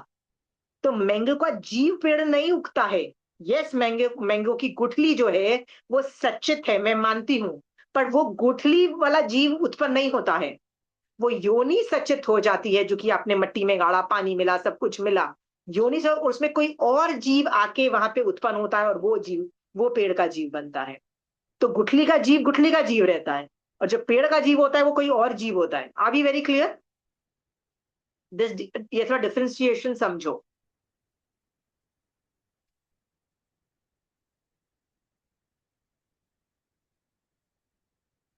तो मैंगो का जीव पेड़ नहीं उगता है। यस, मैंगो की गुठली जो है वो सच्चित है, मैं मानती हूं, पर वो गुठली वाला जीव उत्पन्न नहीं होता है। वो योनि सच्चित हो जाती है, जो कि आपने मिट्टी में गाड़ा, पानी मिला, सब कुछ मिला, योनि से उसमें कोई और जीव आके वहां पे उत्पन्न होता है, और वो जीव वो पेड़ का जीव बनता है। तो गुठली का जीव रहता है, और जो पेड़ का जीव होता है वो कोई और जीव होता है। R be very clear? This, ये थोड़ा डिफरेंशिएशन समझो।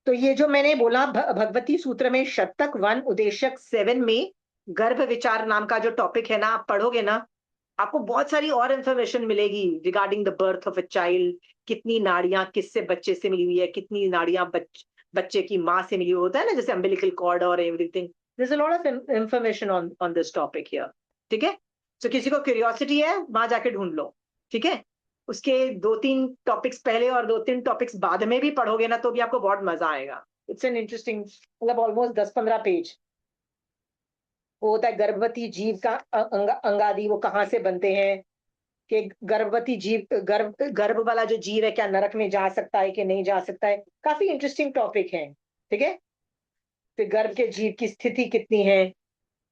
तो ये जो मैंने बोला भगवती सूत्र में शतक 1 उदेशक 7 में गर्भ विचार नाम का जो टॉपिक है ना, आप पढ़ोगे ना, आपको बहुत सारी और इंफॉर्मेशन मिलेगी regarding the birth of a child. कितनी नाड़ियां किससे बच्चे से मिली हुई है, कितनी नाड़ियां बच्चे की माँ से मिली हुई होता है ना, जैसे अम्बिलिकल कॉर्ड और everything. There is a lot of information on this topic here. ठीक है, तो किसी को क्यूरियोसिटी है वहां जाके ढूंढ लो। ठीक है, उसके 2-3 टॉपिक्स पहले और 2-3 टॉपिक्स बाद में भी पढ़ोगे ना, तो भी आपको बहुत मजा आएगा। इट्स एन इंटरेस्टिंग, मतलब ऑलमोस्ट 10-15 पेज। वो होता है गर्भवती जीव का अंगादि, वो कहाँ से बनते हैं, कि गर्भवती जीव, गर्भ वाला जो जीव है क्या नरक में जा सकता है कि नहीं जा सकता है। काफी इंटरेस्टिंग टॉपिक है। ठीक है, फिर गर्भ के जीव की स्थिति कितनी है,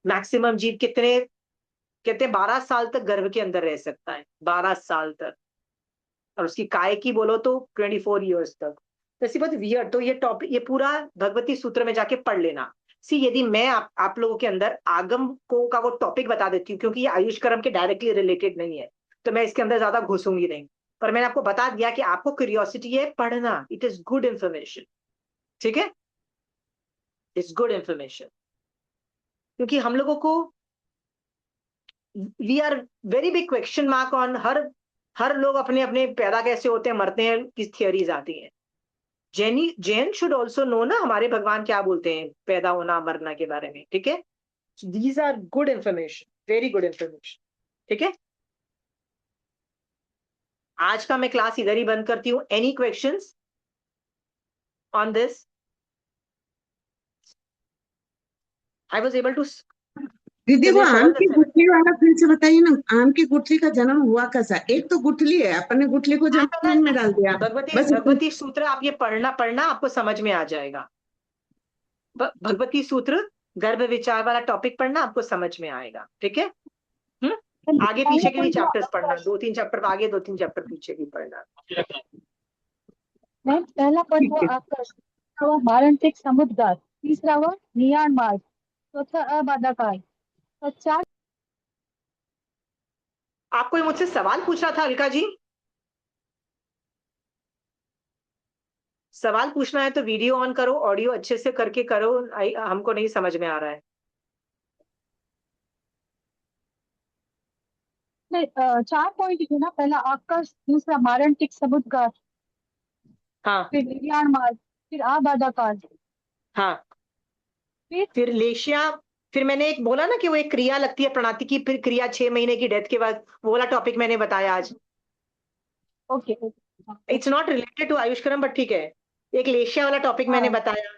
मैक्सिमम जीव कितने, कहते हैं 12 साल तक गर्भ के अंदर रह सकता है, 12 साल तक, और उसकी काय की बोलो तो 24 ईयर्स तक। तो ऐसी बहुत वियर्ड। तो ये टॉपिक, ये पूरा भगवती सूत्र में जाके पढ़ लेना। सी, यदि मैं आप लोगों के अंदर आगम को का वो टॉपिक बता देती हूँ, क्योंकि ये आयुष कर्म के डायरेक्टली रिलेटेड नहीं है, तो मैं इसके अंदर ज्यादा घुसूंगी नहीं, पर मैंने आपको बता दिया कि आपको क्यूरियोसिटी है, पढ़ना, इट इज गुड इंफॉर्मेशन। ठीक है, इट्स गुड इंफॉर्मेशन, क्योंकि हम लोगों को, we are very big question mark on, हर लोग अपने अपने पैदा कैसे होते हैं, मरते हैं, किस थियोरीज आती हैं। जैन शुड ऑल्सो नो ना हमारे भगवान क्या बोलते हैं पैदा होना मरना के बारे में। ठीक है, these are good information, very good information. ठीक है, आज का मैं क्लास इधर ही बंद करती हूँ। Any questions on this? I was able to दीदी वो आम solve की this. गुठली वाला फिर से बताइए ना, आम की गुठली का जन्म हुआ कैसा? एक तो गुठली है, अपन ने गुठली को जमीन में डाल दिया, बस भगवती सूत्र आप ये पढ़ना आपको समझ में आ जाएगा। भगवती सूत्र गर्भ विचार वाला टॉपिक पढ़ना, आपको समझ में आएगा। ठीक है, आगे पीछे के भी चैप्टर्स पढ़ना, 2-3 चैप्टर आगे 2-3 चैप्टर पीछे भी पढ़ना। मैम पहला पद हुआ आकर्ष, दूसरा हुआ मारणिक समुद्गार, तीसरा हुआ नियाण मार्ग, चौथा अबाधाकार, और 4 आपको मुझसे सवाल पूछना था अलका जी? सवाल पूछना है तो वीडियो ऑन करो, ऑडियो अच्छे से करके करो, हमको नहीं समझ में आ रहा है। नहीं, 4 पॉइंट थे ना, पहला आकर्ष, दूसरा मारणिक समुद्गार, हाँ फिर नियाण मार्ग, फिर अबाधाकार, हाँ, फिर लेशिया, फिर मैंने एक बोला ना कि वो एक क्रिया लगती है प्रणाति की, फिर क्रिया 6 महीने की डेथ के बाद, वो वाला टॉपिक मैंने बताया आज। Okay. It's not related to आयुष कर्म, बट ठीक है, एक लेशिया वाला टॉपिक मैंने बताया।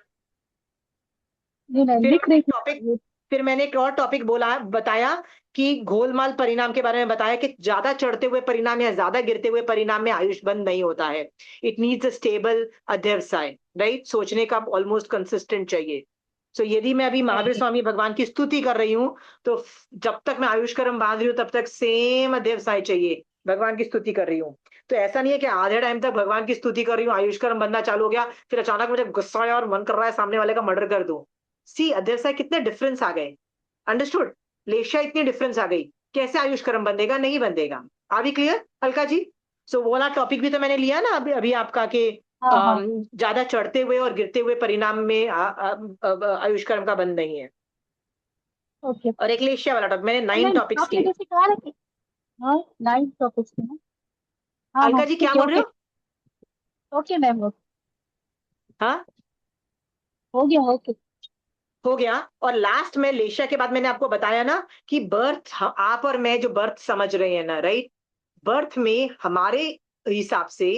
फिर मैंने एक और टॉपिक बताया कि घोलमाल परिणाम के बारे में बताया, कि ज्यादा चढ़ते हुए परिणाम या ज्यादा गिरते हुए परिणाम में आयुष बंद नहीं होता है। इट नीड्स अ स्टेबल अध्यवसाय, राइट, सोचने का ऑलमोस्ट कंसिस्टेंट चाहिए। सो यदि मैं अभी महावीर स्वामी भगवान की स्तुति कर रही हूँ, तो जब तक मैं आयुष कर्म बांध रही हूँ तब तक सेम अध्यवसाय चाहिए, भगवान की स्तुति कर रही हूँ। तो ऐसा नहीं है कि आधे टाइम तक भगवान की स्तुति कर रही हूँ, आयुष कर्म बनना चालू हो गया, फिर अचानक मुझे गुस्सा आया और मन कर रहा है सामने वाले का मर्डर कर दूं। सी, अध्यवसाय कितने डिफरेंस आ गए, अंडरस्टूड? लेशिया इतनी डिफरेंस आ गई, कैसे आयुष कर्म बंधेगा? नहीं बंधेगा। Are we clear Alka ji? सो वो वाला टॉपिक भी तो मैंने लिया ना अभी आपका, कि ज्यादा चढ़ते हुए और गिरते हुए परिणाम में आयुष कर्म का बंध नहीं है। ओके, और एक लेशिया वाला टॉपिक, मैंने 9 टॉपिक्स आपने किए। जैसे कहा ना कि 9 टॉपिक्स थे ना। अलका जी क्या बोल रहे हो? ओके मैम, हाँ, हो गया, ओके। हो गया। और लास्ट में लेशिया के बाद मैंने आपको बताया ना कि बर्थ, आप और मैं जो बर्थ समझ रहे हैं ना, राइट, बर्थ में हमारे हिसाब से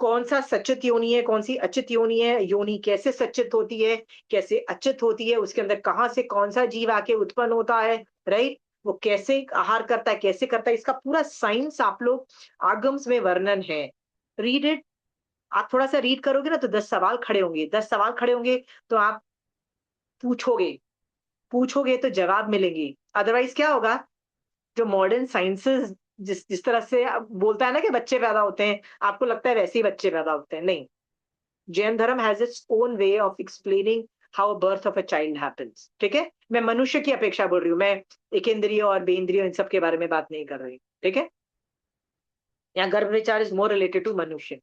कौन सा सच्चित योनि है, कौन सी अचित योनि है, योनि कैसे सच्चित होती है, कैसे अचित होती है, उसके अंदर कहाँ से कौन सा जीव आके उत्पन्न होता है, राइट? वो कैसे आहार करता है, कैसे करता है, इसका पूरा साइंस आप लोग आगम्स में वर्णन है। Read it. आप थोड़ा सा रीड करोगे ना तो 10 सवाल खड़े होंगे, 10 सवाल खड़े होंगे तो आप पूछोगे, पूछोगे तो जवाब मिलेंगे। अदरवाइज क्या होगा, जो मॉडर्न साइंसेस जिस जिस तरह से बोलता है ना कि बच्चे पैदा होते हैं, आपको लगता है वैसे ही बच्चे पैदा होते हैं, नहीं। जैन धर्म has its own way of explaining how birth of a child happens. ठीक है, मैं मनुष्य की अपेक्षा बोल रही हूँ, मैं एकेंद्रिय और बेंद्रिय इन सब के बारे में बात नहीं कर रही। ठीक है, यहाँ गर्भ विचार इज मोर रिलेटेड टू मनुष्य।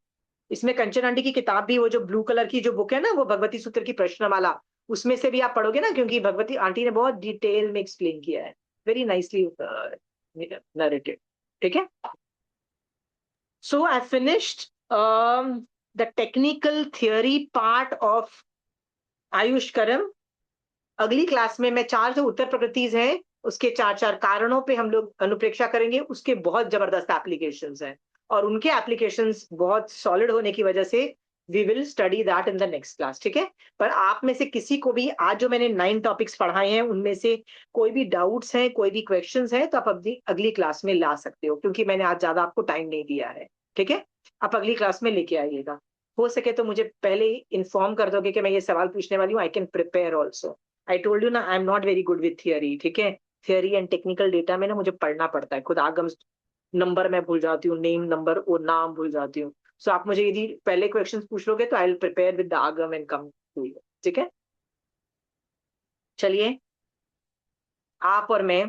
इसमें कंचन आंटी की किताब भी, वो जो ब्लू कलर की जो बुक है ना, वो भगवती सूत्र की प्रश्नमाला, उसमें से भी आप पढ़ोगे ना, क्योंकि भगवती आंटी ने बहुत डिटेल में एक्सप्लेन किया है, वेरी नाइसली नरेटेड। ठीक है, so I finished the technical theory part of Ayush कर्म। अगली क्लास में मैं 4 जो उत्तर प्रकृतिज हैं उसके 4 कारणों पे हम लोग अनुप्रेक्षा करेंगे, उसके बहुत जबरदस्त एप्लीकेशंस हैं और उनके एप्लीकेशंस बहुत सॉलिड होने की वजह से we will study that in the next class. ठीक है, पर आप में से किसी को भी आज जो मैंने 9 टॉपिक्स पढ़ाए हैं उनमें से कोई भी डाउट्स हैं, कोई भी क्वेश्चंस हैं, तो आप अपनी अगली क्लास में ला सकते हो, क्योंकि मैंने आज ज्यादा आपको टाइम नहीं दिया है। ठीक है, आप अगली क्लास में लेके आइएगा। हो सके तो मुझे पहले ही इन्फॉर्म कर दोगे कि मैं ये सवाल पूछने वाली हूँ, I can prepare also. I told you ना, I am not very good with theory. ठीक है, थियरी एंड टेक्निकल डेटा में ना मुझे पढ़ना पड़ता है, खुद आगम नंबर मैं भूल जाती हूँ, नेम नंबर और नाम भूल जाती हूँ। सो आप मुझे यदि पहले क्वेश्चंस पूछ लोगे तो I will prepare with the आगम एंड कम टू यू। ठीक है, चलिए, आप और मैं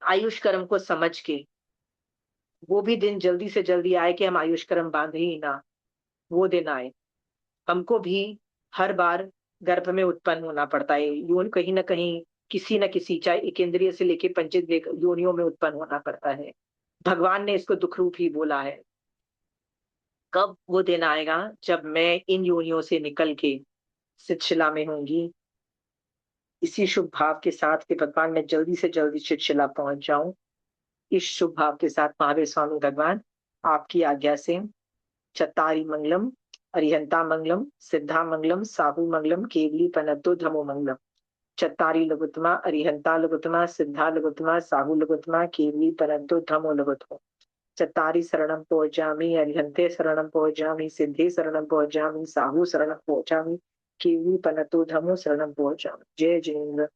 आयुष कर्म को समझ के वो भी दिन जल्दी से जल्दी आए कि हम आयुष कर्म बांधे ही ना, वो दिन आए। हमको भी हर बार गर्भ में उत्पन्न होना पड़ता है, योन कहीं ना कहीं किसी न किसी, चाहे एकेंद्रिय से लेके पंचेंद्रिय योनियों में उत्पन्न होना पड़ता है। भगवान ने इसको दुख रूप ही बोला है। कब वो दिन आएगा जब मैं इन योनियों से निकल के शिला में होंगी, इसी शुभ भाव के साथ कि भगवान मैं जल्दी से जल्दी शिला पहुंच जाऊं, इस शुभ भाव के साथ महावीर स्वामी भगवान आपकी आज्ञा से चत्तारी मंगलम, अरिहंता मंगलम, सिद्धा मंगलम, साहू मंगलम, केवली पनत्तो धमो मंगलम। चत्तारी लघुत्तमा, अरिहंता लघुत्तमा, सिद्धा लघुत्तमा, साहू लघुत्तमा, केवली पनत्तो धमो लघुत्तमा। चत्तारी शरणम पहुंचामी, अरिहंते शरणम पहुंचामी, सिद्धे शरणम पहुंचामी, साहू शरणम पहुंचामी, केवली पनत्तो धमो शरणम पहुंचामी। जय जिनेन्द्र।